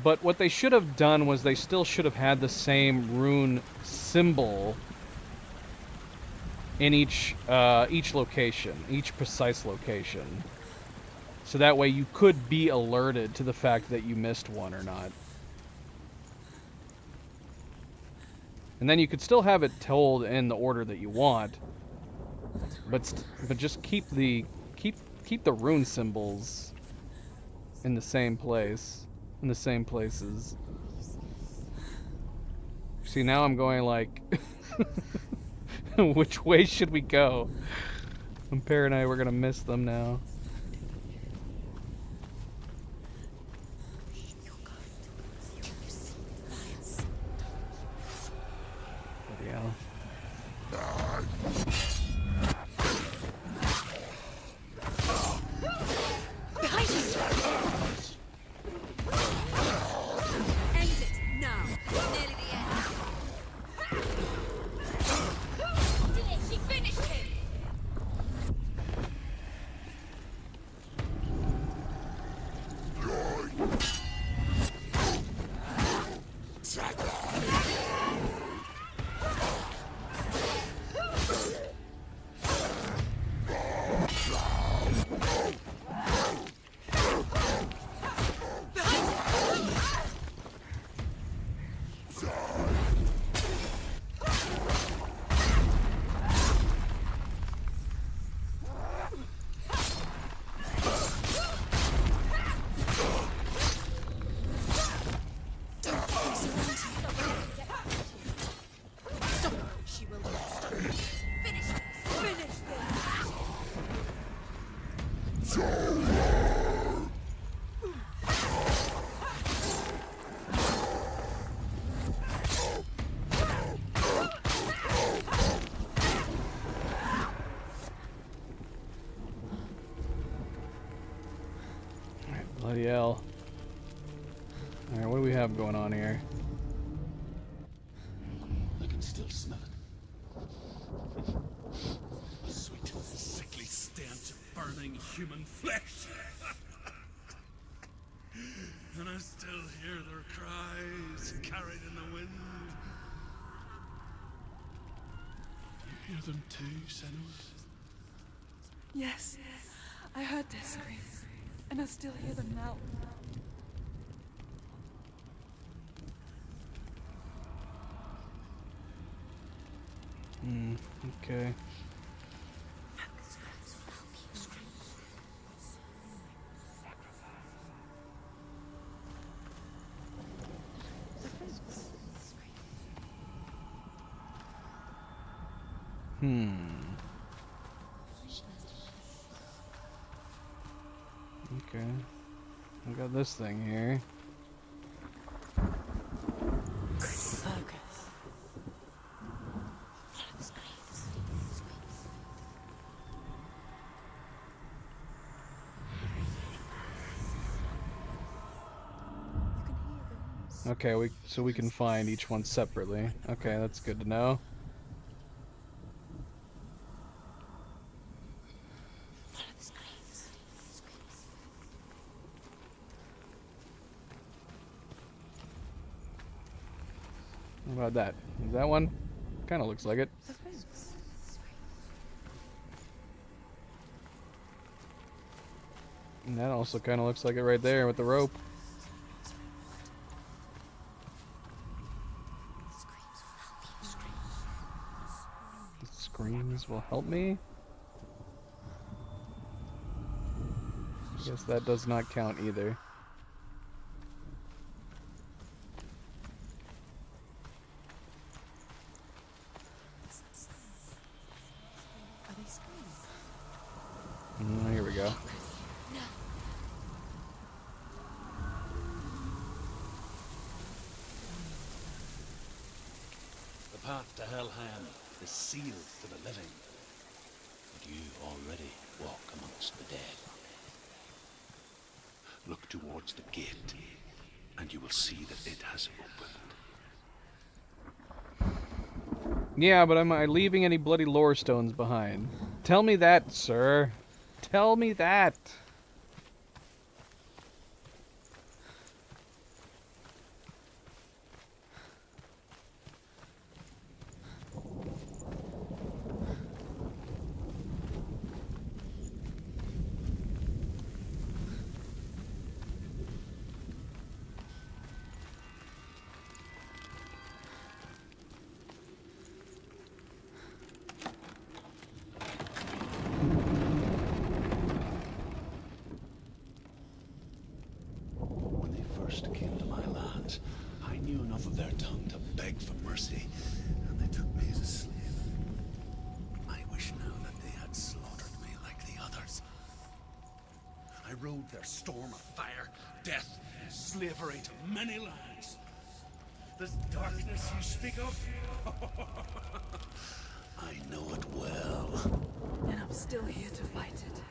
But what they should have done was they still should have had the same rune symbol in each location, each precise location. So that way you could be alerted to the fact that you missed one or not. And then you could still have it told in the order that you want, but just keep the rune symbols in the same place, in the same places. See, now I'm going like, which way should we go? Ampere and I, we're gonna miss them now. Bloody hell. Behind you! End it now. It's nearly the end. Did it? She finished him. She will not stop. Finish this. Finish this. Bloody hell. Alright, what do we have going on here? I can still smell it. A sweet, sickly stench of burning human flesh. And I still hear their cries carried in the wind. You hear them too, Senua? Yes, I heard their screams, and I still hear them now. Okay. Okay. We got this thing here. Focus. Okay, so we can find each one separately. Okay, that's good to know. What about that? Is that one? Kind of looks like it. And that also kind of looks like it right there with the rope. The screams will help me? I guess that does not count either. Here we go. The path to Helheim is sealed to the living, but you already walk amongst the dead. Look towards the gate, and you will see that it has opened. Yeah, but am I leaving any bloody lore stones behind? Tell me that, sir. Tell me that. begged for mercy, and they took me as a slave. I wish now that they had slaughtered me like the others. I rode their storm of fire, death, slavery to many lands. This darkness you speak of, I know it well. And I'm still here to fight it.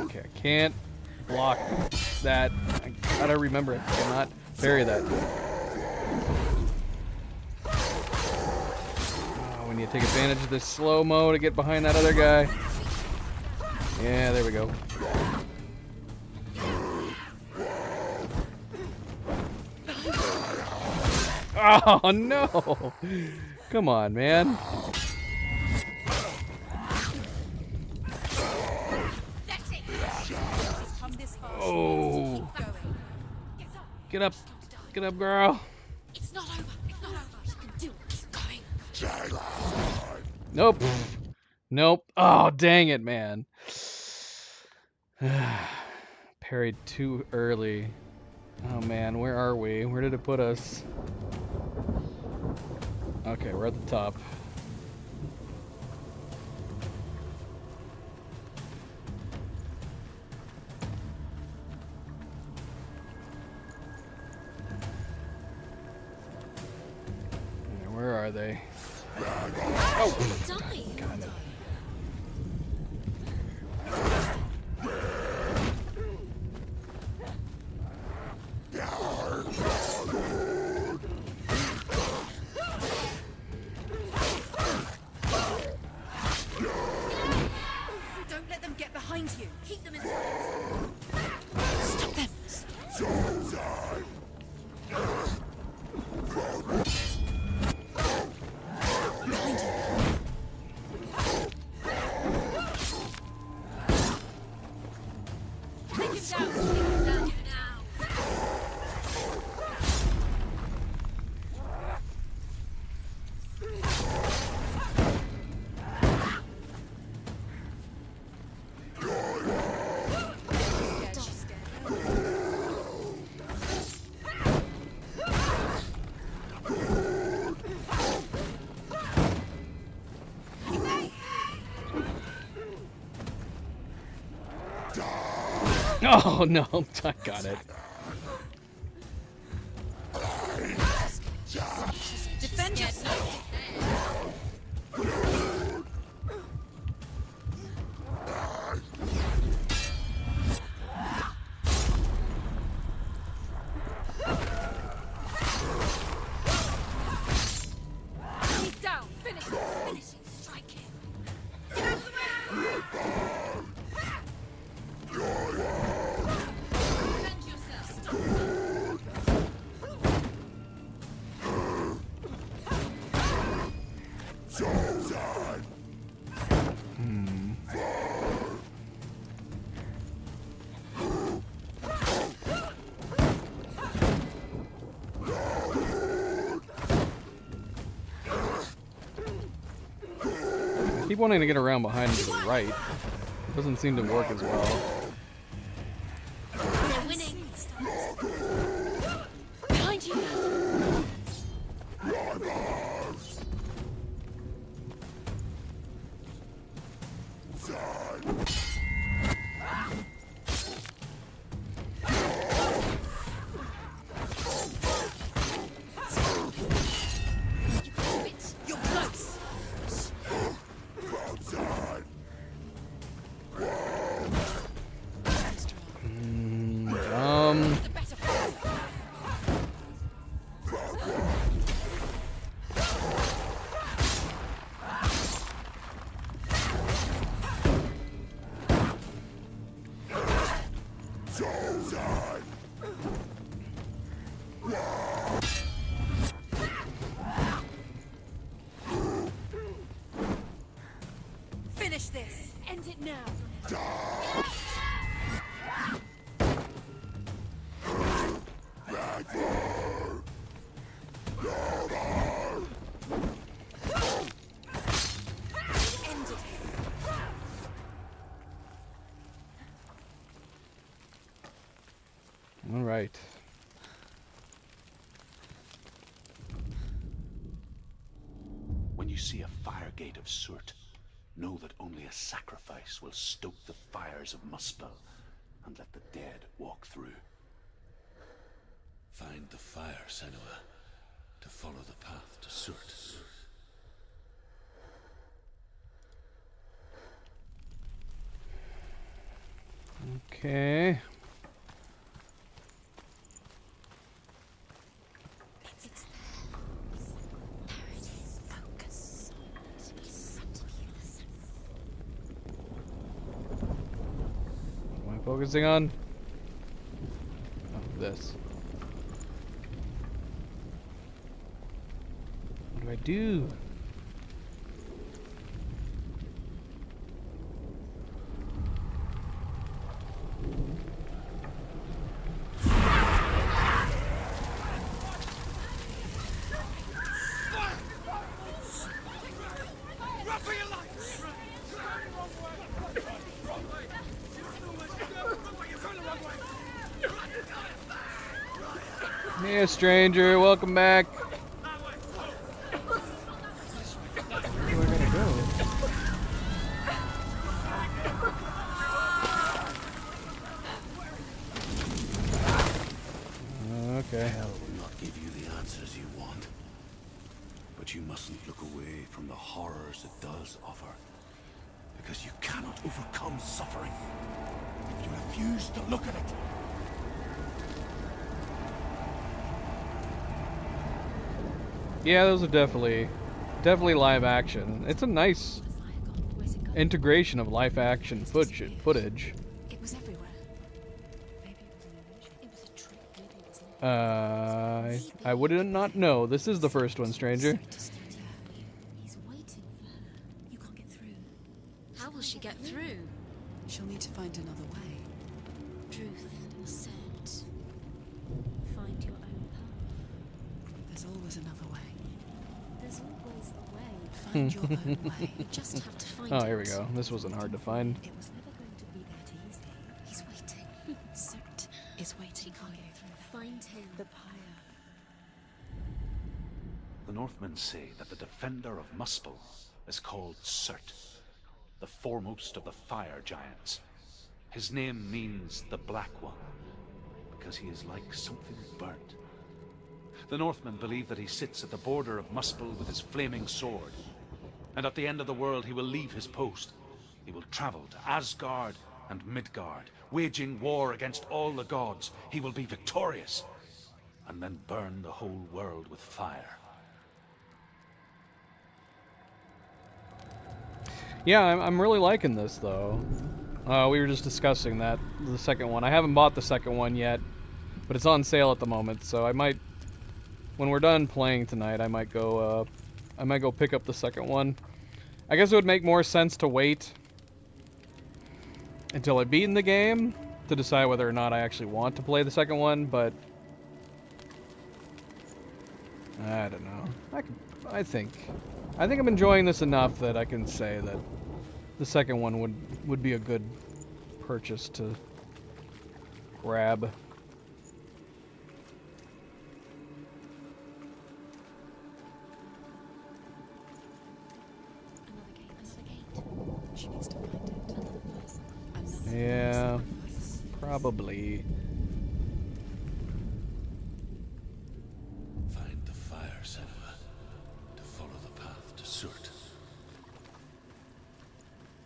Okay, I can't block that. I gotta remember it. Cannot parry that. Oh, we need to take advantage of this slow-mo to get behind that other guy. Yeah, there we go. Oh no! Come on, man. That's it. She's come this far. Oh. Keep going. Get up. Get up, girl. It's not over. It's not over. You can do it. Keep going. Nope. Nope. Oh, dang it, man. Parried too early. Oh, man. Where are we? Where did it put us? Okay, we're at the top. Yeah, where are they? Oh! Die. Got it. Don't let them get behind you. Keep them in sight. Stop them. Behind you. Take him down. Take him down now. Oh no, I got it. Defend yourself. He's down. Finish him. Finishing. Strike him. Get out of the way. Defend yourself. Keep wanting to get around behind to the right. It doesn't seem to work as well. They're winning. Behind you. Finish this! End it now! End it. All right. When you see a fire gate of Surt, know that only a sacrifice will stoke the fires of Muspel and let the dead walk through. Find the fire, Senua, to follow the path to Surt. Okay. It's there. There it is. Focus. In front of you, the sun. What am I focusing on? Oh, this. What do I do? Hey, stranger, welcome back. Where do I gotta go? Okay. Hell will not give you the answers you want. But you mustn't look away from the horrors it does offer. Because you cannot overcome suffering if you refuse to look at it. Yeah, those are definitely live action. It's a nice The fire gone. Where's it gone? integration of live action footage. It was everywhere. Maybe it was a trick. Maybe it was I would not know. This is the first one, stranger. He's waiting for her. You can't get through. How will she get through? She'll need to find another way. Truth said, find your own path. There's always another way. There's always a way. Find your own way. You just have to find Oh, it. here we go. This wasn't hard to find. It was never going to be that easy. He's waiting. Surt It's waiting he for can't you. get through. Find him. The pyre. The Northmen say that the defender of Muspel is called Surt, the foremost of the fire giants. His name means the Black One, because he is like something burnt. The Northmen believe that he sits at the border of Muspel with his flaming sword, and at the end of the world he will leave his post. He will travel to Asgard and Midgard, waging war against all the gods. He will be victorious, and then burn the whole world with fire. Yeah, I'm really liking this though. We were just discussing that, the second one. I haven't bought the second one yet, but it's on sale at the moment, so I might, when we're done playing tonight, I might go pick up the second one. I guess it would make more sense to wait until I beat the game to decide whether or not I actually want to play the second one, but I don't know. I think I'm enjoying this enough that I can say that the second one would be a good purchase to grab. Another gate. Another gate. She needs to find it. Another person. Another Yeah, sacrifice. probably. Find the fire, Senua, to follow the path to Surt.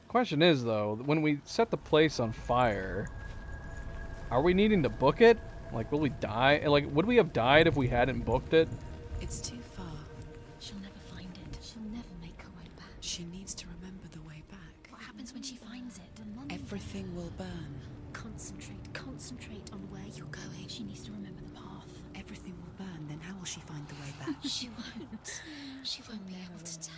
Question is though, when we set the place on fire, are we needing to book it? Like, will we die? Like, would we have died if we hadn't booked it? It's too far. She'll never find it. She'll never make her way back. She needs to remember the way back. What happens when she finds it? Everything will burn. Concentrate on where will she find the way back? She won't. She won't be able to tell.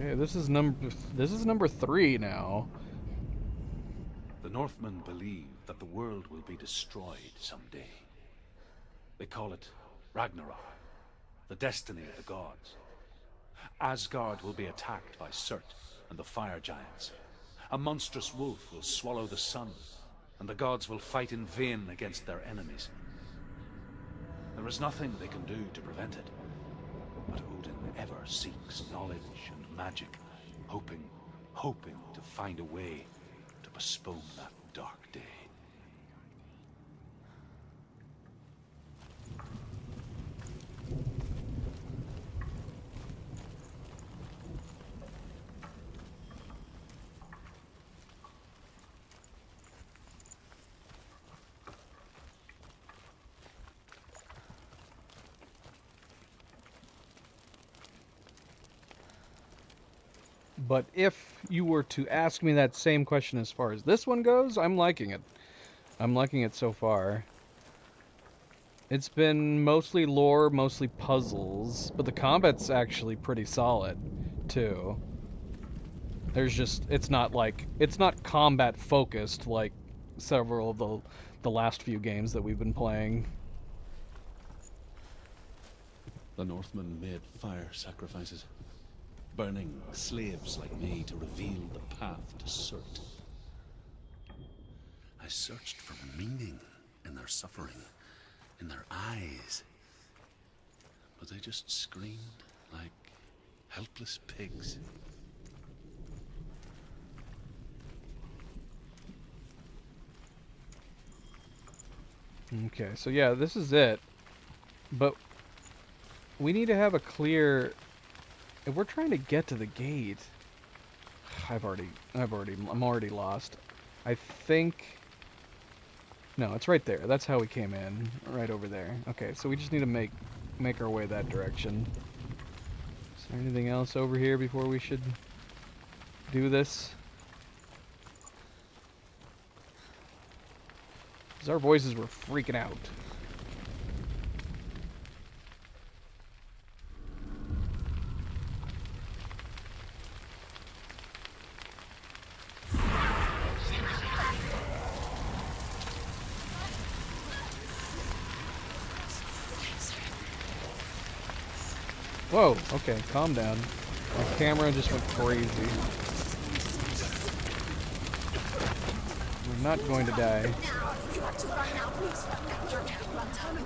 Okay, this is number 3 now. The Northmen believe that the world will be destroyed someday. They call it Ragnarok, the destiny of the gods. Asgard will be attacked by Surt and the fire giants. A monstrous wolf will swallow the sun, and the gods will fight in vain against their enemies. There is nothing they can do to prevent it, but Odin ever seeks knowledge and magic, hoping to find a way to postpone that dark day. But if you were to ask me that same question as far as this one goes, I'm liking it. I'm liking it so far. It's been mostly lore, mostly puzzles, but the combat's actually pretty solid, too. There's just, it's not combat focused like several of the last few games that we've been playing. The Northmen made fire sacrifices, burning slaves like me to reveal the path to Surt. I searched for meaning in their suffering, in their eyes. But they just screamed like helpless pigs. Okay, so yeah, this is it. But we need to have a clear... If we're trying to get to the gate... I'm already lost. I think... No, it's right there. That's how we came in. Right over there. Okay, so we just need to make our way that direction. Is there anything else over here before we should do this? Because our voices were freaking out. Whoa, okay, calm down. My camera just went crazy. We're not going to die. You have to run now, please. Run, tell me.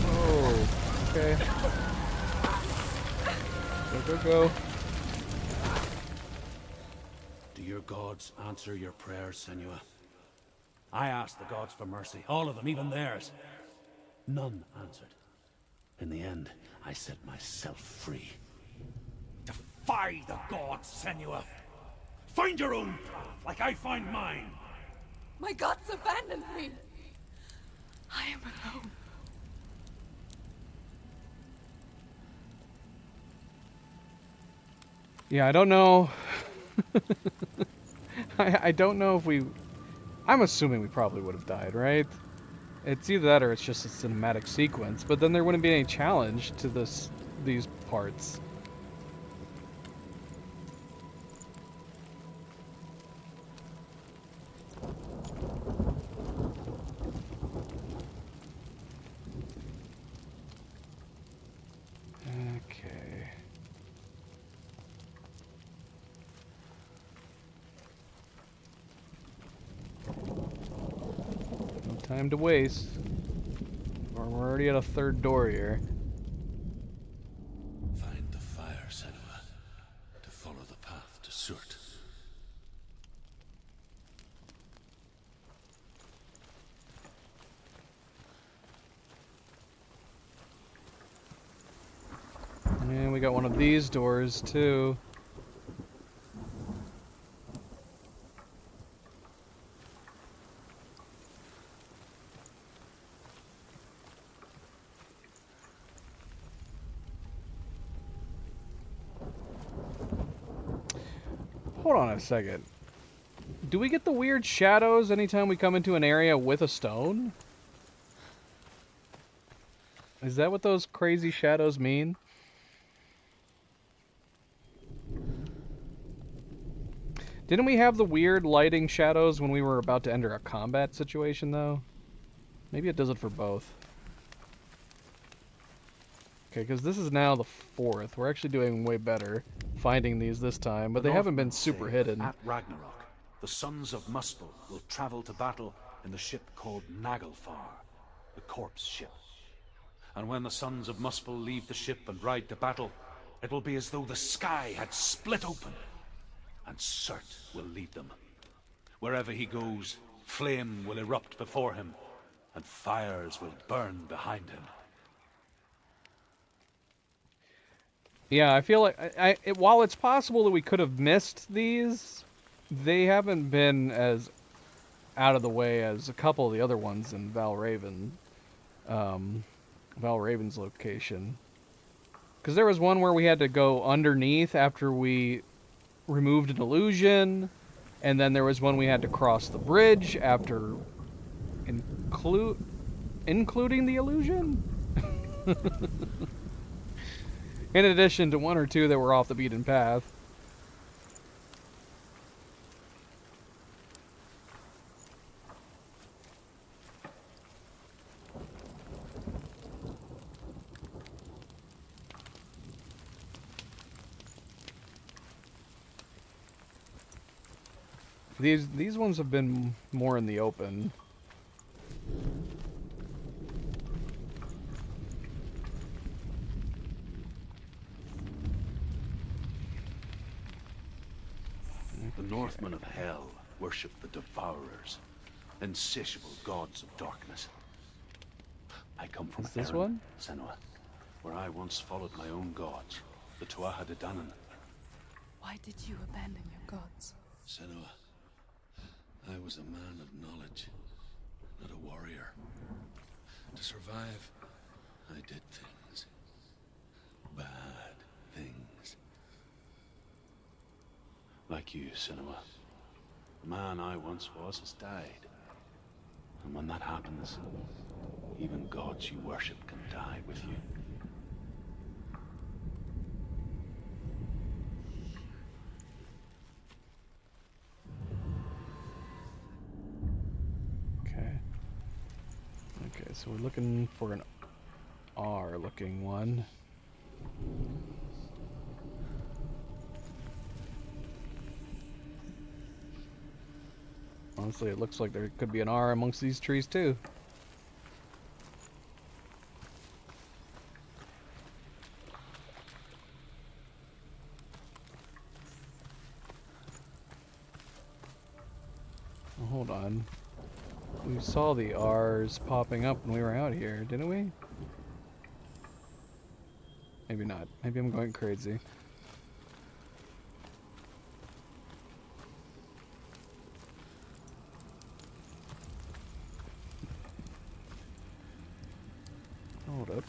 Oh, okay. Go. Do your gods answer your prayers, Senua? I asked the gods for mercy, all of them, even theirs. None answered. In the end, I set myself free. Defy the gods, Senua! Find your own path, like I find mine! My gods abandoned me. I am alone. Yeah, I don't know. I don't know if we... I'm assuming we probably would have died, right? It's either that or it's just a cinematic sequence, but then there wouldn't be any challenge to these parts. Okay. time to waste. We're already at a third door here. Find the fire, Senua, to follow the path to Surt. And we got one of these doors too. Hold on a second. Do we get the weird shadows anytime we come into an area with a stone? Is that what those crazy shadows mean? Didn't we have the weird lighting shadows when we were about to enter a combat situation, though? Maybe it does it for both. Okay, because this is now the fourth. We're actually doing way better finding these this time, but they haven't been super hidden. At Ragnarok, the sons of Muspel will travel to battle in the ship called Naglfar, the corpse ship. And when the sons of Muspel leave the ship and ride to battle, it will be as though the sky had split open, and Surt will lead them. Wherever he goes, flame will erupt before him, and fires will burn behind him. Yeah, I feel like while it's possible that we could have missed these, they haven't been as out of the way as a couple of the other ones in Valraven. Valraven's location. Because there was one where we had to go underneath after we removed an illusion, and then there was one we had to cross the bridge after including the illusion? In addition to one or two that were off the beaten path. These ones have been more in the open. The Northmen of Hell worship the Devourers, insatiable gods of darkness. I come from Is this Erin, one? Senua, where I once followed my own gods, the Tuatha De Danann. Why did you abandon your gods? Senua, I was a man of knowledge, not a warrior. To survive, I did things. Bad things. Like you, Senua. The man I once was has died. And when that happens, even gods you worship can die with you. Okay, so we're looking for an R-looking one. Honestly, it looks like there could be an R amongst these trees too. Oh, hold on. We saw the R's popping up when we were out here, didn't we? Maybe not. Maybe I'm going crazy. Hold up.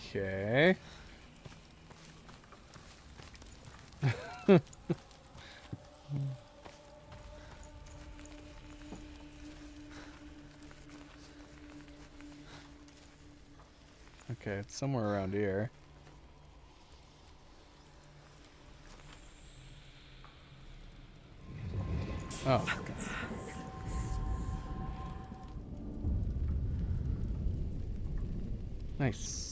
Okay. Okay, it's somewhere around here. Oh. Nice.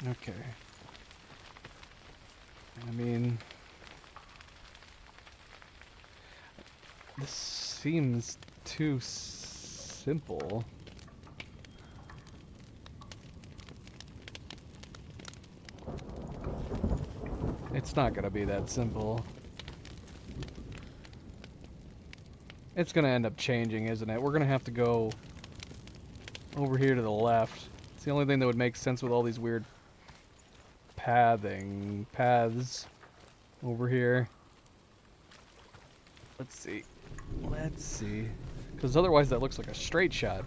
Okay. I mean, this seems too simple. It's not gonna be that simple. It's gonna end up changing, isn't it? We're gonna have to go over here to the left. It's the only thing that would make sense with all these weird paths over here. Let's see. Let's see. Because otherwise that looks like a straight shot.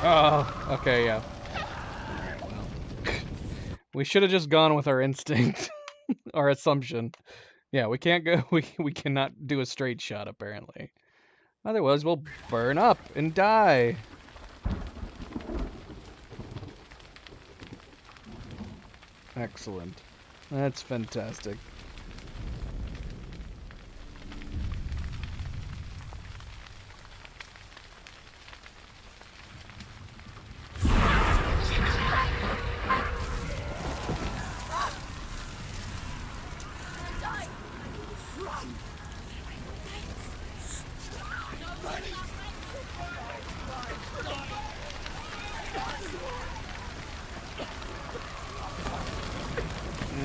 Oh, okay, yeah. We should have just gone with our instinct, our assumption. Yeah, we can't go. We cannot do a straight shot apparently. Otherwise, we'll burn up and die. Excellent. That's fantastic.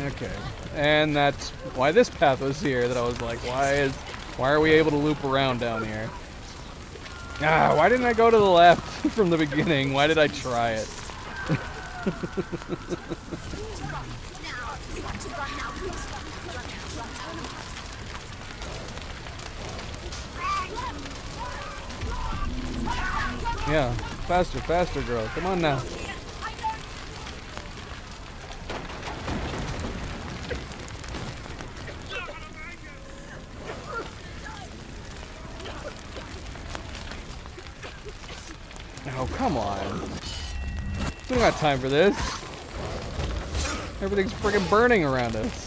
Okay, and that's why this path was here, that I was like, why are we able to loop around down here? Ah, why didn't I go to the left from the beginning? Why did I try it? Yeah, faster, faster, girl. Come on now. Oh, come on. We don't got time for this. Everything's friggin' burning around us.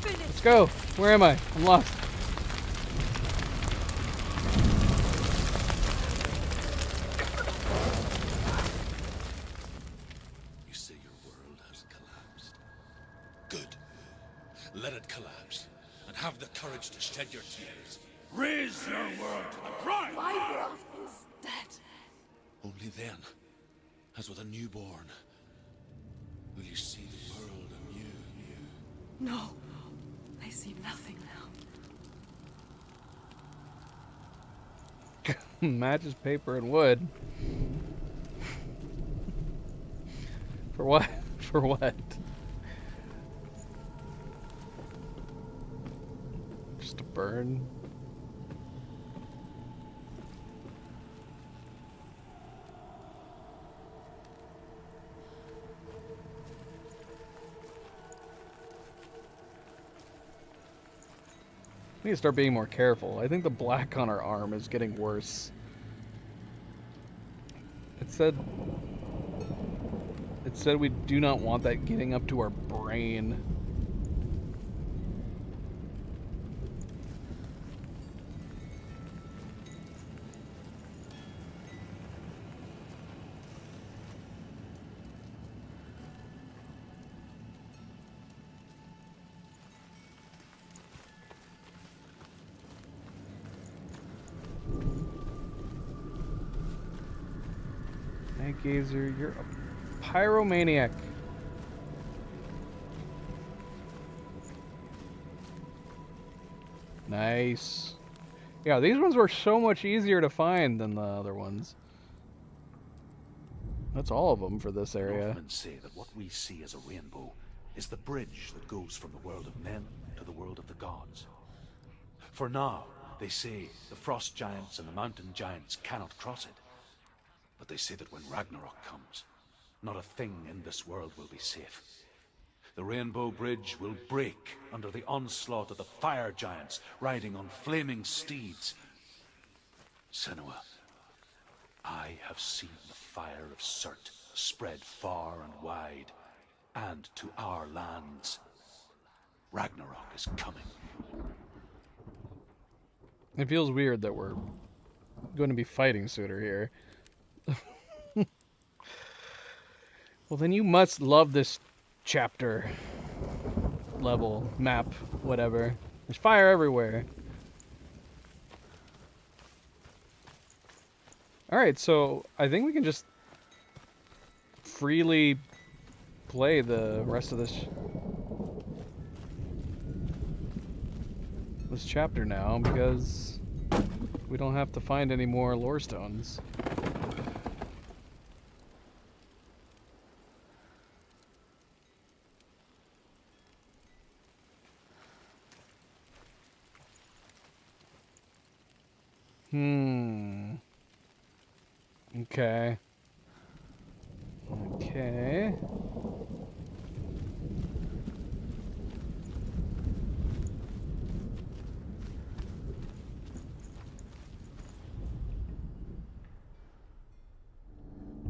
Let's go. Where am I? I'm lost. You say your world has collapsed. Good. Let it collapse, and have the courage to shed your tears. Raise your world to the prime! My world is dead. Only then, as with a newborn, will you see the world anew. No, I see nothing now. Matches, paper, and wood. For what? For what? Just to burn? We need to start being more careful. I think the black on our arm is getting worse. It said we do not want that getting up to our brain. Night Gazer, you're a pyromaniac. Nice. Yeah, these ones were so much easier to find than the other ones. That's all of them for this area. Northmen say that what we see as a rainbow is the bridge that goes from the world of men to the world of the gods. For now, they say the frost giants and the mountain giants cannot cross it. But they say that when Ragnarok comes, not a thing in this world will be safe. The Rainbow Bridge will break under the onslaught of the fire giants riding on flaming steeds. Senua, I have seen the fire of Surt spread far and wide, and to our lands. Ragnarok is coming. It feels weird that we're going to be fighting Suitor here. Well, then you must love this chapter, level, map, whatever. There's fire everywhere. Alright, so I think we can just freely play the rest of this chapter now, because we don't have to find any more lore stones. Okay. Okay.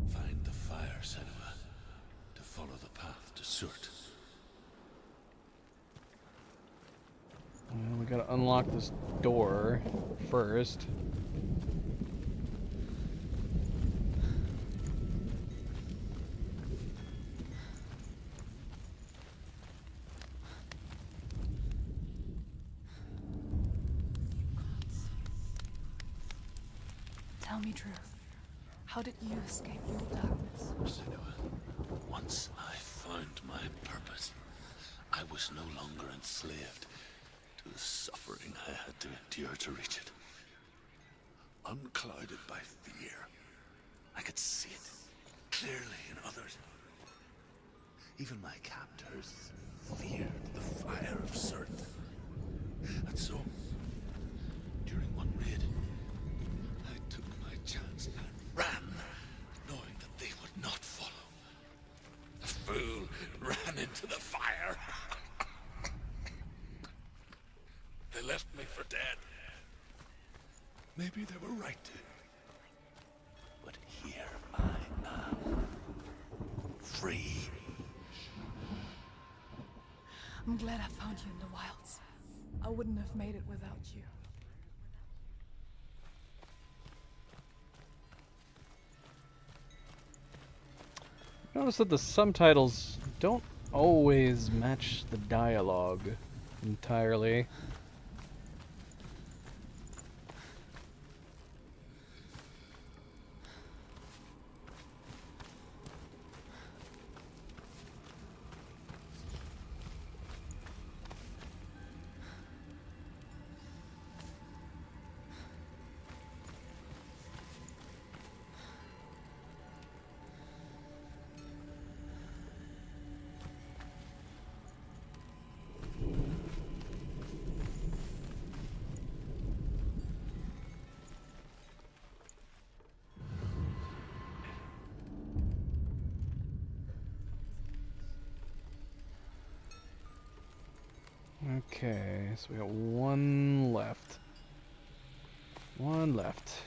Find the fire, Senua, to follow the path to Surt. Well, we gotta unlock this door first. Tell me truth. How did you escape your darkness? Senua, once I found my purpose, I was no longer enslaved to the suffering I had to endure to reach it. Unclouded by fear, I could see it clearly in others. Even my captors feared the fire of Surt. And so, during one raid, I took my chance and ran, knowing that they would not follow. The fool ran into the fire. They left me for dead. Maybe they were right to. But here I am. Free. I'm glad I found you in the wilds. I wouldn't have made it without you. Notice that the subtitles don't always match the dialogue entirely. Okay, so we got one left. One left.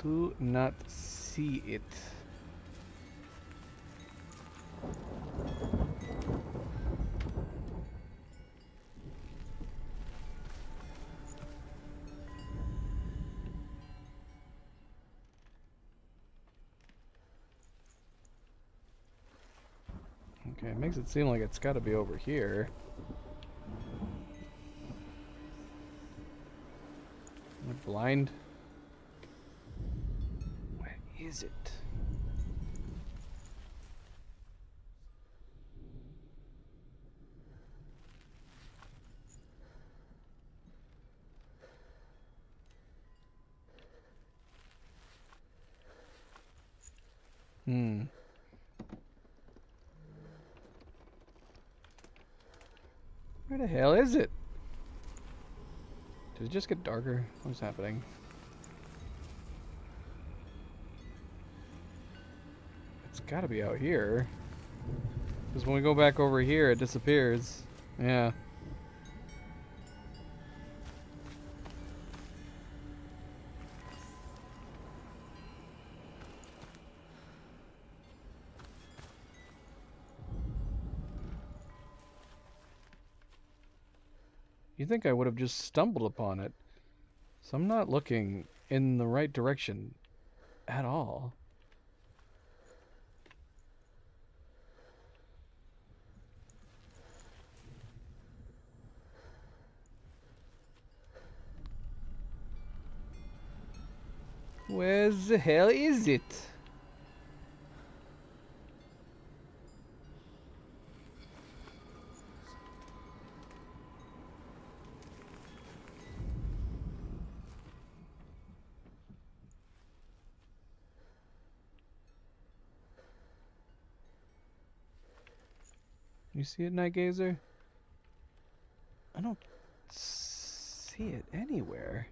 Do not see it. Okay, it makes it seem like it's got to be over here. Am I blind? Where is it? Where the hell is it? Did it just get darker? What's happening? It's gotta be out here. Because when we go back over here, it disappears. Yeah. You think I would have just stumbled upon it. So I'm not looking in the right direction at all. Where the hell is it? You see it, Night Gazer? I don't see it anywhere.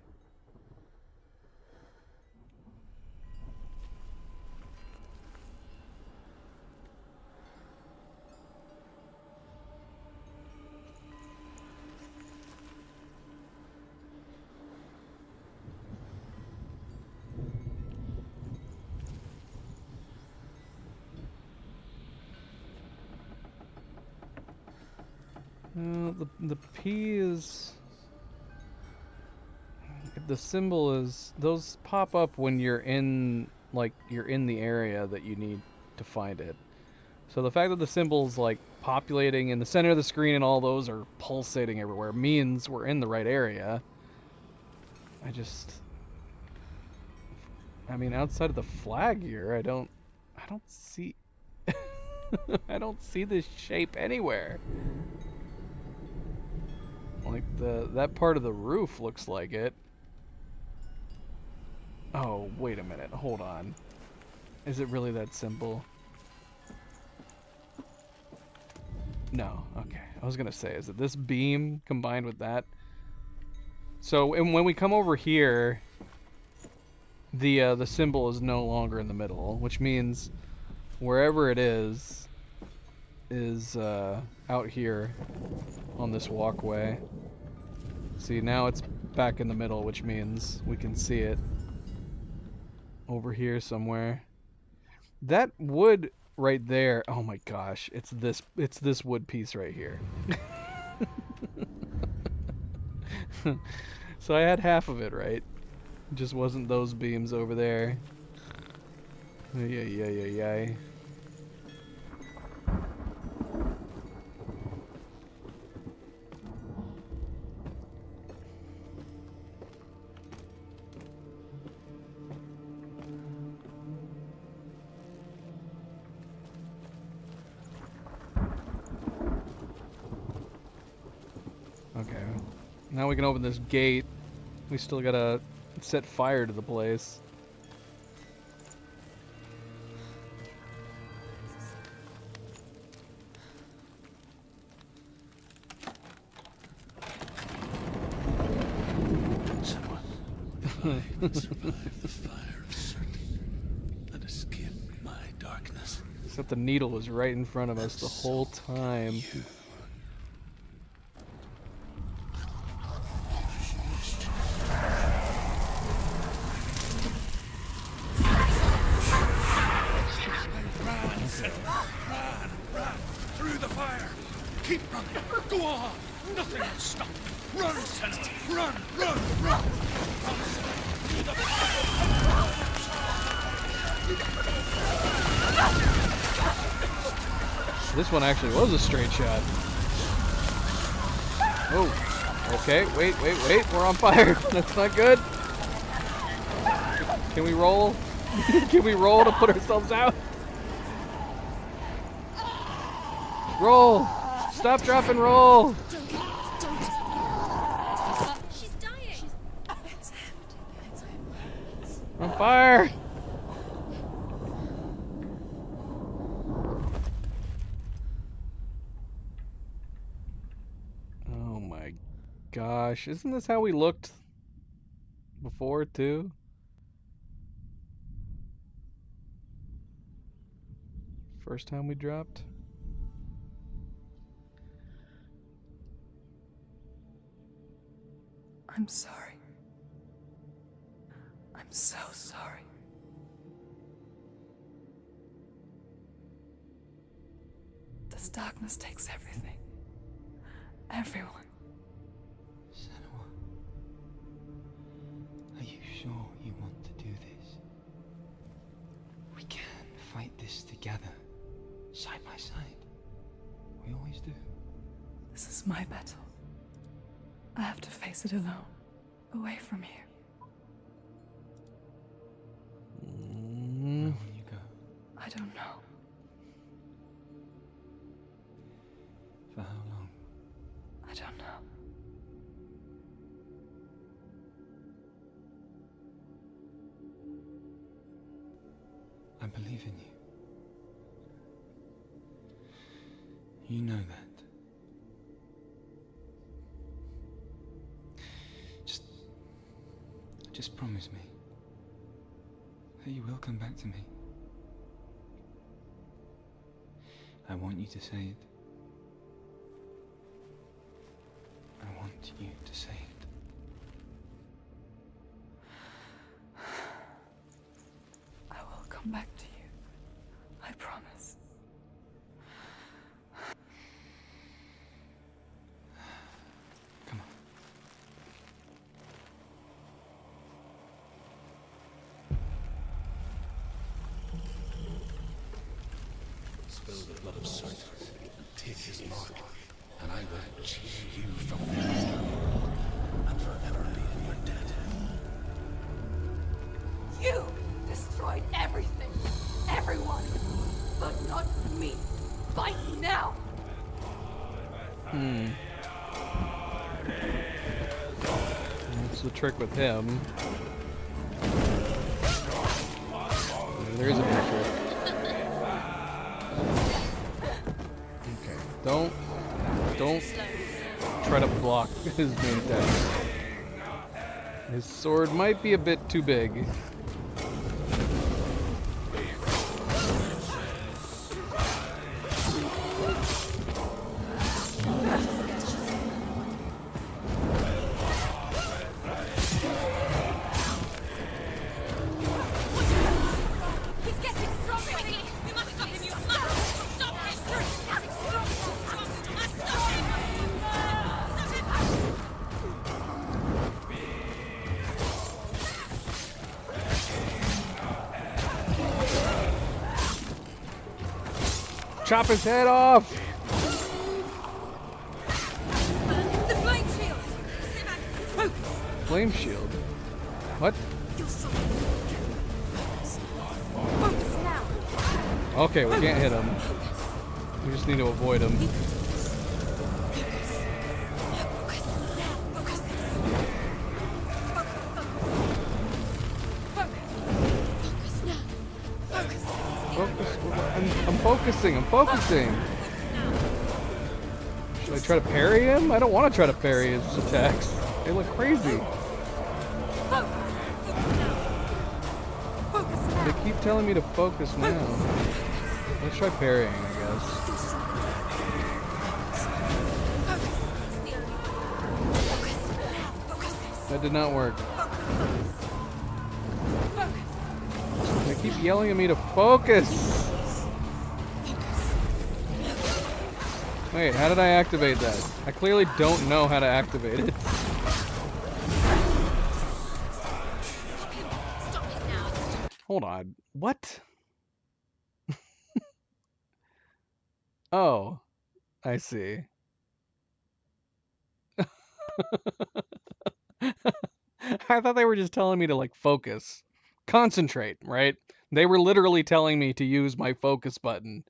The P is... The symbol is... Those pop up when you're in, like, you're in the area that you need to find it. So the fact that the symbol's, like, populating in the center of the screen and all those are pulsating everywhere means we're in the right area. I mean, outside of the flag here, I don't see... I don't see this shape anywhere. Like, that part of the roof looks like it. Oh, wait a minute. Hold on. Is it really that simple? No. Okay. I was gonna say, is it this beam combined with that? So, and when we come over here, the symbol is no longer in the middle, which means wherever it is out here on this walkway. See, now it's back in the middle, which means we can see it over here somewhere. That wood right there, oh my gosh, it's this wood piece right here. So I had half of it right. It just wasn't those beams over there. Yeah. Okay, now we can open this gate. We still gotta set fire to the place. Survive the fire of certainty and escape my darkness. Except the needle was right in front of us the whole time. Keep running. Go on. Nothing will stop. Run, Senua. Run, run, run. This one actually was a straight shot. Oh. Okay, wait. We're on fire. That's not good. Can we roll? Can we roll to put ourselves out? Roll! Stop, drop, and roll! Don't. She's dying. It's On fire! Oh my gosh. Isn't this how we looked before, too? First time we dropped? I'm sorry. I'm so sorry. This darkness takes everything. Everyone. Senua, are you sure you want to do this? We can fight this together, side by side. We always do. This is my battle. I have to face it alone, away from here. Where will you go? I don't know. For how long? I don't know. I believe in you. You know that. Just promise me that you will come back to me. I want you to say it. I want you to say it. I will come back to you. I promise. Come on. Spill the blood of Cerberus and take his mark, and I will cheer you from the underworld and forever be in your debt. You destroyed everything, everyone, but not me. Fight now. That's the trick with him. There is a new trick. Okay, don't try to block his main attack. His sword might be a bit too big. He's getting stronger! Quickly! We must stop him! You must stop him! He's getting stronger! You must stop him! Stop him! Chop his head off! The flame shield! Simak, focus! Flame shield? What? You're strong. Focus now! Okay, we can't hit him. We just need to avoid him. Focus now! Focus! Focus now! Focus! Focus. I'm focusing. I'm focusing. Should I try to parry him? I don't want to try to parry his attacks. They look crazy. They keep telling me to focus now. Let's try parrying, I guess. That did not work. They keep yelling at me to focus. My Wait, how did I activate that? I clearly don't know how to activate it. Stop it now. Hold on. What? Oh, I see. I thought they were just telling me to like focus. Concentrate, right? They were literally telling me to use my focus button.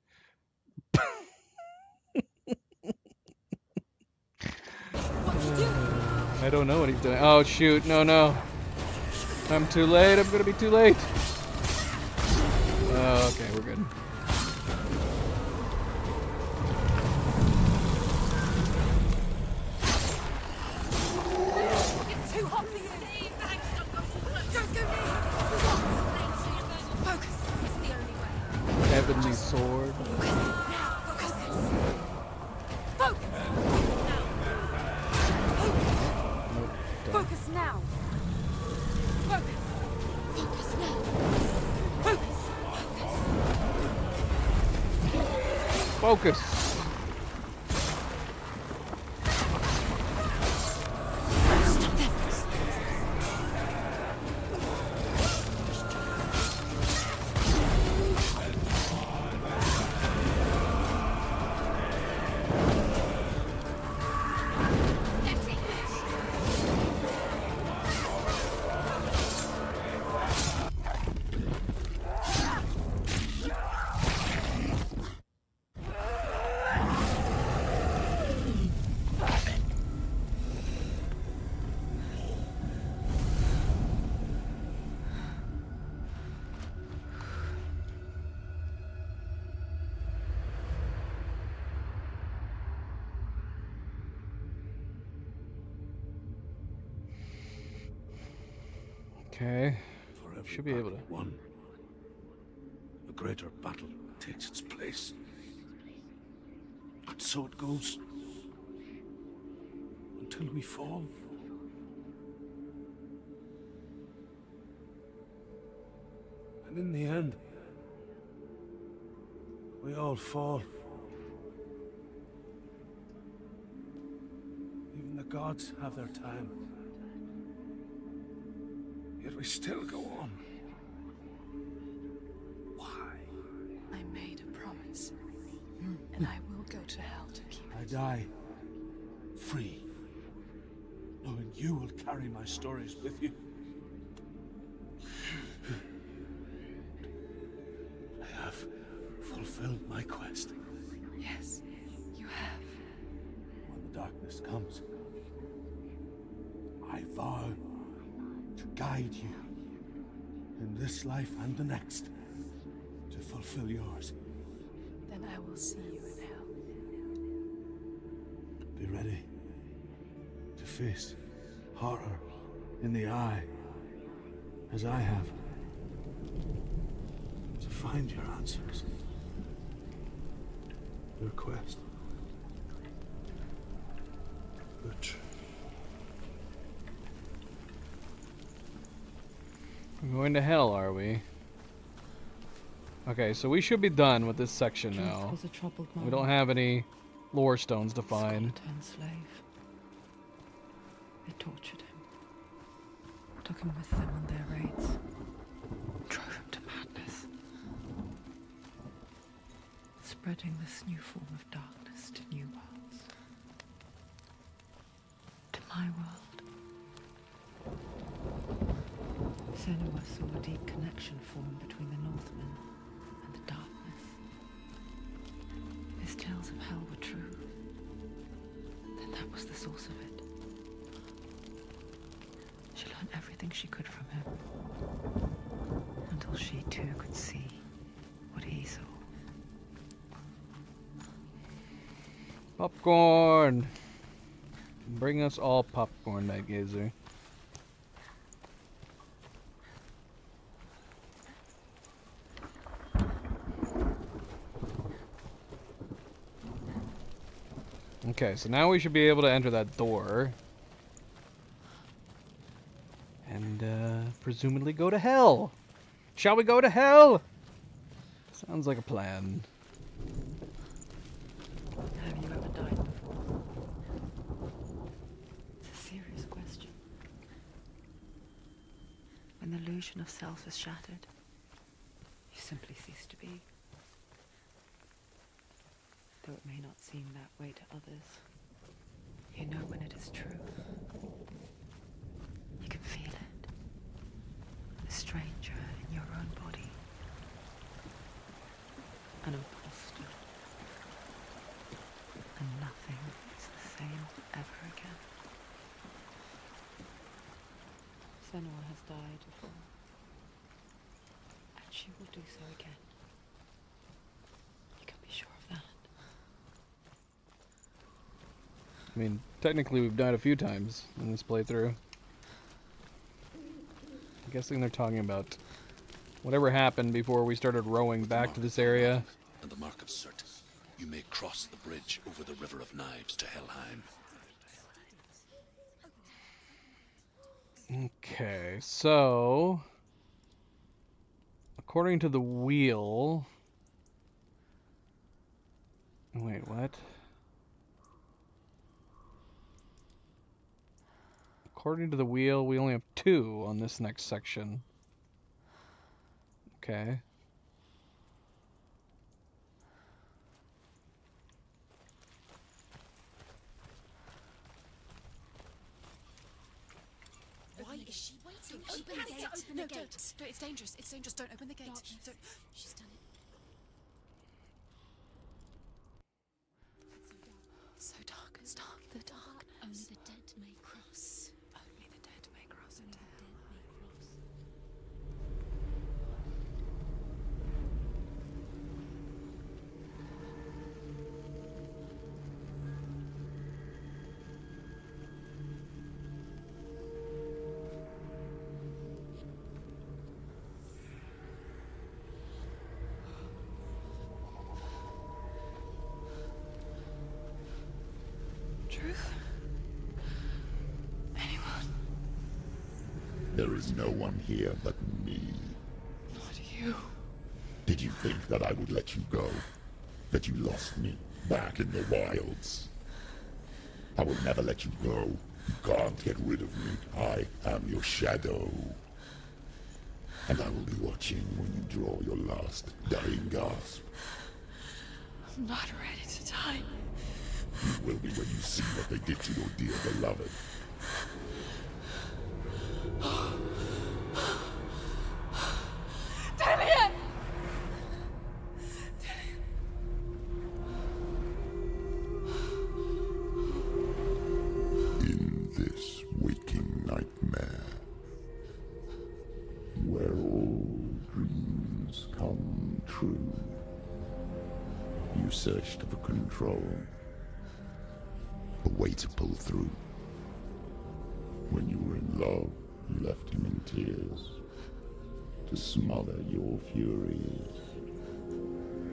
I don't know what he's doing. Oh shoot, no, no. I'm too late, I'm gonna be too late. Oh, okay, we're good. It's too hot for you. Steve, thanks. Don't go near. Focus. It's the only way. Heavenly sword. Focus. Now. Focus. Focus. Now. Focus now. Focus. Focus now. Focus. Focus. Stop them. Okay. For every Should be able to. battle won, a greater battle takes its place. And so it goes. Until we fall. And in the end, we all fall. Even the gods have their time. Yet we still go on. Why? I made a promise, and I will go to hell to keep I it. die free, knowing you will carry my stories with you. I have fulfilled my quest. Yes, you have. When the darkness comes, I vow to guide you in this life and the next to fulfill yours. Then I will see you in hell. Be ready to face horror in the eye, as I have. To find your answers. Your quest. Your truth. We're going to hell, are we? Okay, so we should be done with this section now. Was a troubled We moment. don't have any lore stones to find. Turned slave. They tortured him. Took him with them on their raids. Drove him to madness. Spreading this new form of darkness to new worlds. To my world. Senua saw a deep connection form between the Northmen and the darkness. His tales of hell were true. Then that was the source of it. She learned everything she could from him. Until she too could see what he saw. Popcorn! Bring us all popcorn, Night Gazer. Okay, so now we should be able to enter that door. And, presumably go to hell. Shall we go to hell? Sounds like a plan. Have you ever died when the illusion of self is shattered, you simply cease to be. Though it may not seem that way to others, you know when it is true. You can feel it. A stranger in your own body. An imposter. And nothing is the same ever again. Senua has died before. And she will do so again. You can be sure of that. I mean, technically we've died a few times in this playthrough. I'm guessing they're talking about whatever happened before we started rowing back to this area. And the Mark of Surt. You may cross the bridge over the River of Knives to Helheim. Okay, so according to the wheel. Wait, what? According to the wheel, we only have 2 on this next section. Okay. Why is she waiting? Open the gate. Open the gate. No, it's dangerous. It's dangerous. Don't open the gate. Don't. She's done it. It's so dark. It's dark. The darkness. Only the dead may cross. Only the dead may cross into hell. Truth? Anyone? There is no one here but me. Not you. Did you think that I would let you go? That you lost me back in the wilds? I will never let you go. You can't get rid of me. I am your shadow. And I will be watching when you draw your last dying gasp. I'm not ready to die. You will be when you see what they did to your dear beloved. Damien! In this waking nightmare, where all dreams come true, you searched for control, a way to pull through. When you were in love, you left him in tears, to smother your furies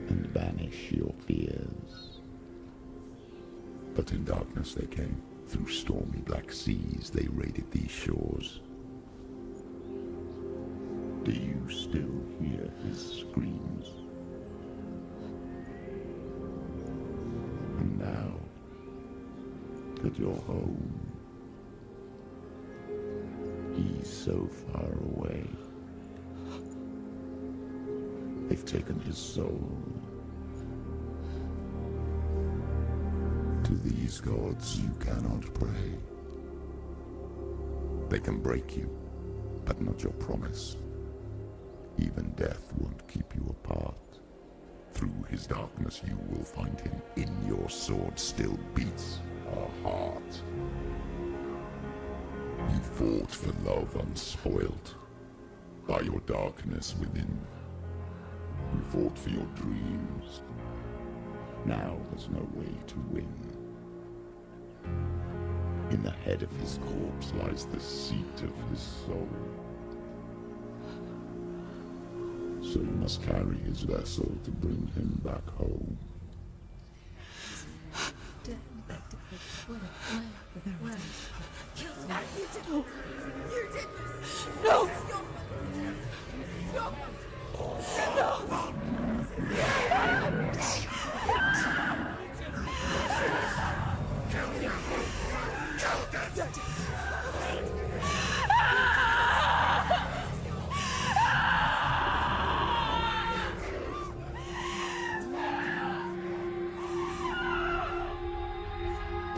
and banish your fears. But in darkness they came, through stormy black seas they raided these shores. Do you still hear his screams? And now that you're home, he's so far away. They've taken his soul. To these gods you cannot pray. They can break you, but not your promise. Even death won't keep you apart. Through his darkness you will find him. In your sword still beats a heart. You fought for love unspoilt by your darkness within. You fought for your dreams. Now there's no way to win. In the head of his corpse lies the seat of his soul. So you must carry his vessel to bring him back home.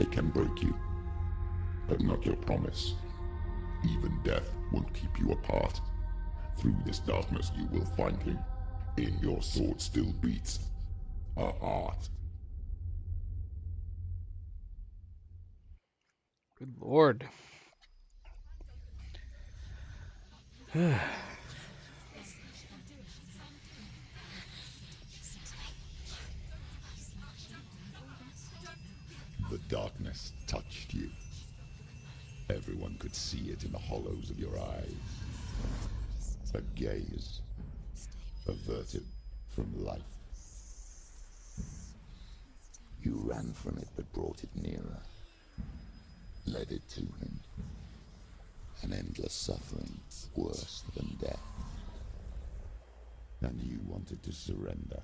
They can break you, but not your promise. Even death won't keep you apart. Through this darkness you will find him. In your sword still beats a heart. Good lord. The darkness touched you. Everyone could see it in the hollows of your eyes. A gaze averted from life. You ran from it but brought it nearer. Led it to him. An endless suffering, worse than death. And you wanted to surrender,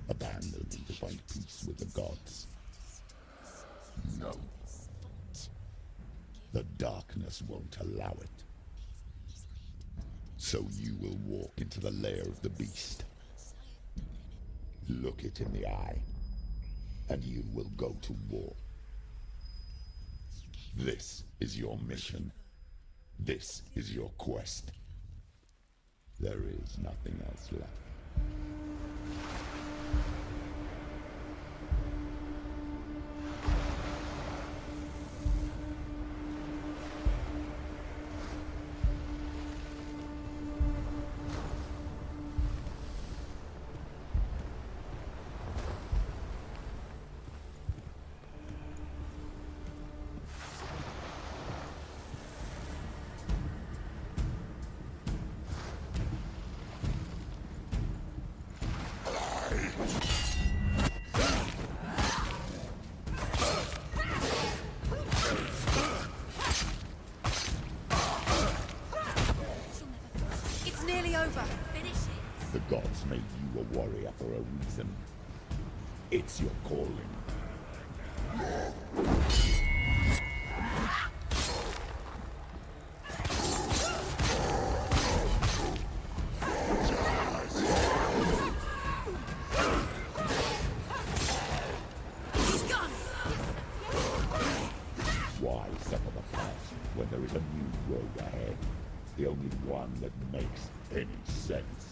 abandon him to find peace with the gods. No. The darkness won't allow it. So you will walk into the lair of the beast. Look it in the eye, and you will go to war. This is your mission. This is your quest. There is nothing else left. It's nearly over. Finish it. The gods made you a warrior for a reason. It's your calling. He's gone. Why suffer the past when there is a new road ahead? The only one that makes any sense.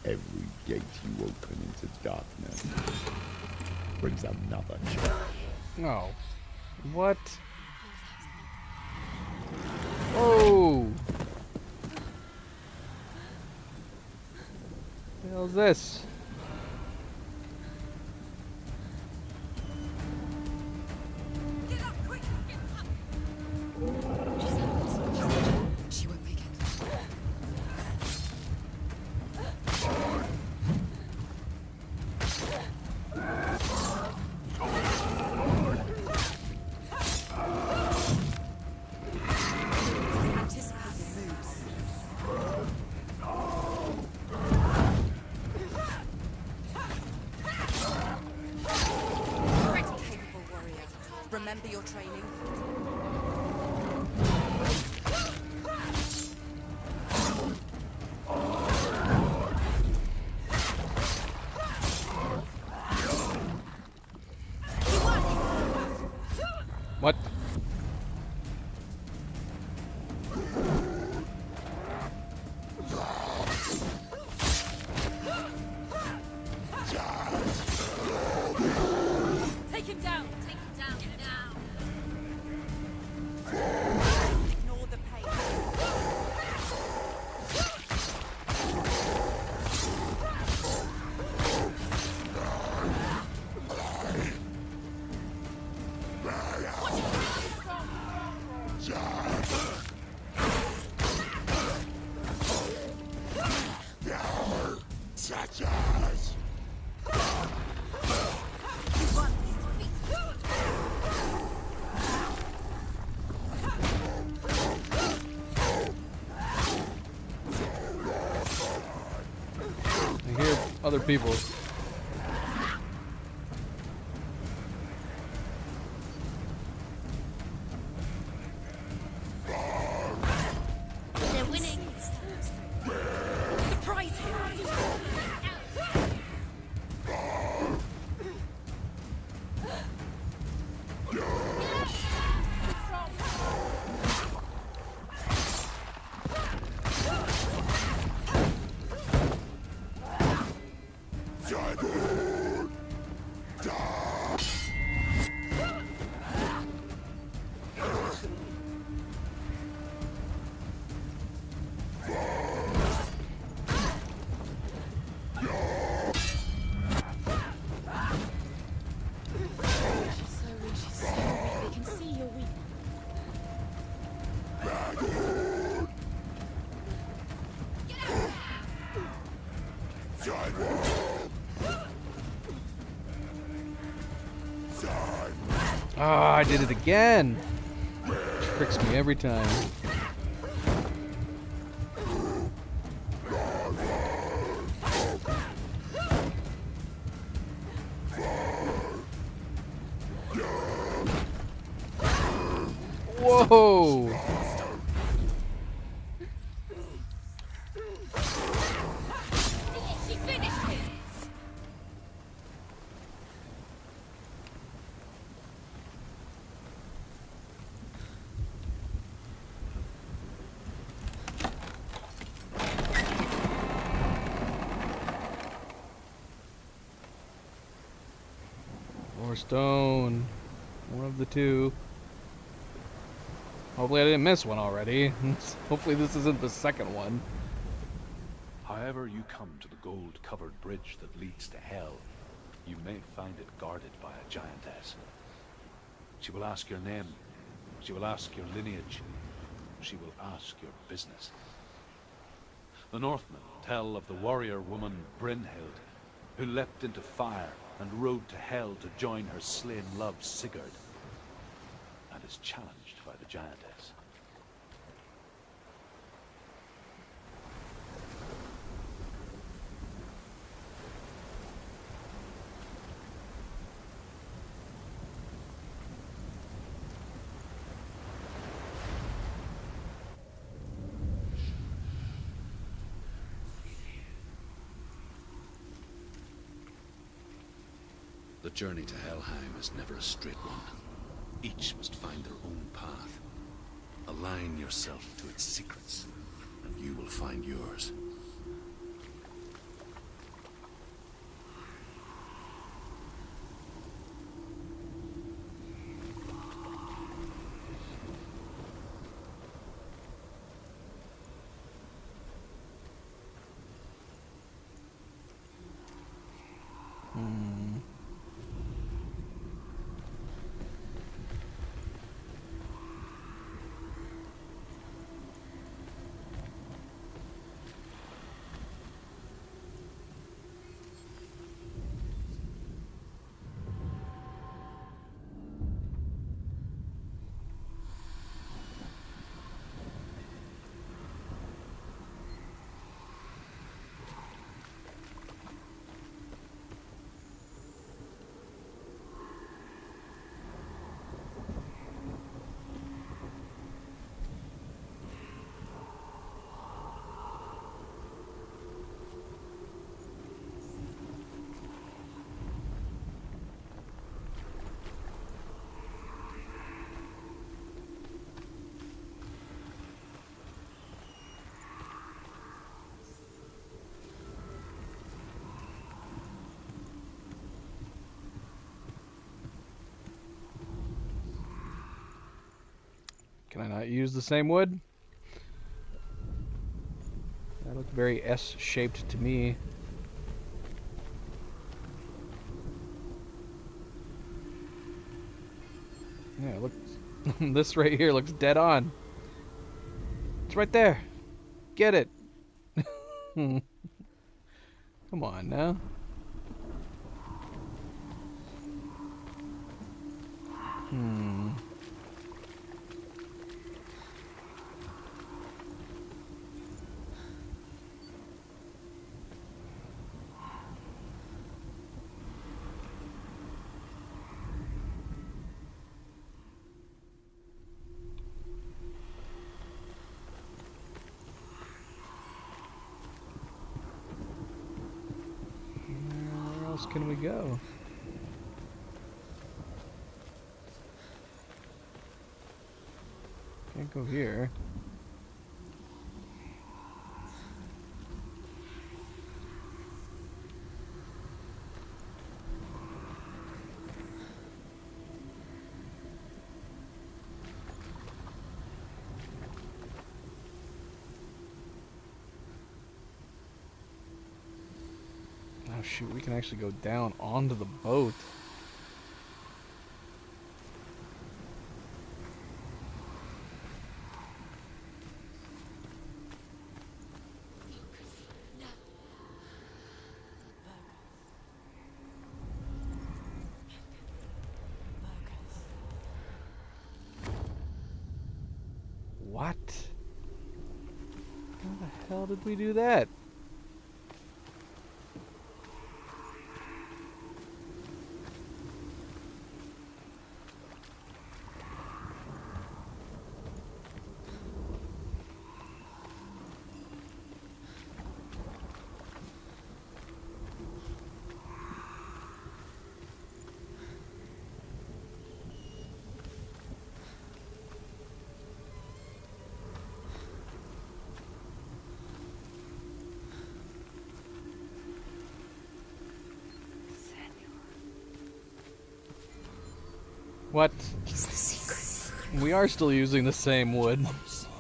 Every gate you open into darkness brings another challenge. No. What? Oh! What the hell is this? Get up, quick! Get up! She won't make it. Anticipate your moves. Great, capable warrior. Remember your training. What? other people. They're winning. Surprise him. She's so weak, they can see you're weak. Ah, I did it again. Tricks me every time. Whoa! She finished him. Or stone. One of the two. Hopefully I didn't miss one already. Hopefully this isn't the second one. However you come to the gold-covered bridge that leads to Hell, you may find it guarded by a giantess. She will ask your name. She will ask your lineage. She will ask your business. The Northmen tell of the warrior woman Brynhild, who leapt into fire and rode to Hell to join her slain love Sigurd, and is challenged by the giantess. The journey to Helheim is never a straight one. Each must find their own path. Align yourself to its secrets, and you will find yours. Can I not use the same wood? That looked very S-shaped to me. Yeah, it looks this right here looks dead on. It's right there. Get it. Come on now. else can we go? Can't go here. Oh shoot, we can actually go down onto the boat. What? How the hell did we do that? What? It's the secret. We are still using the same wood.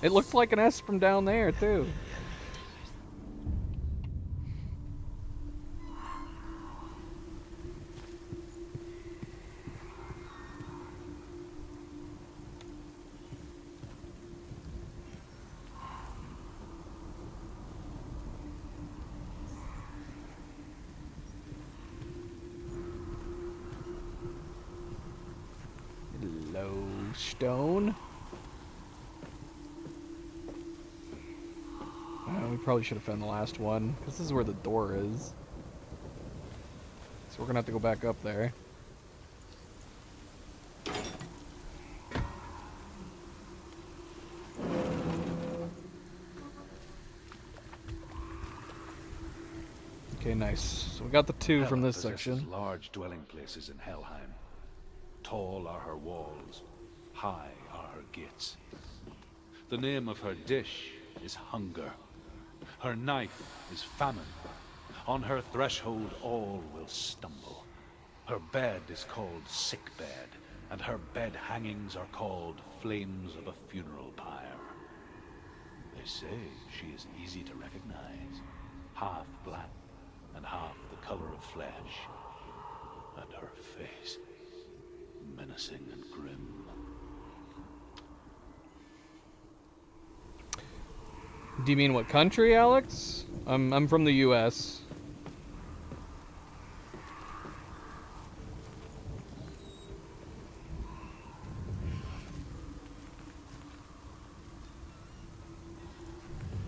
It looks like an S from down there, too. Hello, stone. We probably should have found the last one, because this is where the door is. So we're gonna have to go back up there. Okay, nice. So we got the two from Hela this possesses section. large dwelling places in Helheim. Tall are her walls, high are her gates. The name of her dish is hunger. Her knife is famine. On her threshold all will stumble. Her bed is called sick bed, and her bed hangings are called flames of a funeral pyre. They say she is easy to recognize, half black and half the color of flesh, and her face menacing and grim. Do you mean what country, Alex? I'm from the US.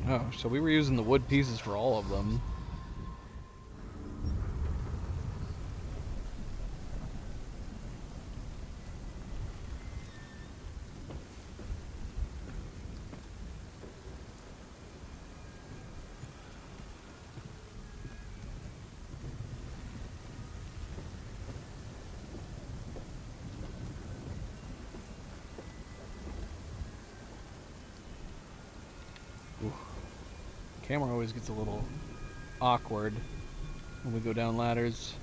Oh, so we were using the wood pieces for all of them. Camera always gets a little awkward when we go down ladders.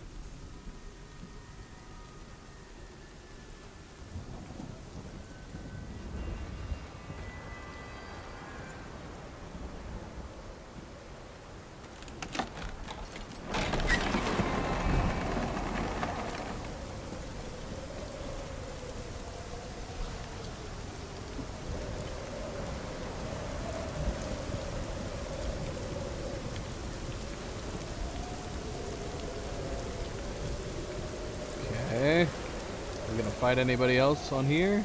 Okay. We're gonna fight anybody else on here?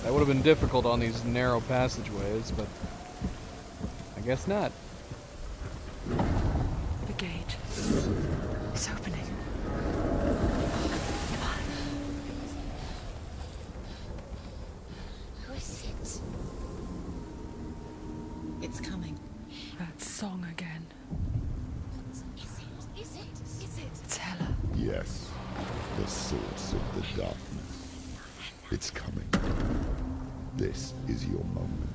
That would have been difficult on these narrow passageways, but I guess not. The gate is opening. Who is it? It's coming. That song again. Yes, the source of the darkness. It's coming. This is your moment.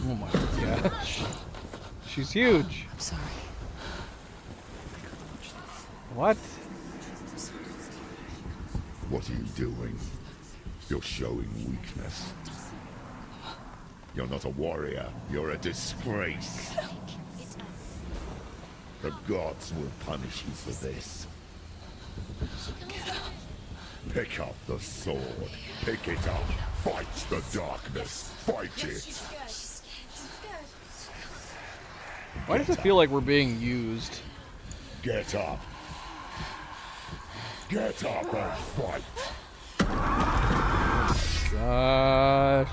Oh my gosh. She's huge. I'm sorry. What? What are you doing? You're showing weakness. You're not a warrior. You're a disgrace. The gods will punish you for this. Pick up the sword. Pick it up. Fight the darkness. Fight it. Why does it feel like we're being used? Get up. Get up and fight. Gosh.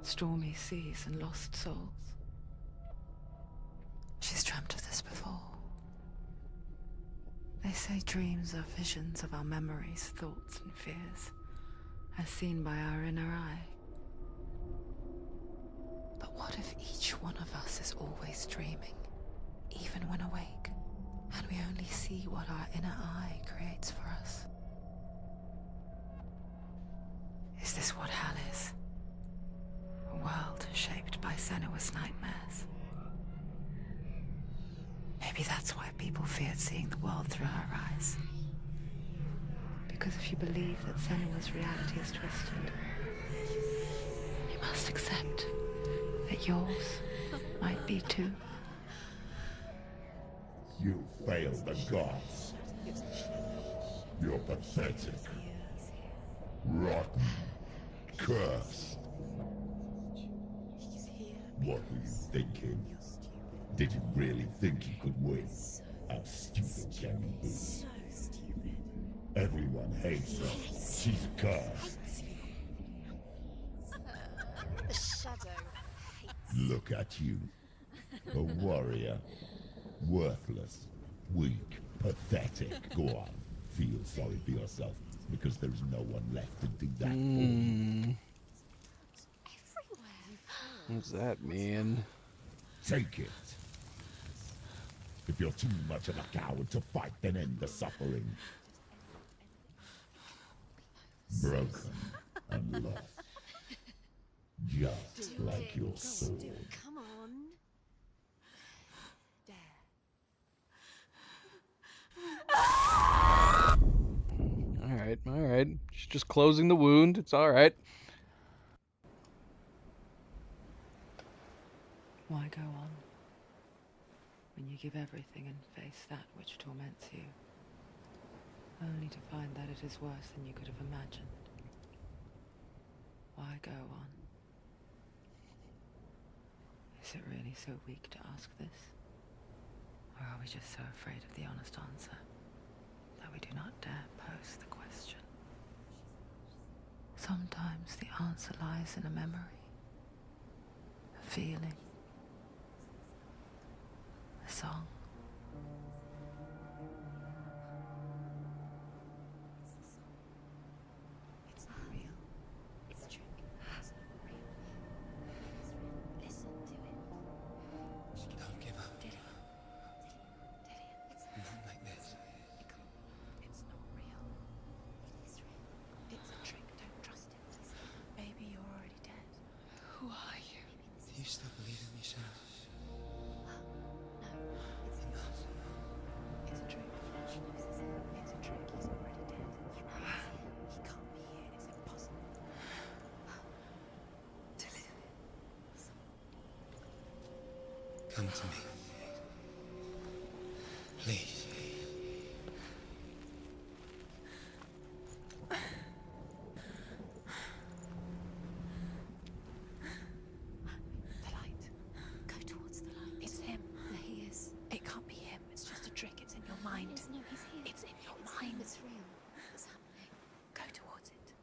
Stormy seas and lost souls. She's dreamt of this before. They say dreams are visions of our memories, thoughts, and fears, as seen by our inner eye. But what if each one of us is always dreaming, even when awake, and we only see what our inner eye creates for us? Is this what hell is? A world shaped by Senua's nightmares. Maybe that's why people feared seeing the world through her eyes. Because if you believe that Senua's reality is twisted, you must accept that yours might be too. You failed the gods. You're pathetic. Rotten. Cursed. What were you thinking? Did you really think you could win? How stupid can you be? So stupid. Everyone hates her. She's cursed. The shadow hates. Look at you. A warrior. Worthless. Weak. Pathetic. Go on. Feel sorry for yourself, because there's no one left to do that for you. What's that mean? Take it. If you're too much of a coward to fight, then end the suffering. Broken and lost. Just like your sword. Come on. Dare. Alright, alright. She's just closing the wound. It's alright. Why go on when you give everything and face that which torments you, only to find that it is worse than you could have imagined? Why go on? Is it really so weak to ask this? Or are we just so afraid of the honest answer that we do not dare pose the question? Sometimes the answer lies in a memory, a feeling, a song. It's not real. It's a trick. It's not real. It is real. Listen to it. Don't give up. Did it? It's Not like this. It's not real. It is real. It's a trick. Don't trust it. Maybe you're already dead. Who are you? Do you still believe in me, Senua? No, it's not. It's a trick. It's a trick. He's already dead. He can't be here. It's impossible. Come to me. Please. The light. Go towards the light. It's him. There he is. It can't be him. It's just a trick. It's in your mind. No, he's here. It's in your mind. It's real. It's happening. Go towards it.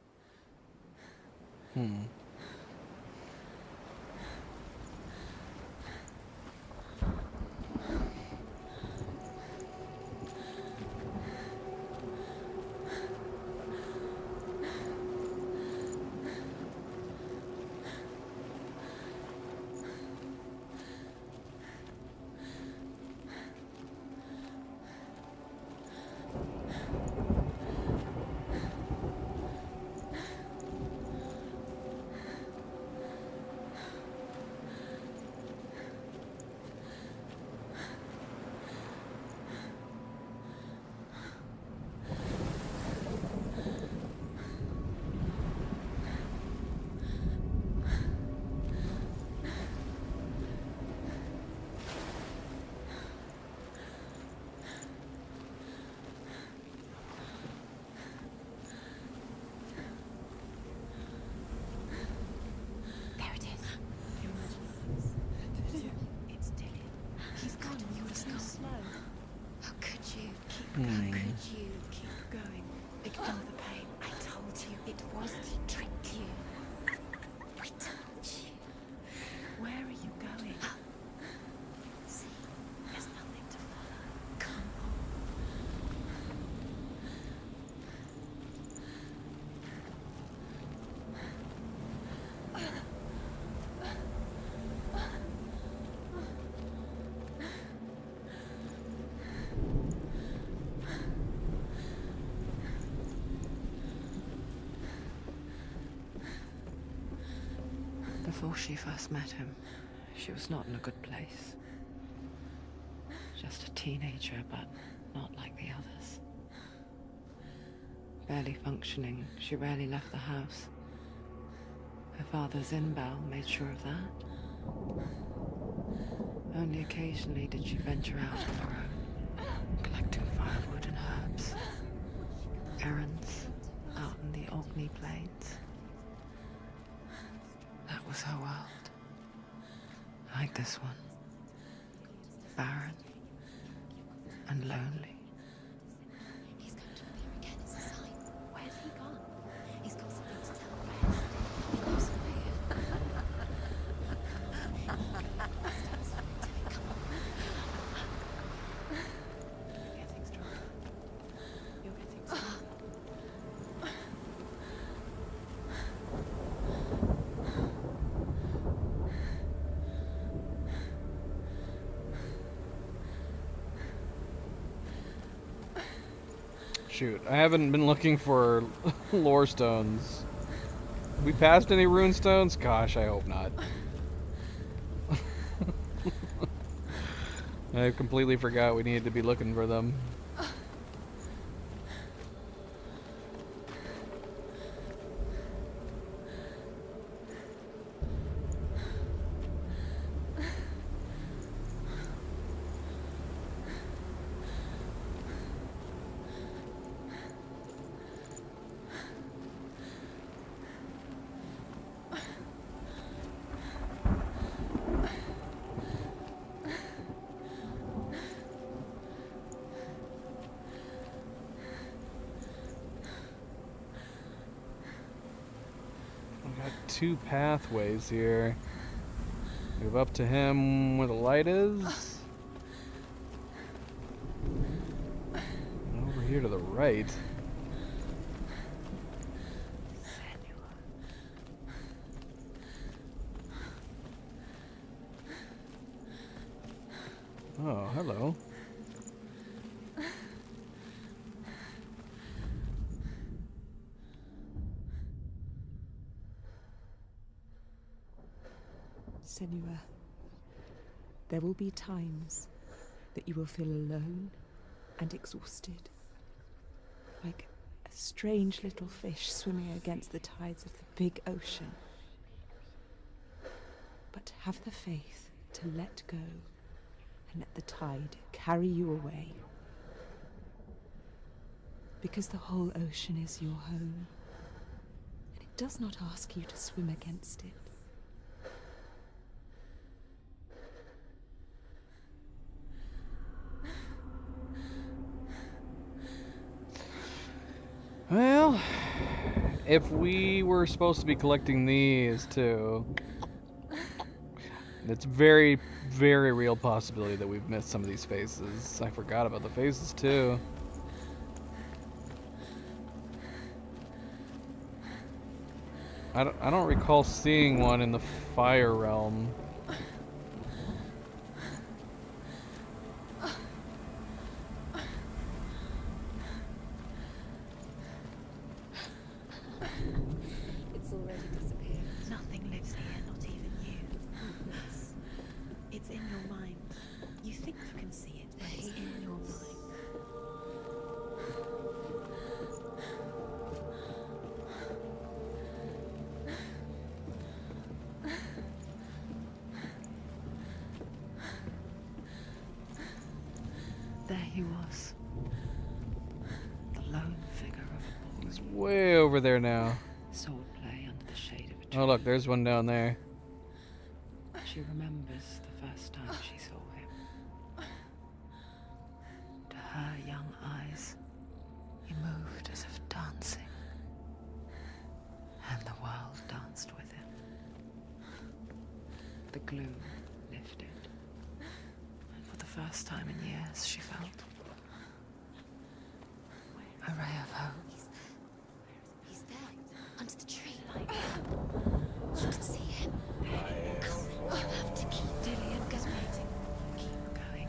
you. Keep going. Ignore the pain. I told you it was to trick you. I told you. Where are you going? See, there's nothing to follow. Come on. Before she first met him, she was not in a good place. Just a teenager, but not like the others. Barely functioning, she rarely left the house. Her father, Zinbao, made sure of that. Only occasionally did she venture out on her own, collecting firewood and herbs. Errands out in the Orkney Plains. That was her world. Like this one. Barren and lonely. He's going to appear again. It's a sign. Where's he gone? He's got something to tell Rest. He knows the way. Come on. You're getting stronger. You're getting stronger. Shoot, I haven't been looking for lore stones. Have we passed any rune stones? Gosh, I hope not. I completely forgot we needed to be looking for them. Two pathways here. Move up to him where the light is. And over here to the right. Oh, hello. Senua, there will be times that you will feel alone and exhausted, like a strange little fish swimming against the tides of the big ocean. But have the faith to let go and let the tide carry you away. Because the whole ocean is your home, and it does not ask you to swim against it. Well, if we were supposed to be collecting these too, it's very, very real possibility that we've missed some of these faces. I forgot about the faces too. I don't recall seeing one in the Fire Realm. It's already disappeared. Nothing lives here, not even you. Yes. It's in your mind. You think you can see it, but it's in your mind. There he was. The lone figure of a boy. He's way over there now. Swordplay under the shade of a tree. Oh look, there's one down there. She remembers the first time she saw him. To her young eyes, danced with him. The gloom lifted. And for the first time in years, she felt a ray of hope. He's there, under the tree. You can see him. I have to keep Dillian going. Keep going.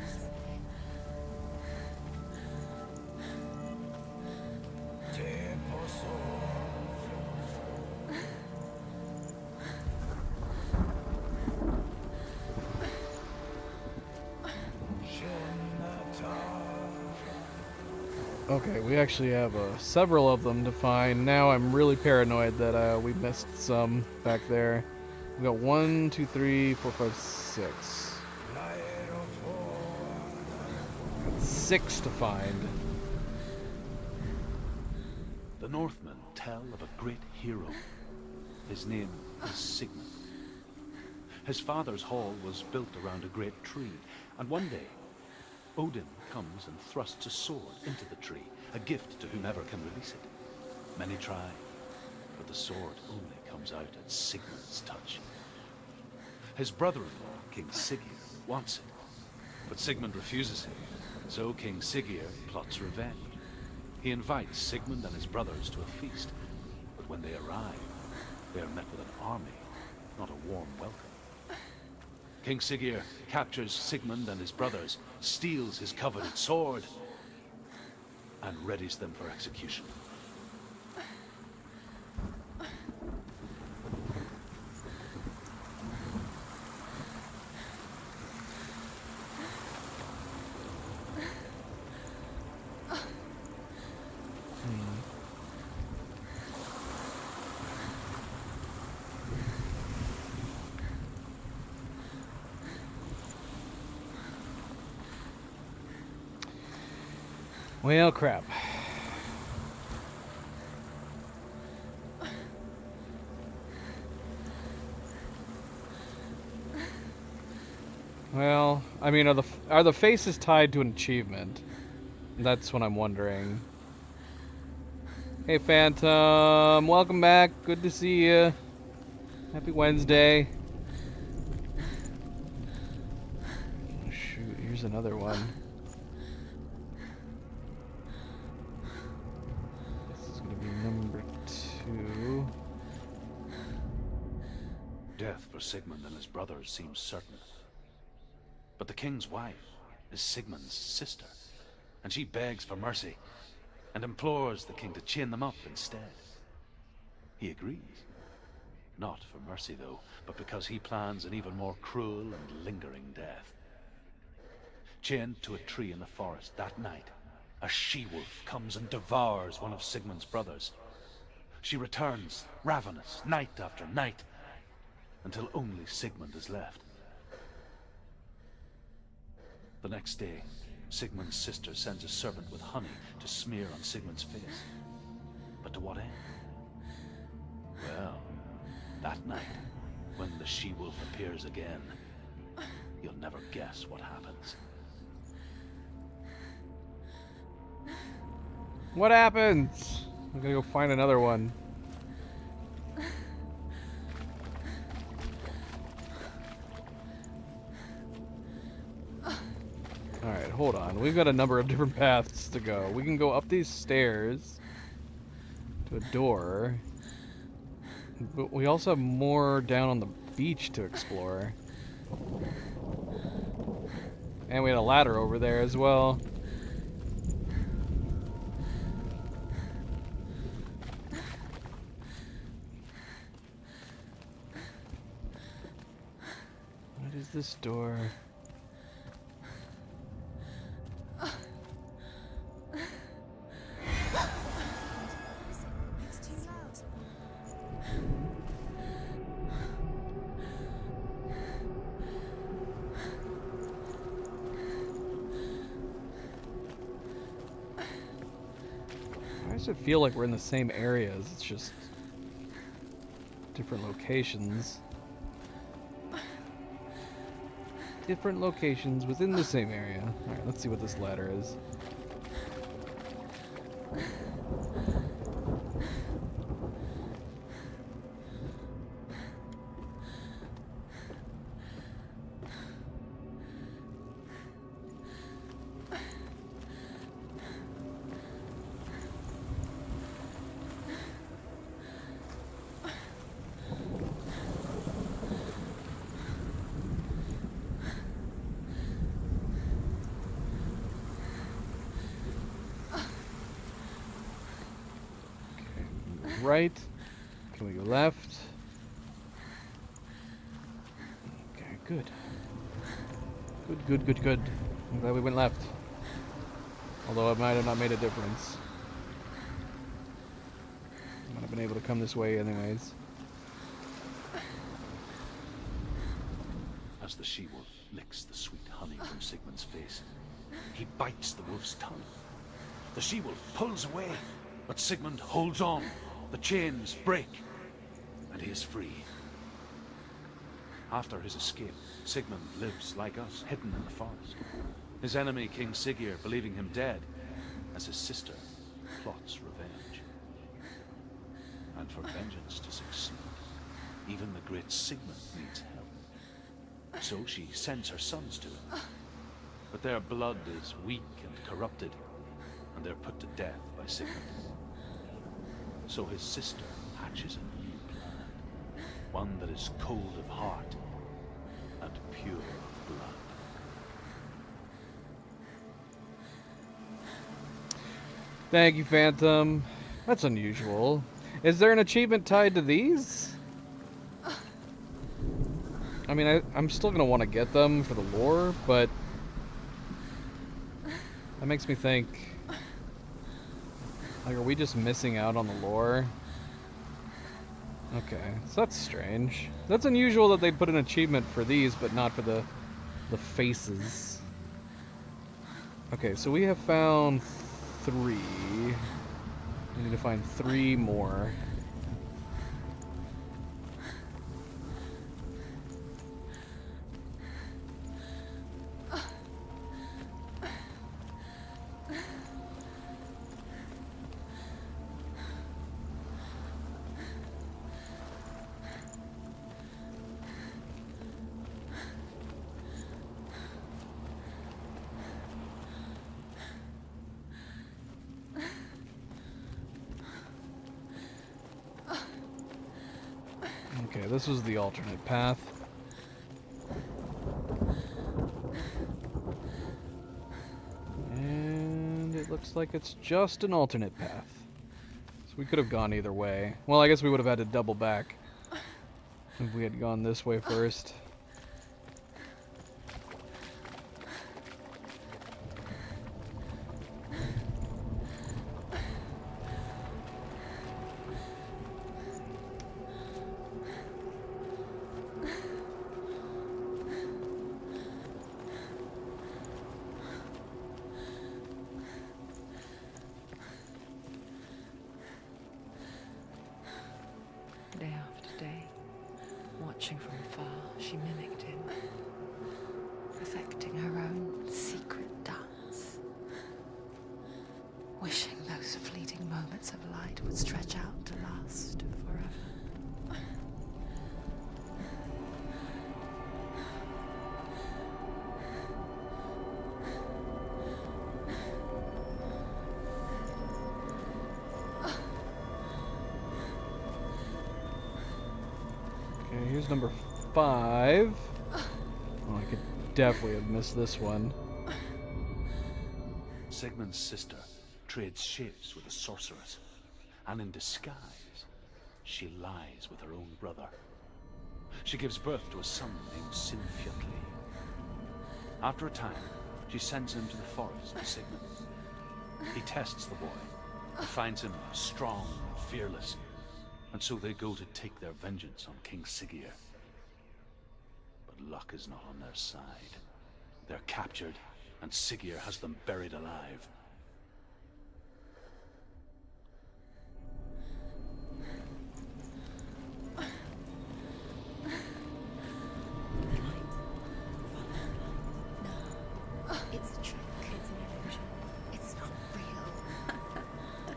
Okay, we actually have several of them to find. Now I'm really paranoid that we missed some back there. We got 1, 2, 3, 4, 5, 6. Got 6 to find. The Northmen tell of a great hero. His name is Sigmund. His father's hall was built around a great tree, and one day Odin comes and thrusts a sword into the tree, a gift to whomever can release it. Many try, but the sword only comes out at Sigmund's touch. His brother-in-law, King Siggeir, wants it, but Sigmund refuses him, so King Siggeir plots revenge. He invites Sigmund and his brothers to a feast, but when they arrive, they are met with an army, not a warm welcome. King Siggeir captures Sigmund and his brothers, steals his coveted sword, and readies them for execution. Well, crap. Well, I mean, are the faces tied to an achievement? That's what I'm wondering. Hey, Phantom, welcome back. Good to see you. Happy Wednesday. Oh, shoot, here's another one. Number 2. Death for Sigmund and his brothers seems certain. But the king's wife is Sigmund's sister, and she begs for mercy and implores the king to chain them up instead. He agrees. Not for mercy, though, but because he plans an even more cruel and lingering death. Chained to a tree in the forest that night, a she-wolf comes and devours one of Sigmund's brothers. She returns, ravenous, night after night, until only Sigmund is left. The next day, Sigmund's sister sends a servant with honey to smear on Sigmund's face. But to what end? Well, that night, when the she-wolf appears again, you'll never guess what happens. What happens? I'm gonna go find another one. Alright, hold on. We've got a number of different paths to go. We can go up these stairs to a door. But we also have more down on the beach to explore. And we had a ladder over there as well. What is this door? It's too loud. Why does it feel like we're in the same areas? It's just different locations. Different locations within the same area. Alright, let's see what this ladder is. right? Can we go left? Okay, good. Good. I'm glad we went left. Although it might have not made a difference. Might have been able to come this way anyways. As the she-wolf licks the sweet honey from Sigmund's face, he bites the wolf's tongue. The she-wolf pulls away, but Sigmund holds on. The chains break, and he is free. After his escape, Sigmund lives like us, hidden in the forest. His enemy, King Siggeir, believing him dead, as his sister plots revenge. And for vengeance to succeed, even the great Sigmund needs help. So she sends her sons to him. But their blood is weak and corrupted, and they're put to death by Sigmund. So his sister hatches a new plan, one that is cold of heart and pure of blood. Thank you, Phantom. That's unusual. Is there an achievement tied to these? I mean, I'm still gonna want to get them for the lore, but that makes me think, like, are we just missing out on the lore? Okay, so that's strange. That's unusual that they put an achievement for these, but not for the faces. Okay, so we have found 3. We need to find 3 more. Okay, this was the alternate path. And it looks like it's just an alternate path. So we could have gone either way. Well, I guess we would have had to double back if we had gone this way first. Day after day, watching from afar, she mimicked him, perfecting her own secret dance, wishing those fleeting moments of light would stretch out to last forever. Okay, here's number 5. Oh, I could definitely have missed this one. Sigmund's sister trades shapes with a sorceress, and in disguise, she lies with her own brother. She gives birth to a son named Sinfjotli. After a time, she sends him to the forest to Sigmund. He tests the boy and finds him strong and fearless, and so they go to take their vengeance on King Siggeir. But luck is not on their side. They're captured, and Siggeir has them buried alive. No, it's a trick. It's an illusion. It's not real.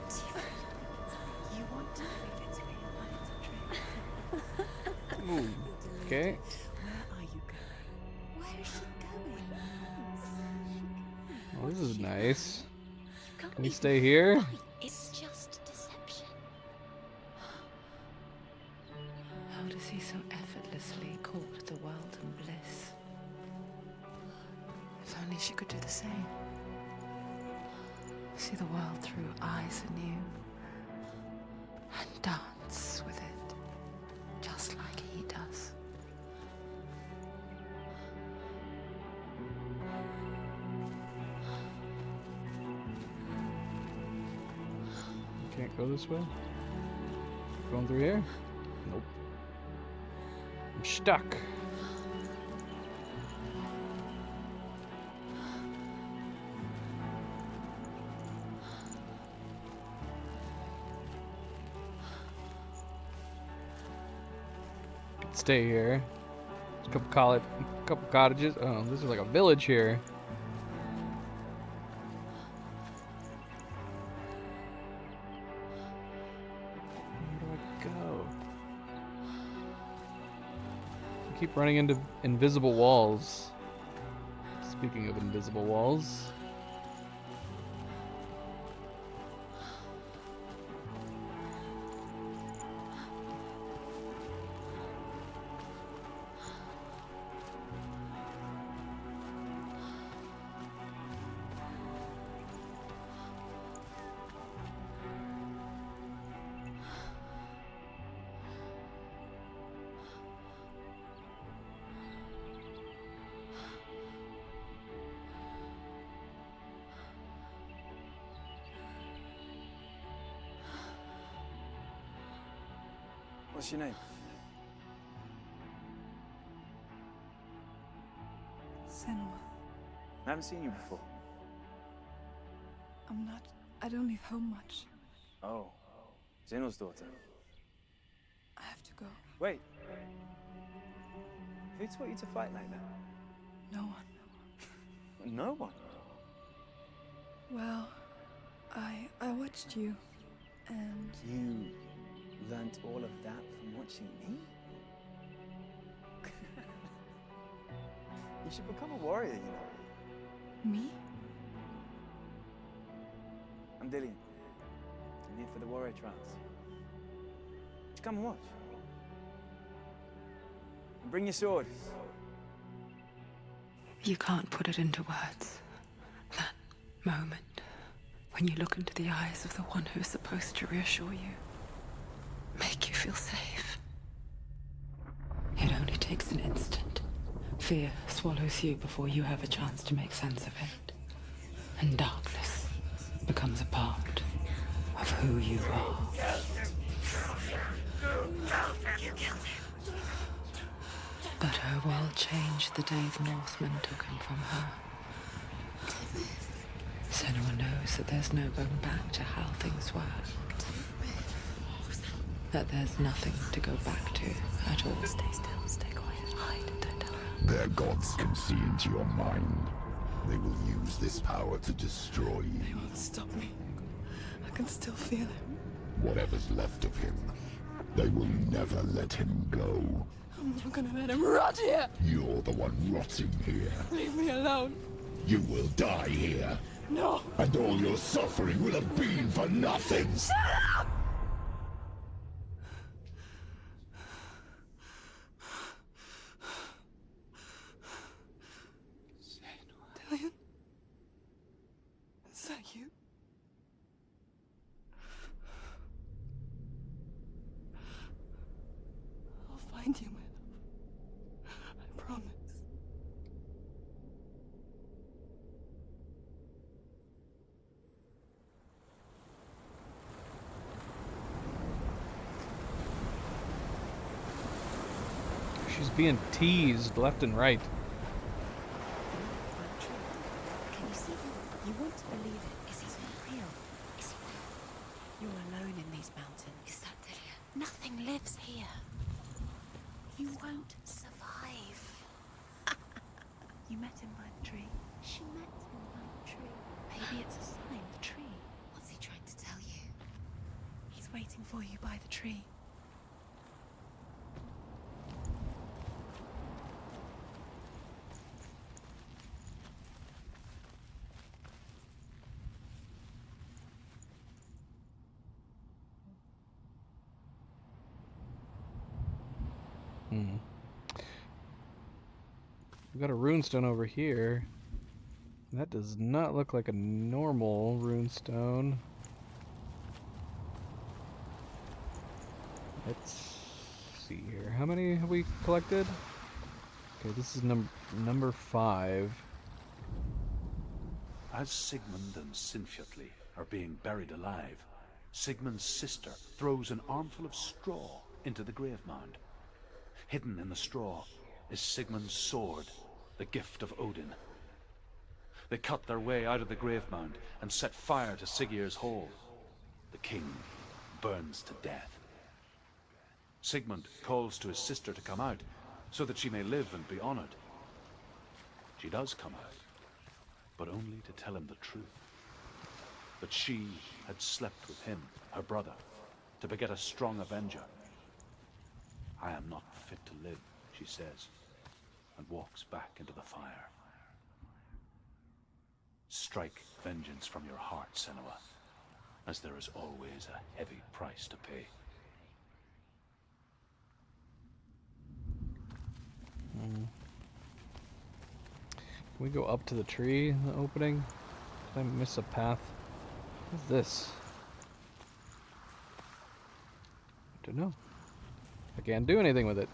Do you really? You want to believe it's real, but it's a trick. Ooh. Okay. Where are you going? Where is she going? Well, this is nice. Can't Can we even stay here? fight. It's just deception. How does he so effortlessly court the world and bliss? If only she could do the same. See the world through eyes anew. and dance with it, just like he does. Can't go this way? Going through here? Nope. I'm stuck. Could stay here. There's a couple cottages. Oh, this is like a village here. Keep running into invisible walls. Speaking of invisible walls. What's your name? Senua. I haven't seen you before. I don't leave home much. Oh, Zenua's daughter. I have to go. Wait. Who taught you to fight like that? No one. No one? Well, I watched you, and... You learnt all of that from watching me? You should become a warrior, you know. Me? I'm Dillian. I'm here for the warrior trials. Just come and watch. And bring your sword. You can't put it into words. That moment when you look into the eyes of the one who's supposed to reassure you, make you feel safe. It only takes an instant. Fear swallows you before you have a chance to make sense of it. And darkness becomes a part of who you are. But her world changed the day the Northmen took him from her. Senua knows that there's no going back to how things were. That there's nothing to go back to at all. Stay still, stay quiet, hide, don't tell her. Their gods can see into your mind. They will use this power to destroy you. They won't stop me. I can still feel him. Whatever's left of him, they will never let him go. I'm not gonna let him rot here. You're the one rotting here. Leave me alone. You will die here. No. And all your suffering will have been for nothing. Shut up! Dillian? Is that you? I'll find you, my love. I promise. She's being teased left and right. Can you see him? You want to believe it. Is he real? Is he real? You're alone in these mountains. Is that Dillian? Nothing lives here. You won't survive. You met him by the tree. She met him by the tree. Maybe it's a sign, the tree. What's he trying to tell you? He's waiting for you by the tree. We've got a runestone over here. That does not look like a normal runestone. Let's see here. How many have we collected? Okay, this is number 5. As Sigmund and Sinfjotli are being buried alive, Sigmund's sister throws an armful of straw into the grave mound. Hidden in the straw is Sigmund's sword, the gift of Odin. They cut their way out of the grave mound and set fire to Siggeir's hall. The king burns to death. Sigmund calls to his sister to come out so that she may live and be honored. She does come out, but only to tell him the truth. That she had slept with him, her brother, to beget a strong avenger. I am not fit to live, she says, and walks back into the fire. Strike vengeance from your heart, Senua, as there is always a heavy price to pay. Can we go up to the tree in the opening? Did I miss a path? What's this? I don't know. I can't do anything with it.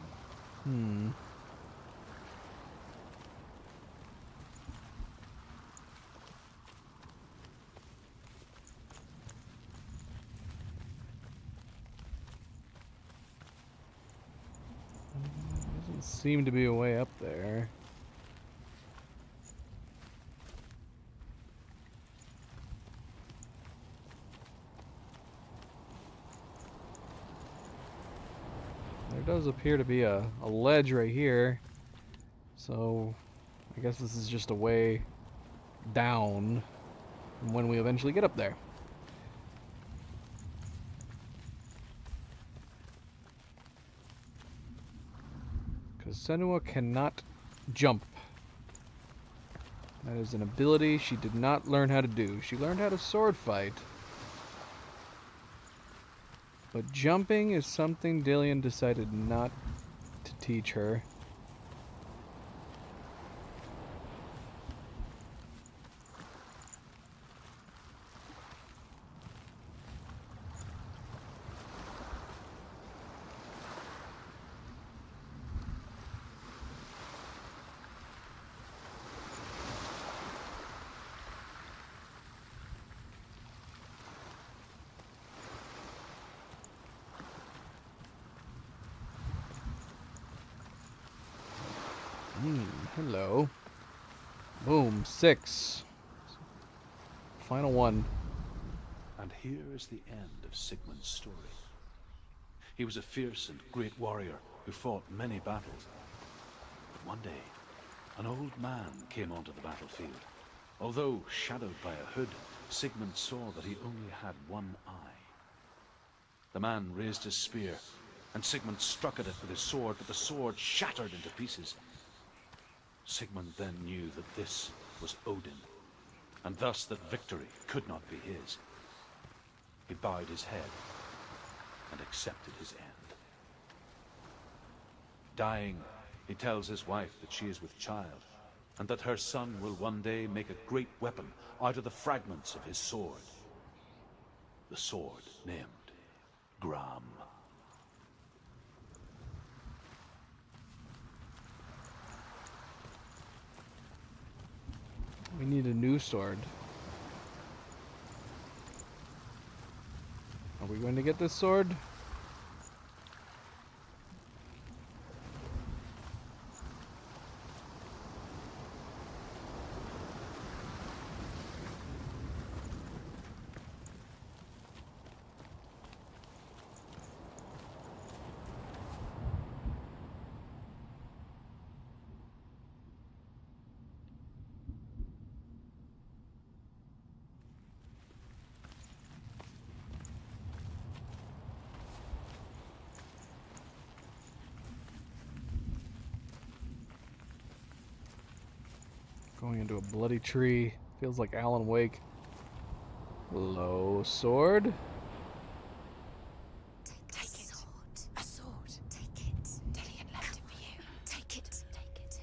Doesn't seem to be a way up there. There does appear to be a ledge right here, so I guess this is just a way down when we eventually get up there. Because Senua cannot jump. That is an ability she did not learn how to do. She learned how to sword fight. But jumping is something Dillion decided not to teach her. Hello. Boom, 6. Final one. And here is the end of Sigmund's story. He was a fierce and great warrior who fought many battles. But one day, an old man came onto the battlefield. Although shadowed by a hood, Sigmund saw that he only had one eye. The man raised his spear, and Sigmund struck at it with his sword, but the sword shattered into pieces. Sigmund then knew that this was Odin, and thus that victory could not be his. He bowed his head and accepted his end. Dying, he tells his wife that she is with child, and that her son will one day make a great weapon out of the fragments of his sword. The sword named Gram. We need a new sword. Are we going to get this sword? Going into a bloody tree. Feels like Alan Wake. Hello, sword. Take it. A sword. Take it. Dillion left it for you. Take it. Take it.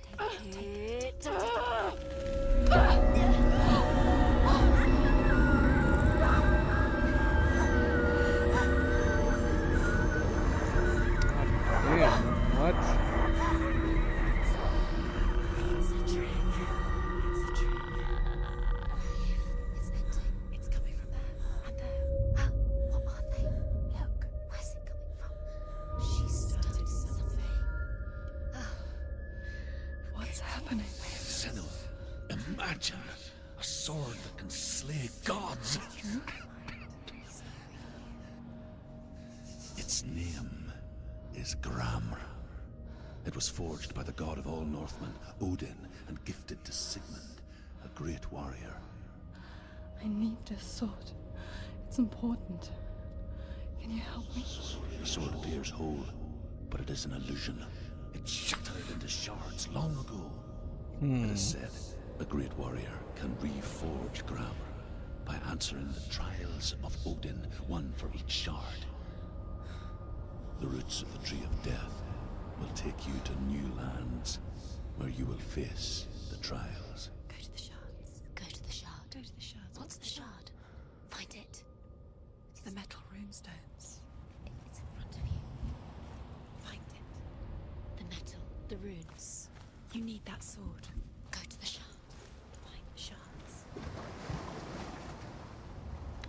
happening? Senua, imagine a sword that can slay gods. Its name is Gramr. It was forged by the god of all Northmen, Odin, and gifted to Sigmund, a great warrior. I need this sword. It's important. Can you help me? The sword appears whole, but it is an illusion. It shattered into shards long ago. It is said a great warrior can reforge Gramr by answering the trials of Odin, one for each shard. The roots of the Tree of Death will take you to new lands where you will face the trials. Go to the shards. Go to the shard. Go to the shards. What's the shard? Find it. It's the metal runestones. It's in front of you. Find it. The metal, the runes. You need that sword. Go to the shard. Find the shards.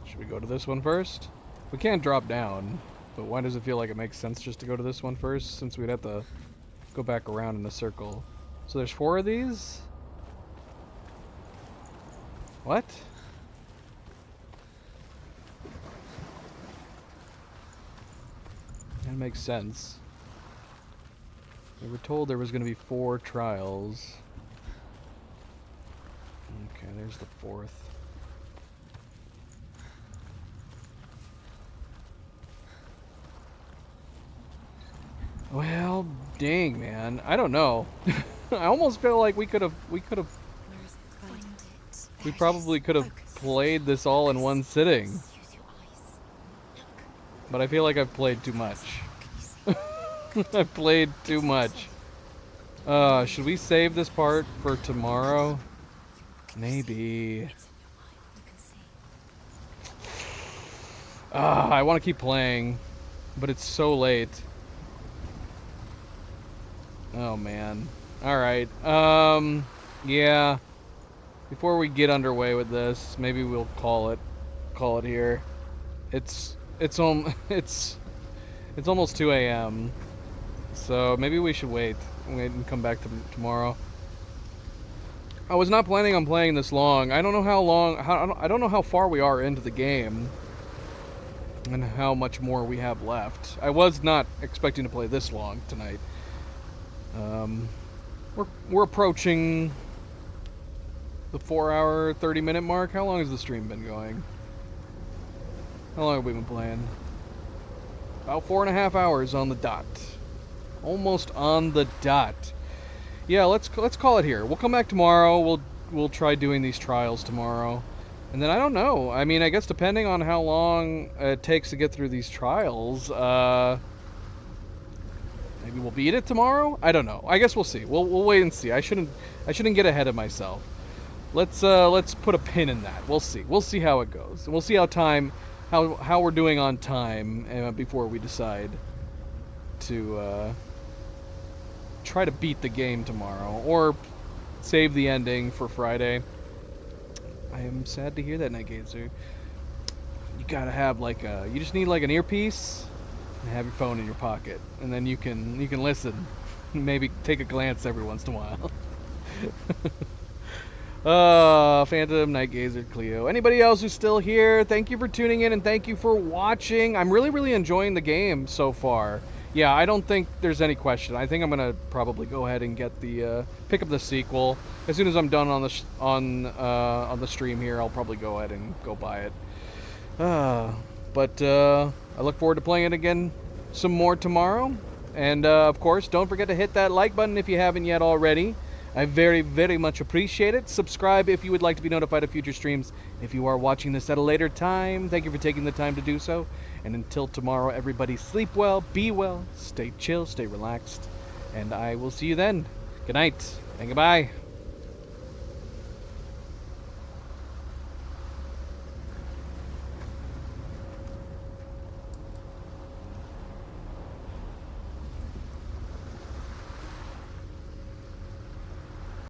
Should we go to this one first? We can't drop down, but why does it feel like it makes sense just to go to this one first, since we'd have to go back around in a circle? So there's 4 of these? What? That makes sense. We were told there was going to be 4 trials. Okay, there's the 4th. Well, dang, man. I don't know. I almost feel like we could have Where is it? Find it. we probably could have played this all in one sitting. Use your eyes. Look. But I feel like I've played too much. I've played too much. Should we save this part for tomorrow? Maybe. It's in your eye. You can see. I want to keep playing, but it's so late. Oh man. Alright. Yeah. Before we get underway with this, maybe we'll call it here. It's almost 2 a.m. So maybe we should wait and come back to tomorrow. I was not planning on playing this long. I don't know how long. I don't know how far we are into the game, and how much more we have left. I was not expecting to play this long tonight. We're approaching the 4-hour, 30-minute mark. How long has the stream been going? How long have we been playing? About 4.5 hours on the dot. Almost on the dot. Yeah, let's call it here. We'll come back tomorrow. We'll try doing these trials tomorrow. And then I don't know. I mean, I guess depending on how long it takes to get through these trials, maybe we'll beat it tomorrow? I don't know. I guess we'll see. We'll wait and see. I shouldn't get ahead of myself. Let's put a pin in that. We'll see. We'll see how it goes. We'll see how we're doing on time before we decide to try to beat the game tomorrow or save the ending for Friday. I am sad to hear that, Nightgazer. You gotta have you just need like an earpiece and have your phone in your pocket, and then you can listen. Maybe take a glance every once in a while. Phantom, Nightgazer, Cleo. Anybody else who's still here, thank you for tuning in and thank you for watching. I'm really enjoying the game so far. Yeah, I don't think there's any question. I think I'm gonna probably go ahead and get the pick up the sequel as soon as I'm done on the stream here. I'll probably go ahead and go buy it. But I look forward to playing it again some more tomorrow. And of course, don't forget to hit that like button if you haven't yet already. I very much appreciate it. Subscribe if you would like to be notified of future streams. If you are watching this at a later time, thank you for taking the time to do so. And until tomorrow, everybody sleep well, be well, stay chill, stay relaxed, and I will see you then. Good night and goodbye.